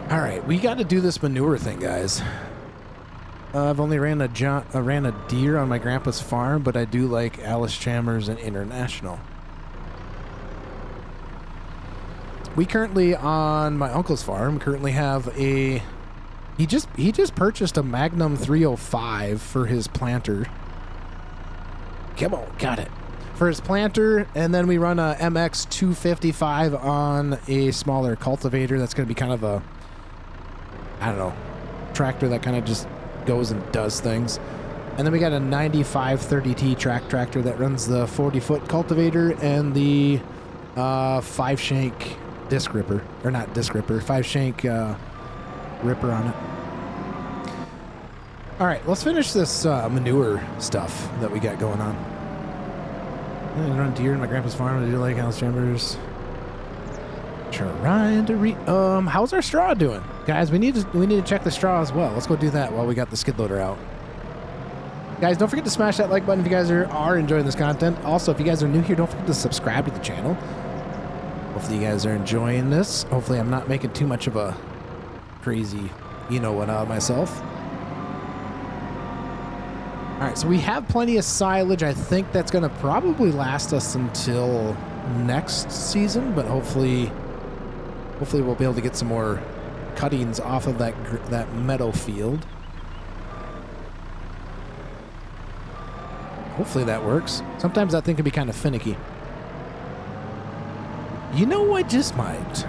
All right, we got to do this manure thing, guys. I've only ran a deer on my grandpa's farm, but I do like Alice Chalmers and International. We currently, on my uncle's farm, have a... He just purchased a Magnum 305 for his planter. Come on, got it. For his planter, and then we run a MX 255 on a smaller cultivator. That's going to be kind of a, I don't know, tractor that kind of just goes and does things. And then we got a 9530T tractor that runs the 40-foot cultivator and the 5-shank disc ripper, or not disc ripper, 5-shank ripper on it. All right, let's finish this manure stuff that we got going on. I run deer in my grandpa's farm. I do like Alice Chambers. Trying to how's our straw doing, guys? We need to check the straw as well. Let's go do that while we got the skid loader out. Guys, don't forget to smash that like button if you guys are enjoying this content. Also, if you guys are new here, don't forget to subscribe to the channel. Hopefully you guys are enjoying this. Hopefully I'm not making too much of a crazy you-know-what out of myself. All right, so we have plenty of silage. I think that's going to probably last us until next season, but hopefully we'll be able to get some more cuttings off of that meadow field. Hopefully that works. Sometimes that thing can be kind of finicky. You know what? Just might.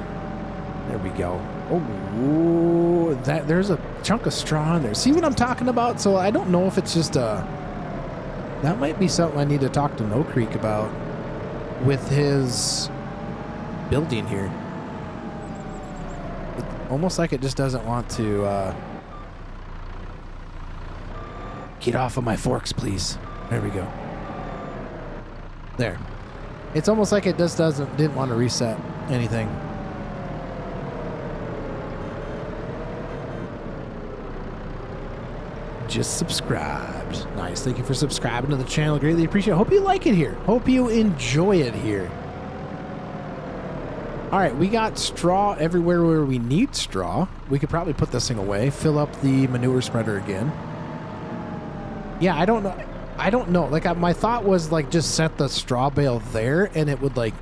There we go. Oh, there's a chunk of straw in there. See what I'm talking about? So I don't know if it's just that might be something I need to talk to No Creek about with his building here. It's almost like it just doesn't want to get off of my forks, please. There we go. There. It's almost like it just didn't want to reset anything. Just subscribed. Nice. Thank you for subscribing to the channel. Greatly appreciate it. Hope you like it here. Hope you enjoy it here. All right, we got straw everywhere where we need straw. We could probably put this thing away, fill up the manure spreader again. Yeah, I don't know. Like, my thought was, like, just set the straw bale there and it would, like,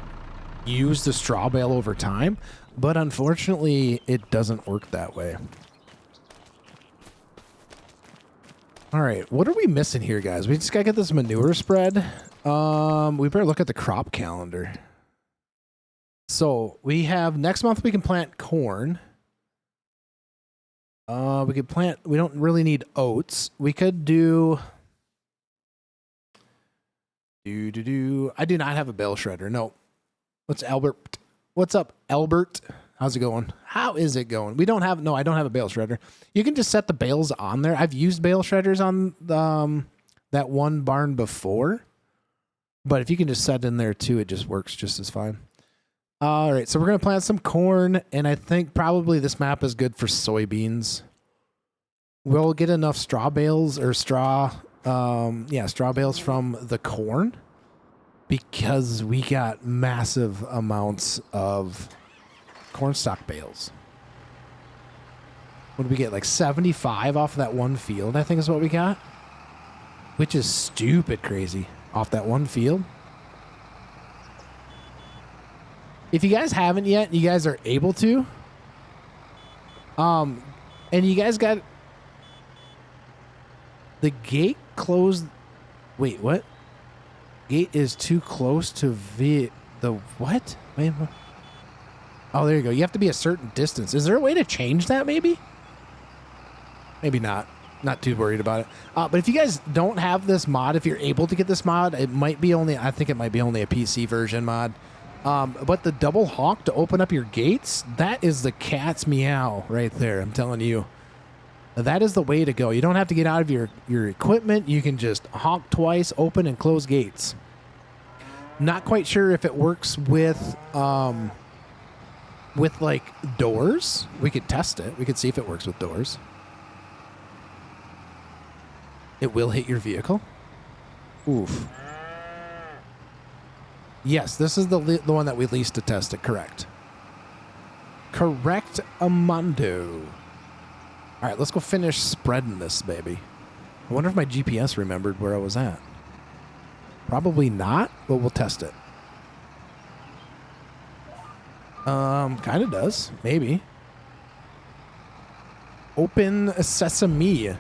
use the straw bale over time. But unfortunately, it doesn't work that way. All right, what are we missing here, guys? We just got to get this manure spread. We better look at the crop calendar. So we have next month we can plant corn. We don't really need oats. We could do... I do not have a bale shredder. No. What's Albert? What's up, Albert? How's it going? How is it going? I don't have a bale shredder. You can just set the bales on there. I've used bale shredders on that one barn before. But if you can just set in there too, it just works just as fine. All right, so we're going to plant some corn, and I think probably this map is good for soybeans. We'll get enough straw bales or straw bales from the corn because we got massive amounts of corn stock bales. What did we get? Like 75 off of that one field, I think is what we got. Which is stupid crazy off that one field. If you guys haven't yet, you guys are able to. And you guys got the gate closed. Wait, what? Gate is too close to The what? Wait, oh, there you go. You have to be a certain distance. Is there a way to change that maybe? Maybe not. Not too worried about it. But if you guys don't have this mod, if you're able to get this mod, it might be only, I think it might be only a PC version mod. But the double honk to open up your gates, that is the cat's meow right there. I'm telling you. That is the way to go. You don't have to get out of your equipment. You can just honk twice, open and close gates. Not quite sure if it works with like doors. We could test it. We could see if it works with doors. It will hit your vehicle. Oof. Yes, this is the one that we leased to test it. Correct. Correct, Amando. All right, let's go finish spreading this, baby. I wonder if my GPS remembered where I was at. Probably not, but we'll test it. Kind of does. Maybe. Open Sesame.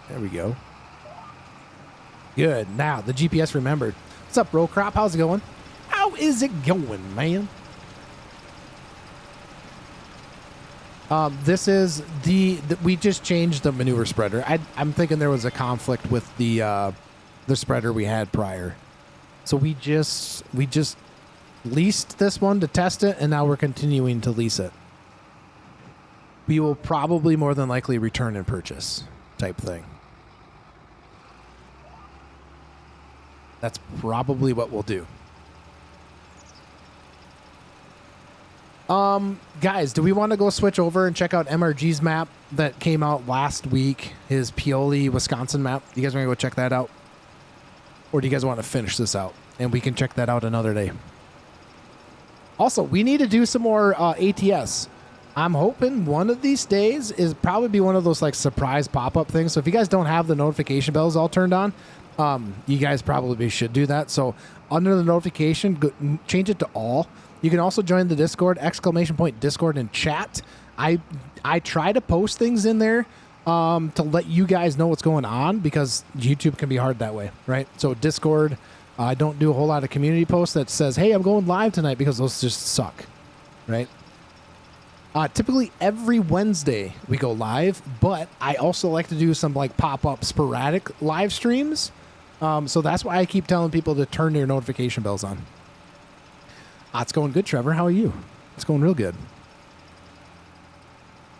There we go. Good. Now, the GPS remembered. What's up, bro crop? How's it going? How is it going, man? This is we just changed the maneuver spreader. I'm thinking there was a conflict with the spreader we had prior. So we just leased this one to test it, and now we're continuing to lease it. We will probably more than likely return and purchase type thing. That's probably what we'll do. Guys, do we want to go switch over and check out MRG's map that came out last week? His Pioli, Wisconsin map. You guys want to go check that out? Or do you guys want to finish this out? And we can check that out another day. Also, we need to do some more ATS. I'm hoping one of these days is probably be one of those like surprise pop-up things. So if you guys don't have the notification bells all turned on, you guys probably should do that. So under the notification, change it to all. You can also join the Discord, !Discord and chat. I try to post things in there to let you guys know what's going on, because YouTube can be hard that way, right? So Discord, I don't do a whole lot of community posts that says, hey, I'm going live tonight, because those just suck, right? Typically every Wednesday we go live, but I also like to do some like pop-up sporadic live streams. So that's why I keep telling people to turn their notification bells on. It's going good, Trevor. How are you? It's going real good.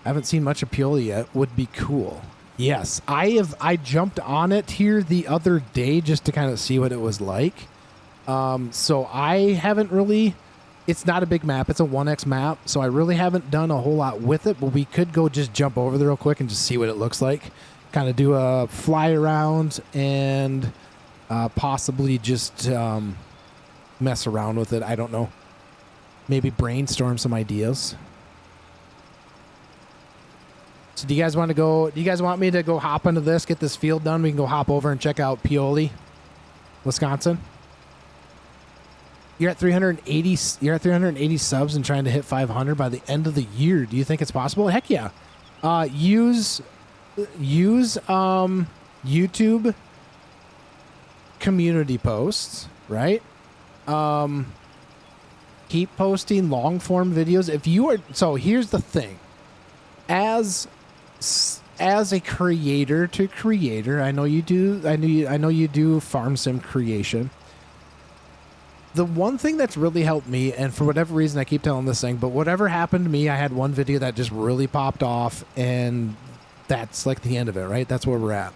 I haven't seen much of Pioli yet. Would be cool. Yes, I jumped on it here the other day just to kind of see what it was like. So I haven't really... It's not a big map. It's a 1x map, so I really haven't done a whole lot with it, but we could go just jump over there real quick and just see what it looks like. Kind of do a fly around and possibly just mess around with it. I don't know. Maybe brainstorm some ideas. So do you guys want to go? Do you guys want me to go hop into this, get this field done? We can go hop over and check out Pioli, Wisconsin. You're at 380. You're at 380 subs and trying to hit 500 by the end of the year. Do you think it's possible? Heck yeah. Use YouTube community posts, right? Keep posting long form videos. If you are, so here's the thing. As a creator to creator, I know you do. I know you do farm sim creation. The one thing that's really helped me, and for whatever reason I keep telling this thing, but whatever happened to me, I had one video that just really popped off, and that's like the end of it, right? That's where we're at.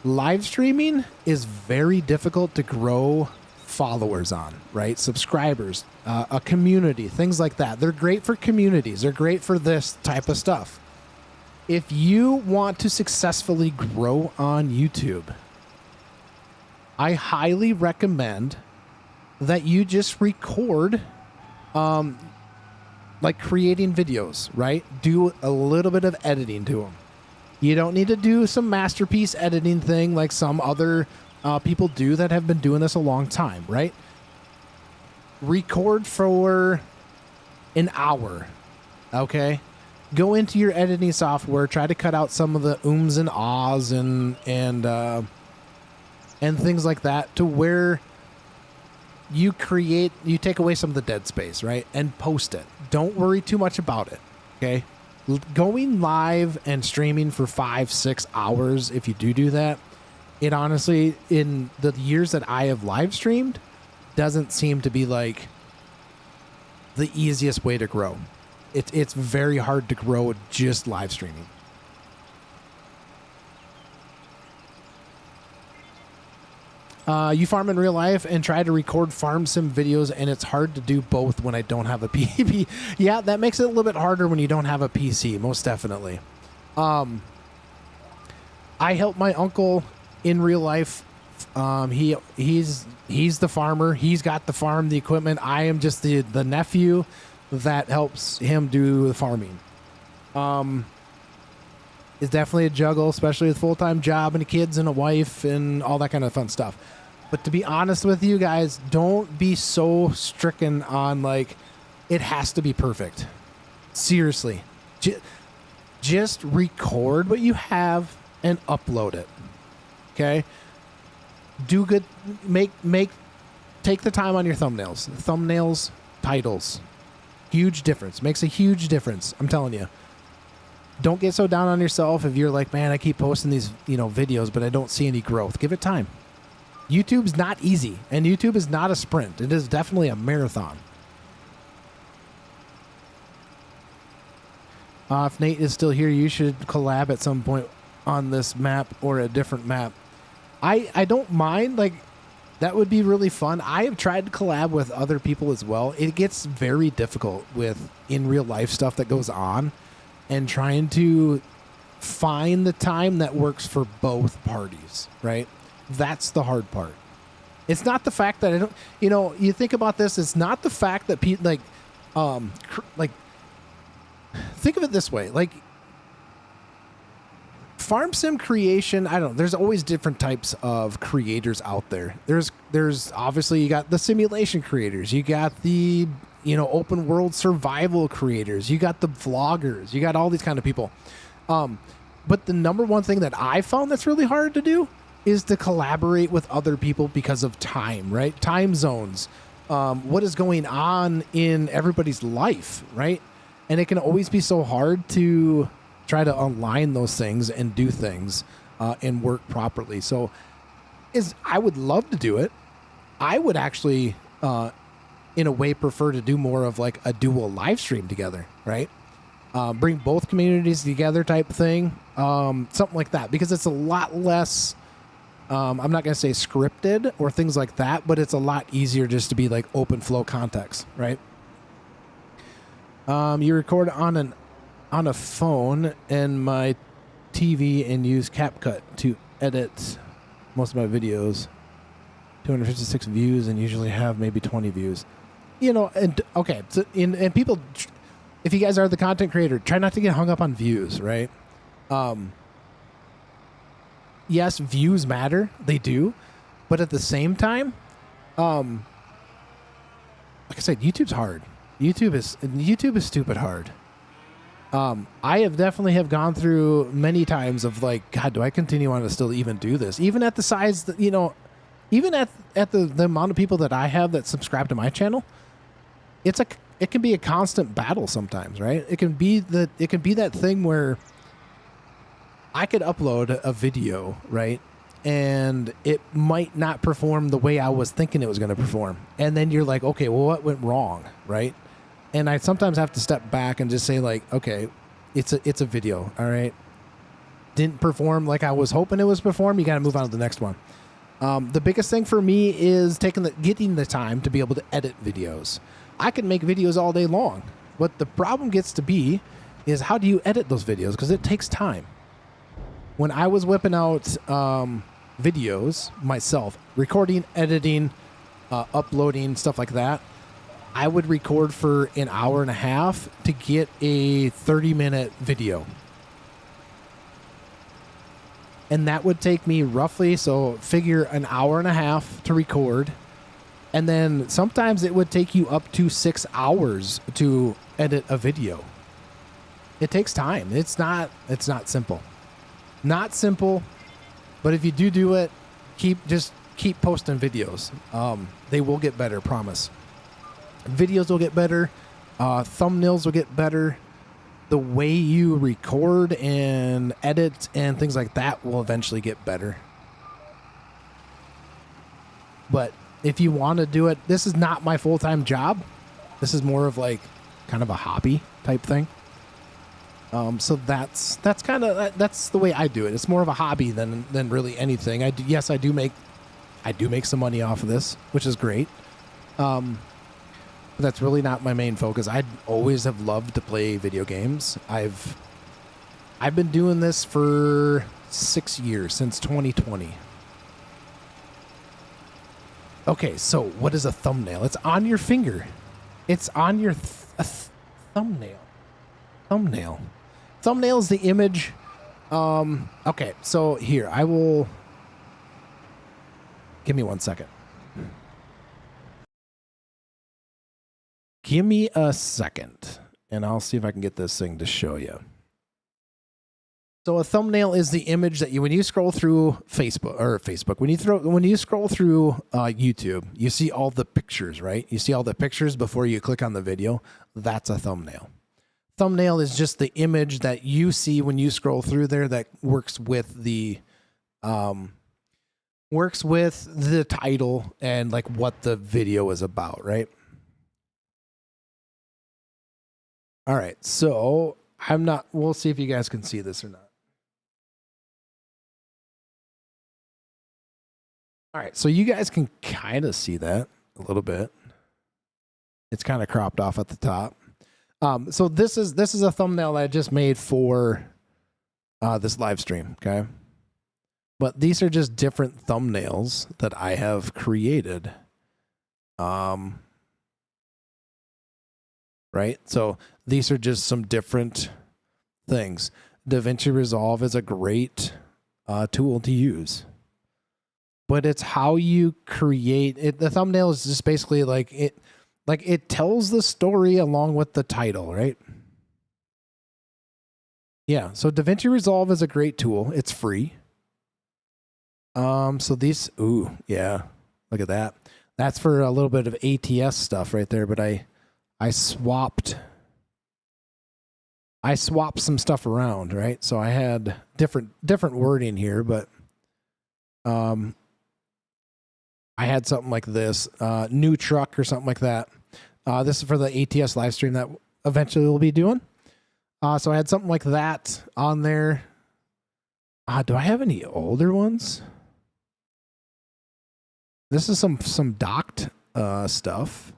Live streaming is very difficult to grow followers on, right? Subscribers, a community, things like that. They're great for communities. They're great for this type of stuff. If you want to successfully grow on YouTube, I highly recommend that you just record like creating videos, right? Do a little bit of editing to them. You don't need to do some masterpiece editing thing like some other people do that have been doing this a long time, right? Record for an hour, okay? Go into your editing software, try to cut out some of the ums and ahs and things like that, to where you take away some of the dead space, right? And post it. Don't worry too much about it. Okay. Going live and streaming for 5-6 hours, if you do that, it honestly, in the years that I have live streamed, doesn't seem to be like the easiest way to grow. It's very hard to grow just live streaming. You farm in real life and try to record farm sim videos, and it's hard to do both when I don't have a PC. Yeah, that makes it a little bit harder when you don't have a PC, most definitely. I help my uncle in real life. He's the farmer. He's got the farm, the equipment. I am just the nephew that helps him do the farming. It's definitely a juggle, especially with a full-time job and kids and a wife and all that kind of fun stuff. But to be honest with you guys, don't be so stricken on like it has to be perfect. Seriously, just record what you have and upload it. Okay. Do good. Take the time on your thumbnails. Thumbnails, titles, huge difference. Makes a huge difference. I'm telling you. Don't get so down on yourself if you're like, man, I keep posting these, videos, but I don't see any growth. Give it time. YouTube's not easy, and YouTube is not a sprint. It is definitely a marathon. If Nate is still here, you should collab at some point on this map or a different map. I don't mind. Like, that would be really fun. I have tried to collab with other people as well. It gets very difficult with in real life stuff that goes on and trying to find the time that works for both parties, right? That's the hard part. It's not the fact that I don't, you think about this, it's not the fact that people think of it this way, like farm sim creation, I don't know, there's always different types of creators out there. There's obviously, you got the simulation creators, you got the, open world survival creators, you got the vloggers, you got all these kind of people. But the number one thing that I found that's really hard to do is to collaborate with other people because of time, right? Time zones, what is going on in everybody's life, right? And it can always be so hard to try to align those things and do things and work properly. So I would love to do it. I would actually, in a way, prefer to do more of like a dual live stream together, right? Bring both communities together type thing, something like that, because it's a lot less, I'm not going to say scripted or things like that, but it's a lot easier just to be like open flow context, right? You record on a phone and my TV and use CapCut to edit most of my videos. 256 views and usually have maybe 20 views. And okay, so and people, if you guys are the content creator, try not to get hung up on views, right? Yes, views matter, they do, but at the same time, like I said, YouTube's hard. YouTube is stupid hard. I have definitely gone through many times of like, God, do I continue on to still even do this? Even at the size that, even at the amount of people that I have that subscribe to my channel, it can be a constant battle sometimes, right? It can be that thing where I could upload a video, right? And it might not perform the way I was thinking it was going to perform. And then you're like, okay, well, what went wrong, right? And I sometimes have to step back and just say like, okay, it's a video, all right? Didn't perform like I was hoping it was perform. You got to move on to the next one. The biggest thing for me is getting the time to be able to edit videos. I can make videos all day long. What the problem gets to be is how do you edit those videos? Because it takes time. When I was whipping out videos myself, recording, editing, uploading, stuff like that, I would record for an hour and a half to get a 30-minute video. And that would take me roughly, so figure an hour and a half to record. And then sometimes it would take you up to 6 hours to edit a video. It takes time. It's not simple. Not simple, but if you do it, keep posting videos. They will get better, promise. Videos will get better. Thumbnails will get better. The way you record and edit and things like that will eventually get better. But if you want to do it, this is not my full-time job. This is more of like kind of a hobby type thing. So that's kind of that's the way I do it. It's more of a hobby than really anything. I do make some money off of this, which is great. But that's really not my main focus. I always have loved to play video games. I've been doing this for 6 years, since 2020. Okay, so what is a thumbnail? It's on your finger. It's on your thumbnail. Thumbnail is the image. Okay, so here, I will... Give me 1 second. Give me a second, and I'll see if I can get this thing to show you. So a thumbnail is the image that when you scroll through Facebook, when you scroll through YouTube, you see all the pictures, right? You see all the pictures before you click on the video. That's a thumbnail. Thumbnail is just the image that you see when you scroll through there that works with the title and like what the video is about, right? All right, so we'll see if you guys can see this or not. All right, so you guys can kind of see that a little bit. It's kind of cropped off at the top. So this is a thumbnail that I just made for this live stream, okay? But these are just different thumbnails that I have created. Right? So these are just some different things. DaVinci Resolve is a great tool to use. But it's how you create it. The thumbnail is just basically like it tells the story along with the title, right? Yeah, so DaVinci Resolve is a great tool. It's free. So these, yeah, look at that. That's for a little bit of ATS stuff right there, but I swapped some stuff around, right? So I had different wording here, but I had something like this, new truck or something like that. This is for the ATS live stream that eventually we'll be doing. So I had something like that on there. Do I have any older ones? This is some docked stuff.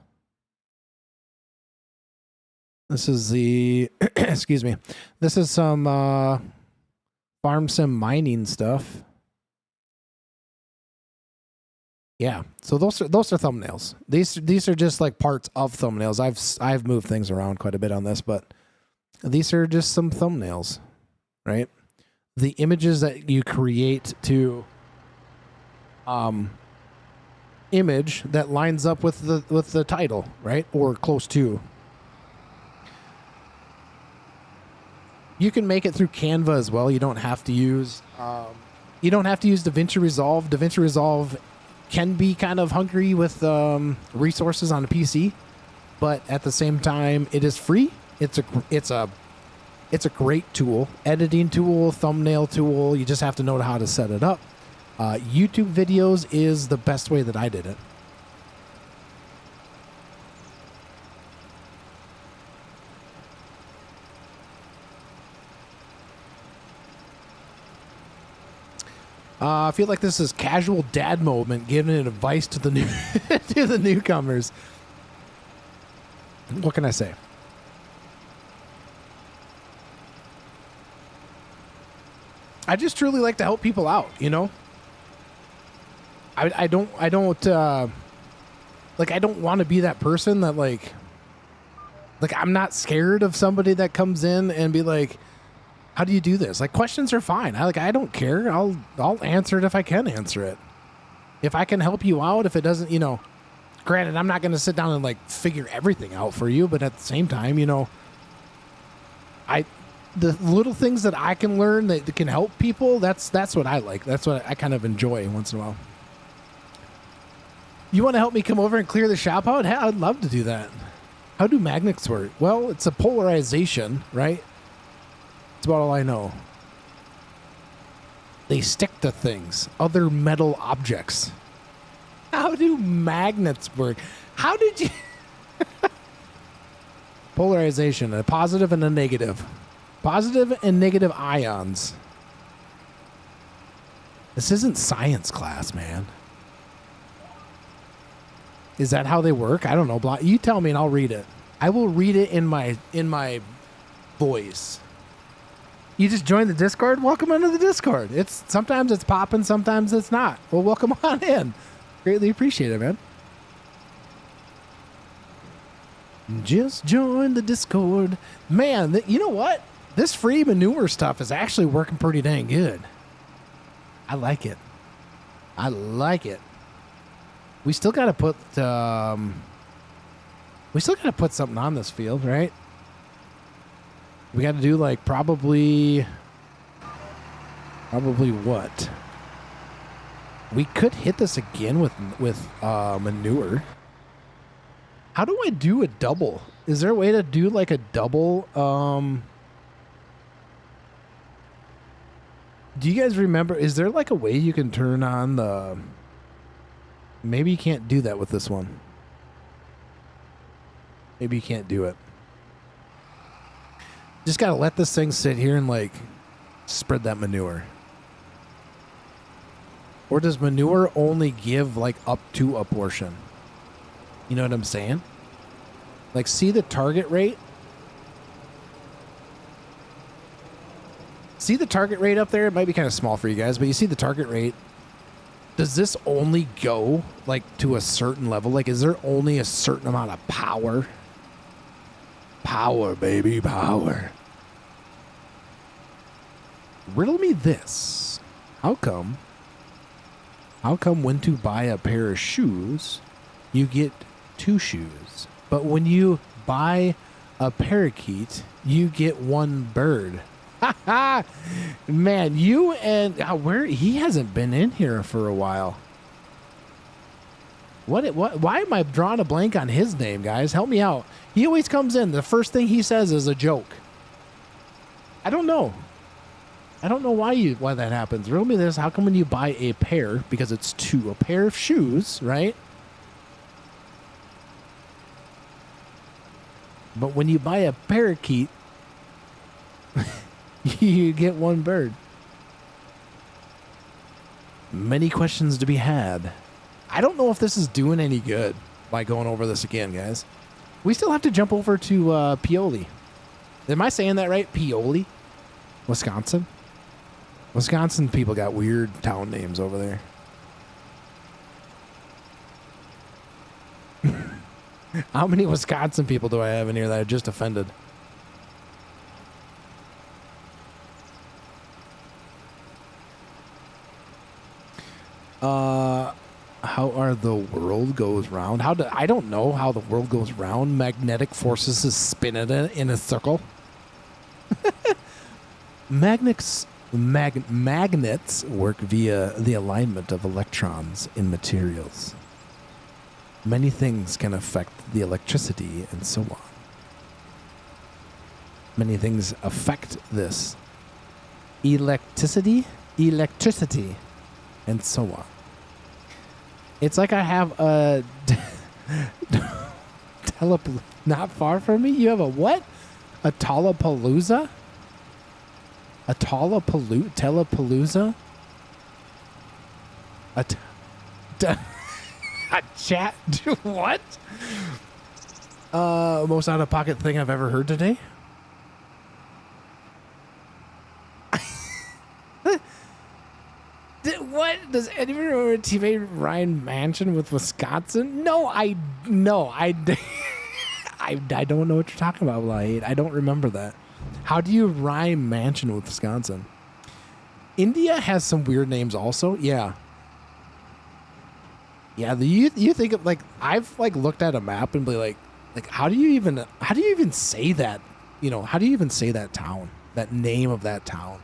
This is the excuse me. This is some farm sim mining stuff. Yeah, so those are thumbnails. These are just like parts of thumbnails. I've moved things around quite a bit on this, but these are just some thumbnails, right? The images that you create to image that lines up with the title, right? Or close to. You can make it through Canva as well. You don't have to use DaVinci Resolve. DaVinci Resolve can be kind of hungry with resources on a PC, but at the same time, it is free. It's a great tool, editing tool, thumbnail tool. You just have to know how to set it up. YouTube videos is the best way that I did it. I feel like this is casual dad moment, giving advice to the new to the newcomers. What can I say? I just truly like to help people out, you know? I don't want to be that person that like I'm not scared of somebody that comes in and be like, how do you do this? Like, questions are fine. I don't care. I'll answer it if I can answer it. If I can help you out, if it doesn't, you know, granted, I'm not going to sit down and like figure everything out for you, but at the same time, you know, the little things that I can learn that can help people, that's what I like. That's what I kind of enjoy once in a while. You want to help me come over and clear the shop out? Hell, I'd love to do that. How do magnets work? Well, it's a polarization, right? That's about all I know. They stick to things, other metal objects. How do magnets work? How did you... Polarization, a positive and a negative. Positive and negative ions. This isn't science class, man. Is that how they work? I don't know. You tell me and I'll read it. I will read it in my voice. You just joined the Discord? Welcome into the Discord. Sometimes it's popping, sometimes it's not. Well, welcome on in. Greatly appreciate it, man. Just join the Discord. Man, you know what? This free manure stuff is actually working pretty dang good. I like it. I like it. We still got to put something on this field, right? We got to do like probably what? We could hit this again with manure. How do I do a double? Is there a way to do like a double? Do you guys remember? Is there like a way you can turn on the... Maybe you can't do that with this one. Maybe you can't do it. Just got to let this thing sit here and like spread that manure. Or does manure only give like up to a portion? You know what I'm saying? Like, see the target rate? See the target rate up there? It might be kind of small for you guys, but you see the target rate. Does this only go like to a certain level? Like, is there only a certain amount of power? Power, baby, power. Riddle me this. How come when to buy a pair of shoes, you get 2 shoes, but when you buy a parakeet, you get 1 bird? Man, you and where he hasn't been in here for a while. What? Why am I drawing a blank on his name, guys? Help me out. He always comes in. The first thing he says is a joke. I don't know. I don't know why that happens. Riddle me this. How come when you buy a pair, because it's 2, a pair of shoes, right? But when you buy a parakeet, you get 1 bird. Many questions to be had. I don't know if this is doing any good by going over this again, guys. We still have to jump over to Pioli. Am I saying that right? Pioli? Wisconsin? Wisconsin people got weird town names over there. How many Wisconsin people do I have in here that I just offended? How are the world goes round? I don't know how the world goes round. Magnetic forces is spinning it in a circle. Magnets work via the alignment of electrons in materials. Many things can affect the electricity and so on. Many things affect this. Electricity, and so on. It's like I have a not far from me. You have a what? A Tallapalooza? A Telepalooza? A chat? What? Most out-of-pocket thing I've ever heard today? What? Does anyone remember teammate Ryan Mansion with Wisconsin? No, I don't know what you're talking about, Wahid. I don't remember that. How do you rhyme mansion with Wisconsin? India has some weird names also. Yeah. Yeah, you think of like I've like looked at a map and be like how do you even say that? You know, how do you even say that town? That name of that town?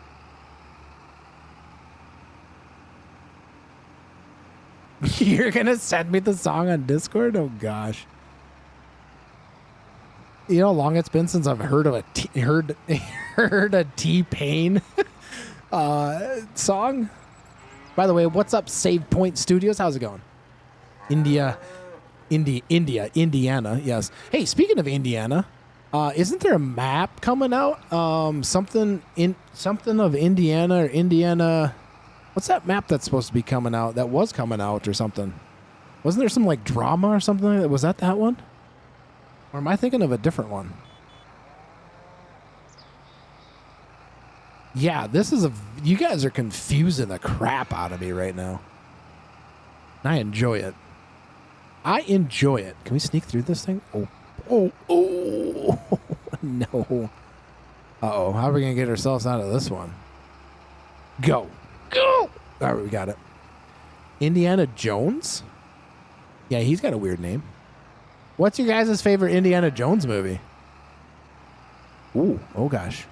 You're gonna send me the song on Discord? Oh gosh. You know how long it's been since I've heard of heard a T-Pain song? By the way, what's up, Save Point Studios? How's it going? Indiana, yes. Hey, speaking of Indiana, isn't there a map coming out? Something of Indiana or Indiana. What's that map that's supposed to be coming out? That was coming out or something. Wasn't there some like drama or something like that? Was that one? Or am I thinking of a different one? Yeah, you guys are confusing the crap out of me right now. I enjoy it. Can we sneak through this thing? Oh, no. Uh-oh, how are we going to get ourselves out of this one? Go. All right, we got it. Indiana Jones? Yeah, he's got a weird name. What's your guys' favorite Indiana Jones movie? Ooh, oh gosh.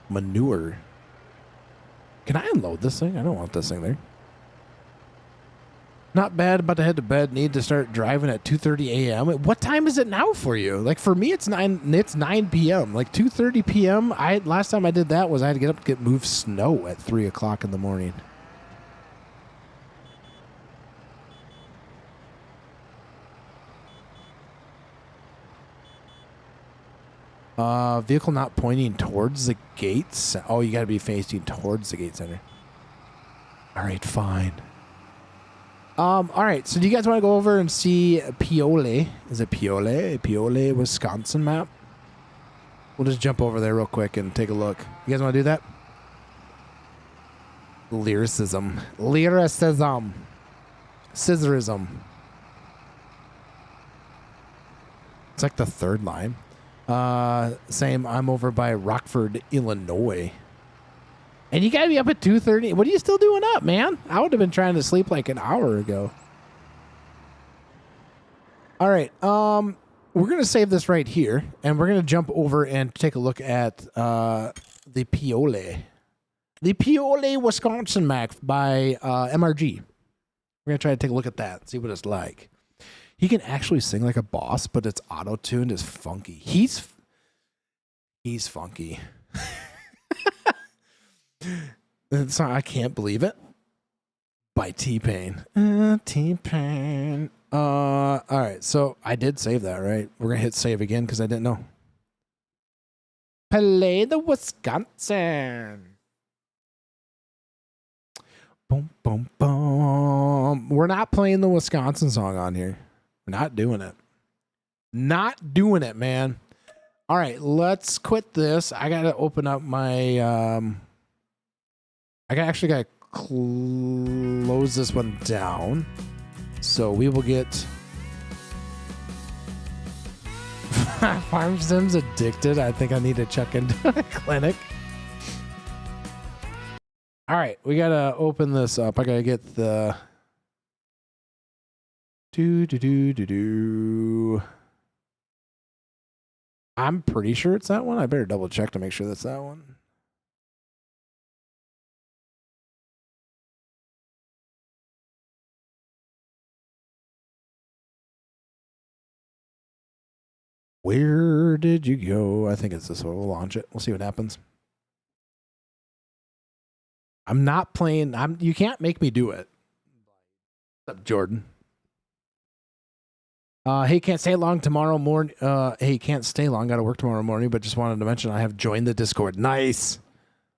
Manure. Can I unload this thing? I don't want this thing there. Not bad, about to head to bed. Need to start driving at 2:30 a.m. What time is it now for you? Like for me, it's 9 p.m. Like 2:30 p.m. Last time I did that was I had to get up to get moved snow at 3 o'clock in the morning. Vehicle not pointing towards the gates. Oh, you got to be facing towards the gate center. All right, fine. All right, so do you guys want to go over and see Piole? Is it Piole? Piole, Wisconsin map? We'll just jump over there real quick and take a look. You guys want to do that? Lyricism. Scissorism. It's like the third line. Same, I'm over by Rockford, Illinois. And you gotta be up at 2:30. What are you still doing up, man? I would have been trying to sleep like an hour ago. All right. We're gonna save this right here, and we're gonna jump over and take a look at the Piole. The Piole, Wisconsin map by MRG. We're gonna try to take a look at that, see what it's like. He can actually sing like a boss, but it's auto-tuned as funky. He's funky. I can't believe it. By T-Pain. T-Pain. All right, so I did save that, right? We're going to hit save again because I didn't know. Play the Wisconsin. Boom, boom, boom. We're not playing the Wisconsin song on here. We're not doing it. Not doing it, man. All right, let's quit this. I got to open up my... I actually got to close this one down. So we will get... Farm Sim's addicted. I think I need to check into a clinic. All right, we got to open this up. I got to get the... I'm pretty sure it's that one. I better double check to make sure that's that one. Where did you go? I think it's this one. We'll launch it. We'll see what happens. I'm not playing. You can't make me do it. What's up, Jordan? Hey, can't stay long tomorrow morning. Hey, can't stay long. Got to work tomorrow morning, but just wanted to mention I have joined the Discord. Nice.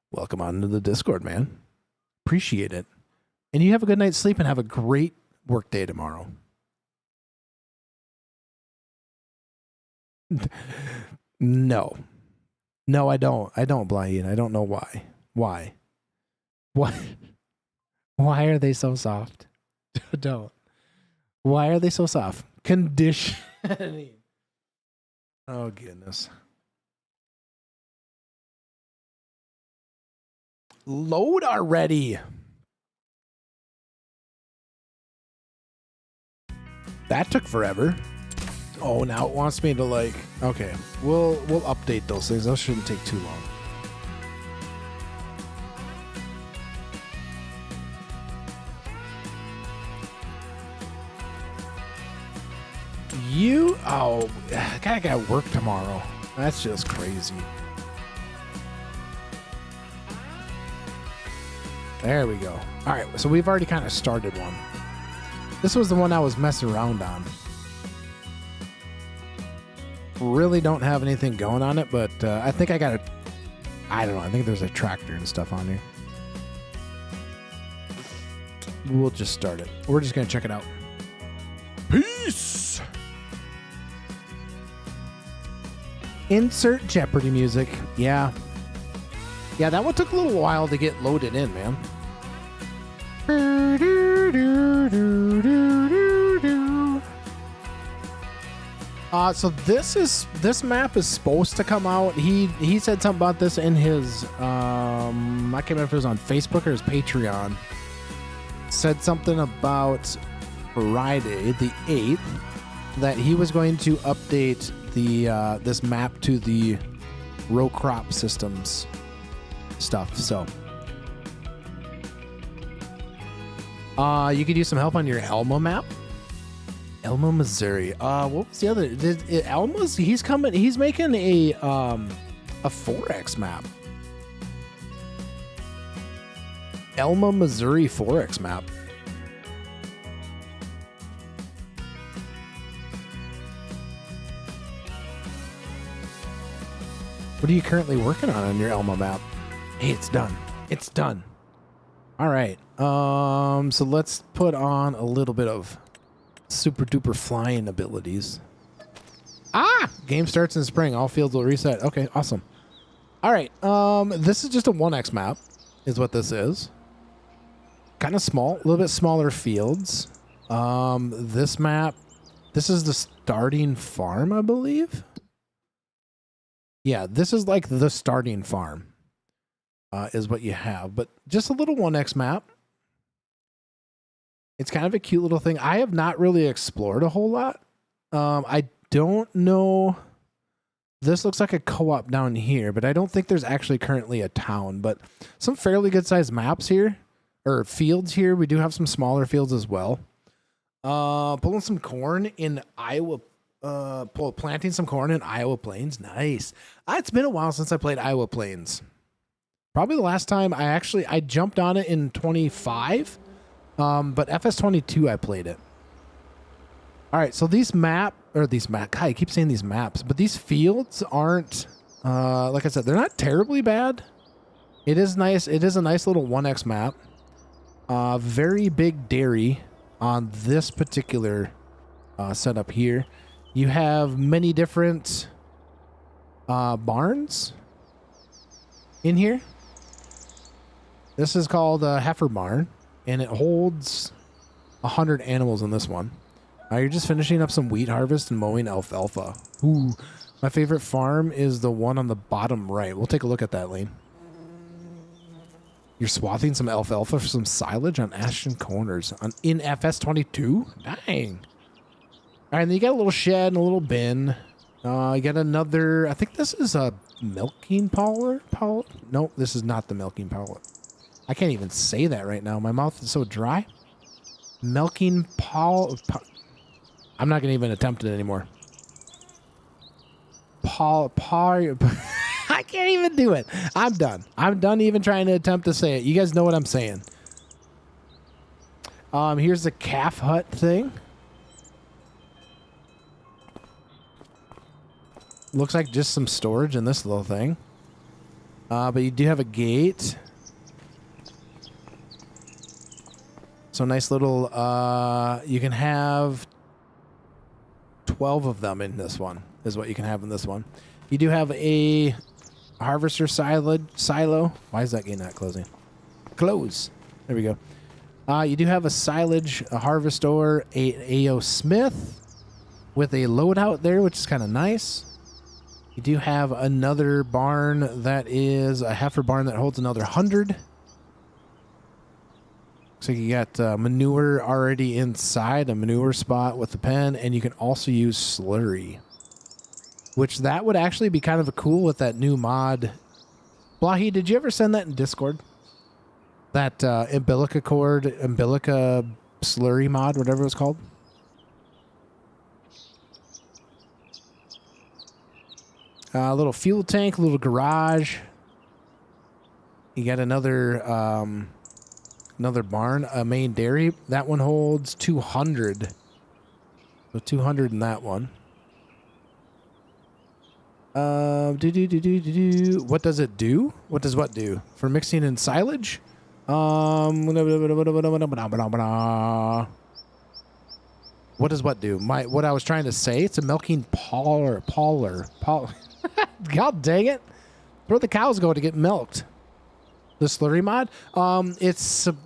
Welcome on to the Discord, man. Appreciate it. And you have a good night's sleep and have a great work day tomorrow. No, I don't. I don't, Blind. I don't know why. Why? What? Why are they so soft? Don't. Why are they so soft? Conditioning. Oh, goodness. Load already. That took forever. Oh, now it wants me to like... Okay, we'll update those things. Those shouldn't take too long. you... Oh, I got work tomorrow. That's just crazy. There we go. All right, so we've already kind of started one. This was the one I was messing around on. Really don't have anything going on it, but I think I got a... I don't know. I think there's a tractor and stuff on here. We'll just start it. We're just going to check it out. Peace! Insert Jeopardy music. Yeah. Yeah, that one took a little while to get loaded in, man. So this map is supposed to come out. He said something about this in his I can't remember if it was on Facebook or his Patreon. Said something about Friday the 8th that he was going to update the this map to the row crop systems stuff. So you could use some help on your Elma map. Elma, Missouri. What was the other? Elma's. He's coming. He's making a 4X map. Elma, Missouri 4X map. What are you currently working on your Elma map? Hey, it's done. It's done. All right. So let's put on a little bit of super duper flying abilities. Game starts in spring. All fields will reset. Okay, awesome. All right. This is just a 1X map is what this is. Kind of small, a little bit smaller fields. This map, this is the starting farm, I believe. Yeah, this is like the starting farm is what you have, but just a little 1X map. It's kind of a cute little thing. I have not really explored a whole lot. I don't know. This looks like a co-op down here, but I don't think there's actually currently a town, but some fairly good sized maps here or fields here. We do have some smaller fields as well. Pulling some corn in Iowa, planting some corn in Iowa Plains. Nice. It's been a while since I played Iowa Plains. Probably the last time I jumped on it in 25. But FS22, I played it. All right, so God, I keep saying these maps, but these fields aren't, like I said, they're not terribly bad. It is nice. It is a nice little 1X map. Very big dairy on this particular setup here. You have many different barns in here. This is called a heifer barn. And it holds 100 animals in this one. You're just finishing up some wheat harvest and mowing alfalfa. Ooh, my favorite farm is the one on the bottom right. We'll take a look at that, Lane. You're swathing some alfalfa for some silage on Ashton Corners in FS22? Dang. All right, and then you got a little shed and a little bin. You got another, I think this is a milking powder. No, this is not the milking powder. I can't even say that right now. My mouth is so dry. Milking I'm not going to even attempt it anymore. I can't even do it. I'm done. I'm done even trying to attempt to say it. You guys know what I'm saying. Here's the calf hut thing. Looks like just some storage in this little thing. But you do have a gate. So nice little, you can have 12 of them in this one, is what you can have in this one. You do have a harvester silo. Why is that gate not closing? Close. There we go. You do have a silage, a harvestor, a AO Smith with a loadout there, which is kind of nice. You do have another barn that is a heifer barn that holds another 100. So you got manure already inside, a manure spot with the pen, and you can also use slurry, which that would actually be kind of cool with that new mod. Blahi, did you ever send that in Discord? That umbilica slurry mod, whatever it was called? A little fuel tank, a little garage. You got another barn, a main dairy. That one holds 200. So 200 in that one. What does it do? What does what do? For mixing in silage? What does what do? What I was trying to say, it's a milking parlor. God dang it. Where the cows go to get milked? The slurry mod?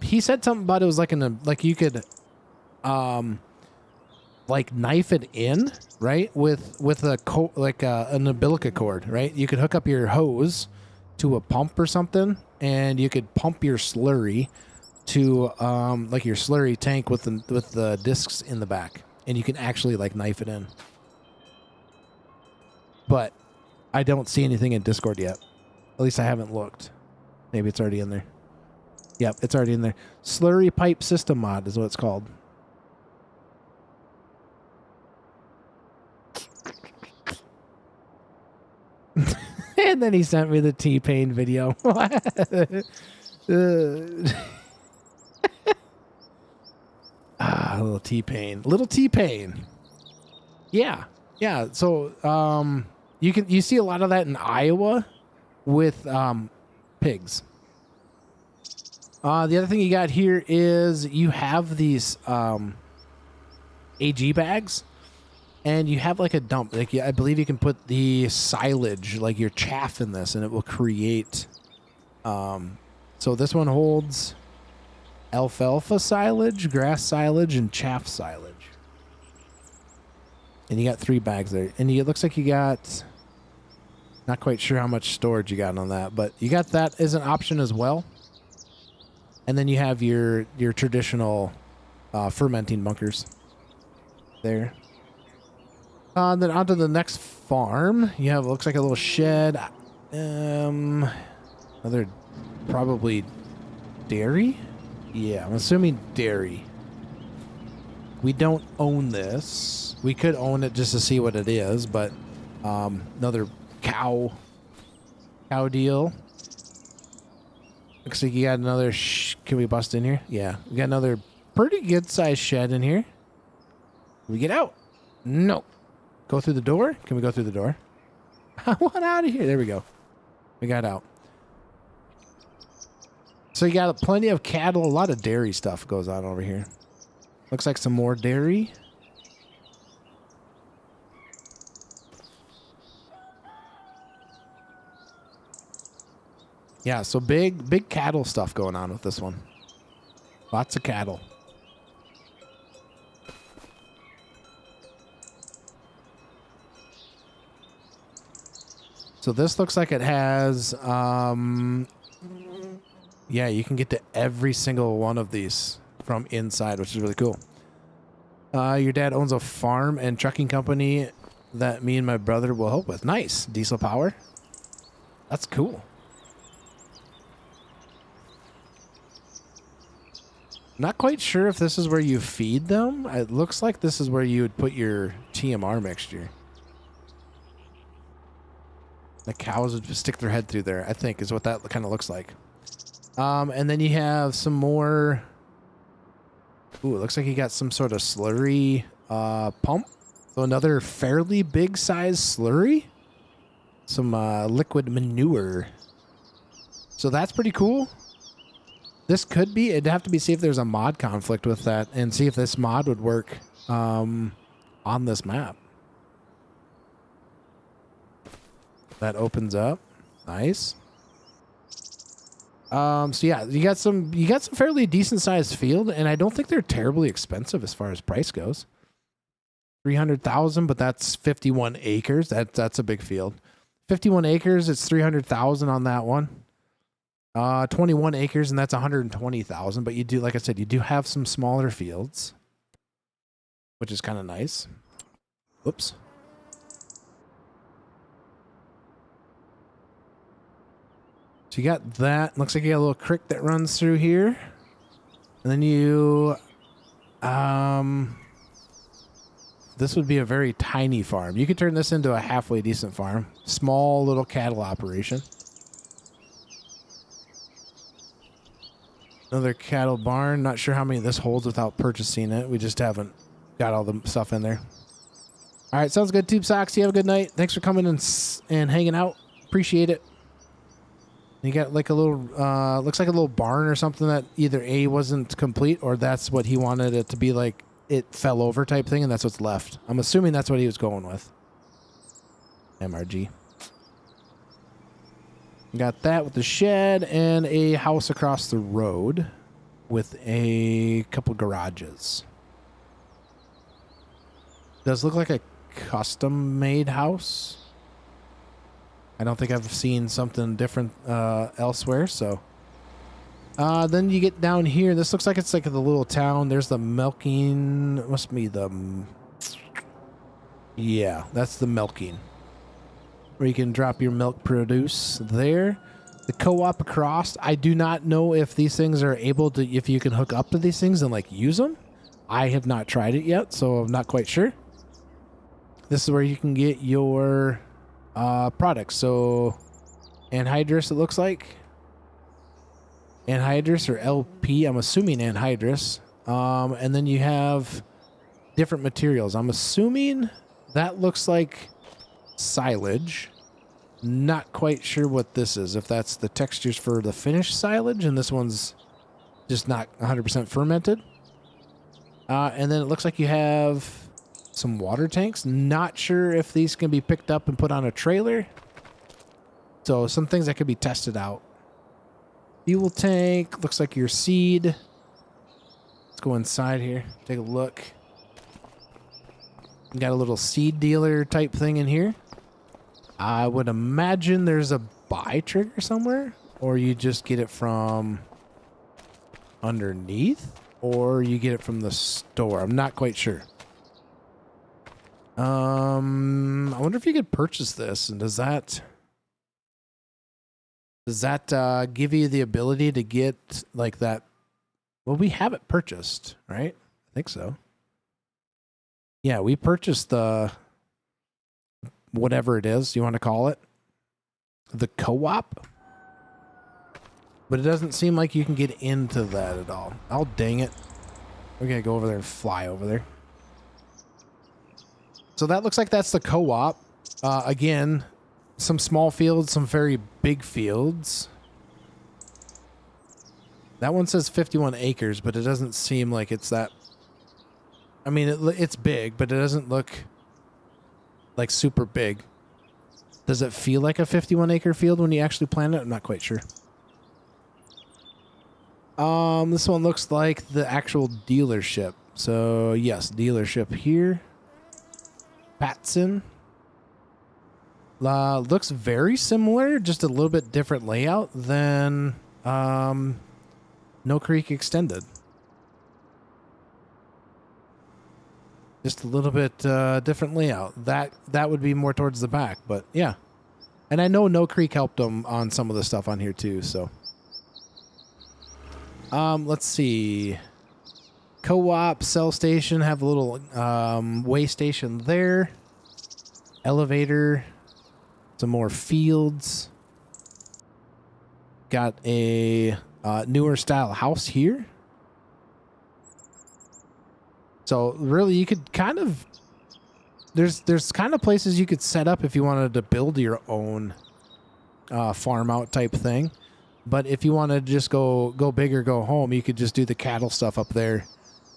He said something about it was like you could like knife it in, right? With an umbilical cord, right? You could hook up your hose to a pump or something, and you could pump your slurry to like your slurry tank with the discs in the back, and you can actually like knife it in. But I don't see anything in Discord yet. At least I haven't looked. Maybe it's already in there. Yep, it's already in there. Slurry pipe system mod is what it's called. And then he sent me the T-Pain video. Little T-Pain. Little T-Pain. Yeah. Yeah. So you see a lot of that in Iowa with pigs. The other thing you got here is you have these AG bags. And you have like a dump. Like I believe you can put the silage, like your chaff, in this, and it will create. So this one holds alfalfa silage, grass silage, and chaff silage. And you got 3 bags there. And it looks like you got. Not quite sure how much storage you got on that, but you got that as an option as well. And then you have your traditional fermenting bunkers there. Then onto the next farm. You have, looks like a little shed. Another probably dairy? Yeah, I'm assuming dairy. We don't own this. We could own it just to see what it is, but another cow deal. Looks like you got another. Can we bust in here? Yeah, we got another pretty good sized shed in here. Can we get out? No. Go through the door? Can we go through the door? I want out of here. There we go. We got out. So you got plenty of cattle. A lot of dairy stuff goes on over here. Looks like some more dairy. Yeah, so big cattle stuff going on with this one. Lots of cattle. So this looks like it has, yeah, you can get to every single one of these from inside, which is really cool. Your dad owns a farm and trucking company that me and my brother will help with. Nice. Diesel power. That's cool. Not quite sure if this is where you feed them. It looks like this is where you would put your TMR mixture. The cows would stick their head through there, I think, is what that kind of looks like. And then you have some more. Ooh, it looks like you got some sort of slurry pump. So another fairly big size slurry. Some liquid manure. So that's pretty cool. This could be, it'd have to be, see if there's a mod conflict with that and see if this mod would work on this map. That opens up. Nice. So yeah, you got some fairly decent sized field, and I don't think they're terribly expensive as far as price goes. 300,000, but that's 51 acres. That's a big field. 51 acres, it's 300,000 on that one. 21 acres, and that's 120,000. But you do, like I said, you do have some smaller fields, which is kind of nice. Whoops. So you got that. Looks like you got a little creek that runs through here. And then you this would be a very tiny farm. You could turn this into a halfway decent farm. Small little cattle operation. Another cattle barn. Not sure how many this holds without purchasing it. We just haven't got all the stuff in there. All right, sounds good. Tube Socks, you have a good night. Thanks for coming and hanging out. Appreciate it. You got like a little, looks like a little barn or something that either A, wasn't complete, or that's what he wanted it to be, like it fell over type thing, and that's what's left. I'm assuming that's what he was going with. MRG. Got that with the shed and a house across the road with a couple garages. Does look like a custom-made house. I don't think I've seen something different elsewhere, so. Then you get down here. This looks like it's like the little town. There's the milking. Must be the... Yeah, that's the milking. Where you can drop your milk produce there. The co-op across. I do not know if these things are able to... If you can hook up to these things and like use them. I have not tried it yet, so I'm not quite sure. This is where you can get your... products. So anhydrous, it looks like anhydrous or LP. I'm assuming anhydrous. And then you have different materials. I'm assuming that looks like silage. Not quite sure what this is. If that's the textures for the finished silage, and this one's just not 100% fermented. And then it looks like you have some water tanks. Not sure if these can be picked up and put on a trailer. So some things that could be tested out. Fuel tank. Looks like your seed. Let's go inside here. Take a look. You got a little seed dealer type thing in here. I would imagine there's a buy trigger somewhere. Or you just get it from underneath. Or you get it from the store. I'm not quite sure. I wonder if you could purchase this, and does that give you the ability to get like that? Well, we have it purchased, right? I think so. Yeah, we purchased the whatever it is you want to call it, the co-op, but it doesn't seem like you can get into that at all. Oh, dang it. We're going to go over there and fly over there. So that looks like that's the co-op. Again, some small fields, some very big fields. That one says 51 acres, but it doesn't seem like it's that. I mean, it's big, but it doesn't look like super big. Does it feel like a 51 acre field when you actually plant it? I'm not quite sure. This one looks like the actual dealership. So yes, dealership here. Patson. Looks very similar, just a little bit different layout than No Creek Extended. Just a little bit different layout. That would be more towards the back, but yeah. And I know No Creek helped them on some of the stuff on here too, so. Let's see. Co-op, cell station, have a little way station there. Elevator. Some more fields. Got a newer style house here. So really you could kind of, there's kind of places you could set up if you wanted to build your own farm out type thing. But if you want to just go big or go home, you could just do the cattle stuff up there.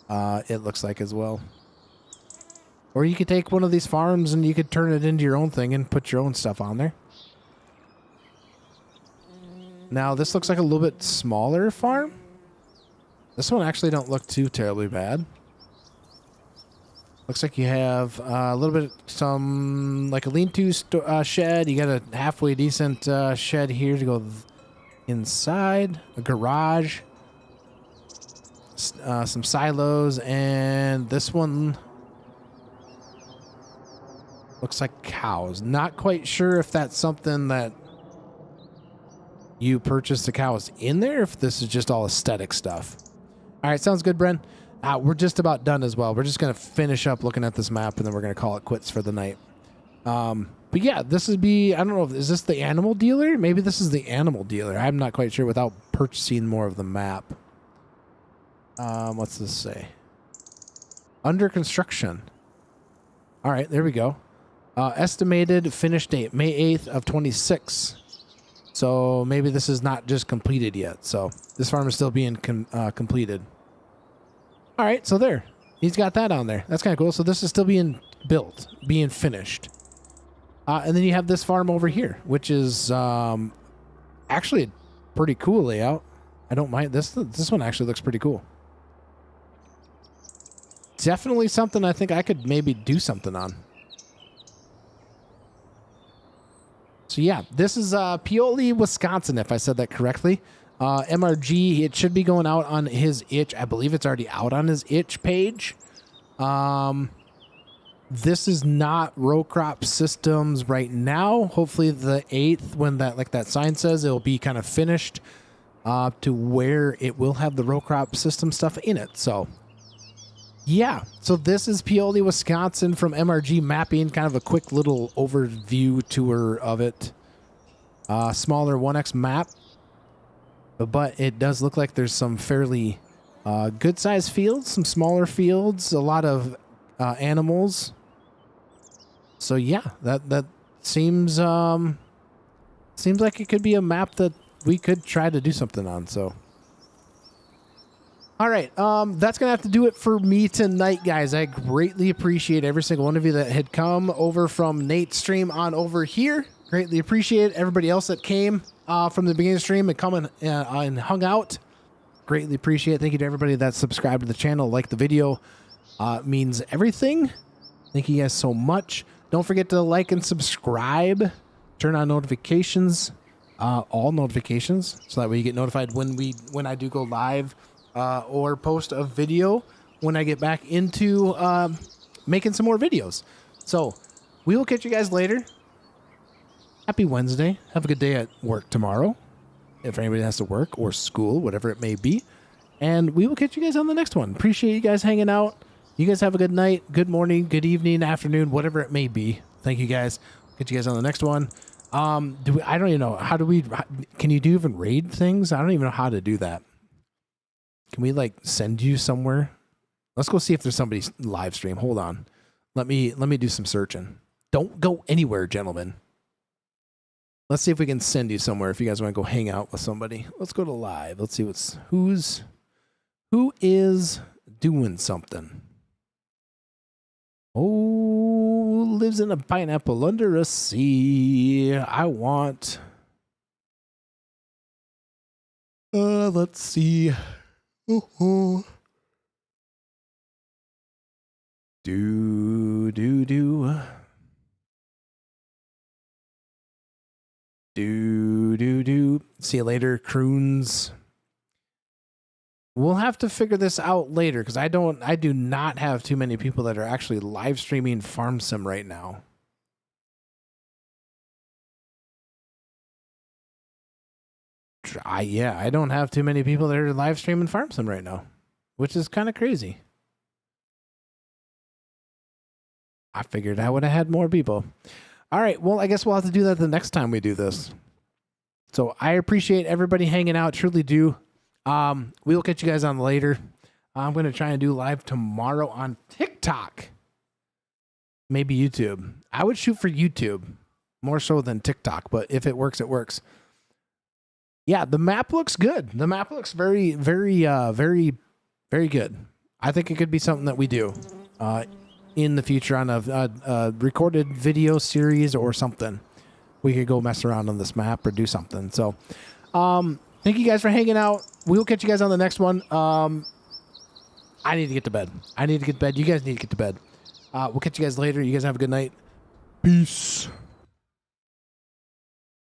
It looks like as well. Or you could take one of these farms and you could turn it into your own thing and put your own stuff on there. Now this looks like a little bit smaller farm. This one actually don't look too terribly bad. Looks like you have a little bit, some like a lean-to shed. You got a halfway decent shed here to go inside. A garage. Some silos, and this one looks like cows. Not quite sure if that's something that you purchased the cows in there, if this is just all aesthetic stuff. All right, sounds good, Bren. We're just about done as well. We're just going to finish up looking at this map, and then we're going to call it quits for the night. But yeah, this would be, I don't know, is this the animal dealer? Maybe this is the animal dealer. I'm not quite sure without purchasing more of the map. What's this say? Under construction. All right, there we go. Estimated finish date, May 8th of 26. So maybe this is not just completed yet. So this farm is still being completed. All right, so there. He's got that on there. That's kind of cool. So this is still being built, being finished. And then you have this farm over here, which is actually a pretty cool layout. I don't mind. This one actually looks pretty cool. Definitely something I think I could maybe do something on. So yeah, this is Pioli, Wisconsin, if I said that correctly. MRG, it should be going out on his itch. I believe it's already out on his itch page. This is not row crop systems right now. Hopefully the 8th, when that sign says, it'll be kind of finished to where it will have the row crop system stuff in it. So yeah, so this is Pioli, Wisconsin from MRG Mapping. Kind of a quick little overview tour of it. Smaller 1x map, but it does look like there's some fairly good sized fields, some smaller fields, a lot of animals. So yeah, that seems like it could be a map that we could try to do something on. So all right, that's gonna have to do it for me tonight, guys. I greatly appreciate every single one of you that had come over from Nate's stream on over here. Greatly appreciate everybody else that came from the beginning of the stream and come and hung out. Greatly appreciate it. Thank you to everybody that subscribed to the channel, liked the video. It means everything. Thank you guys so much. Don't forget to like and subscribe. Turn on notifications, all notifications, so that way you get notified when I do go live or post a video when I get back into making some more videos. So we will catch you guys later. Happy Wednesday. Have a good day at work tomorrow, if anybody has to work or school, whatever it may be. And we will catch you guys on the next one. Appreciate you guys hanging out. You guys have a good night, good morning, good evening, afternoon, whatever it may be. Thank you guys. Catch you guys on the next one. I don't even know. Can you do even raid things? I don't even know how to do that. Can we send you somewhere? Let's go see if there's somebody live stream. Hold on. Let me do some searching. Don't go anywhere, gentlemen. Let's see if we can send you somewhere if you guys want to go hang out with somebody. Let's go to live. Let's see who is doing something. Oh, lives in a pineapple under a sea. I want. Let's see. Do. See you later, croons. We'll have to figure this out later because I do not have too many people that are actually live streaming Farm Sim right now. I don't have too many people that are live streaming Farm Sim right now, which is kind of crazy. I figured I would have had more people. All right, well, I guess we'll have to do that the next time we do this. So I appreciate everybody hanging out, truly do. We will catch you guys on later. I'm going to try and do live tomorrow on TikTok. Maybe YouTube. I would shoot for YouTube more so than TikTok, but if it works, it works. Yeah, the map looks good. The map looks very, very, very, very good. I think it could be something that we do in the future on a recorded video series or something. We could go mess around on this map or do something. So, thank you guys for hanging out. We will catch you guys on the next one. I need to get to bed. You guys need to get to bed. We'll catch you guys later. You guys have a good night. Peace.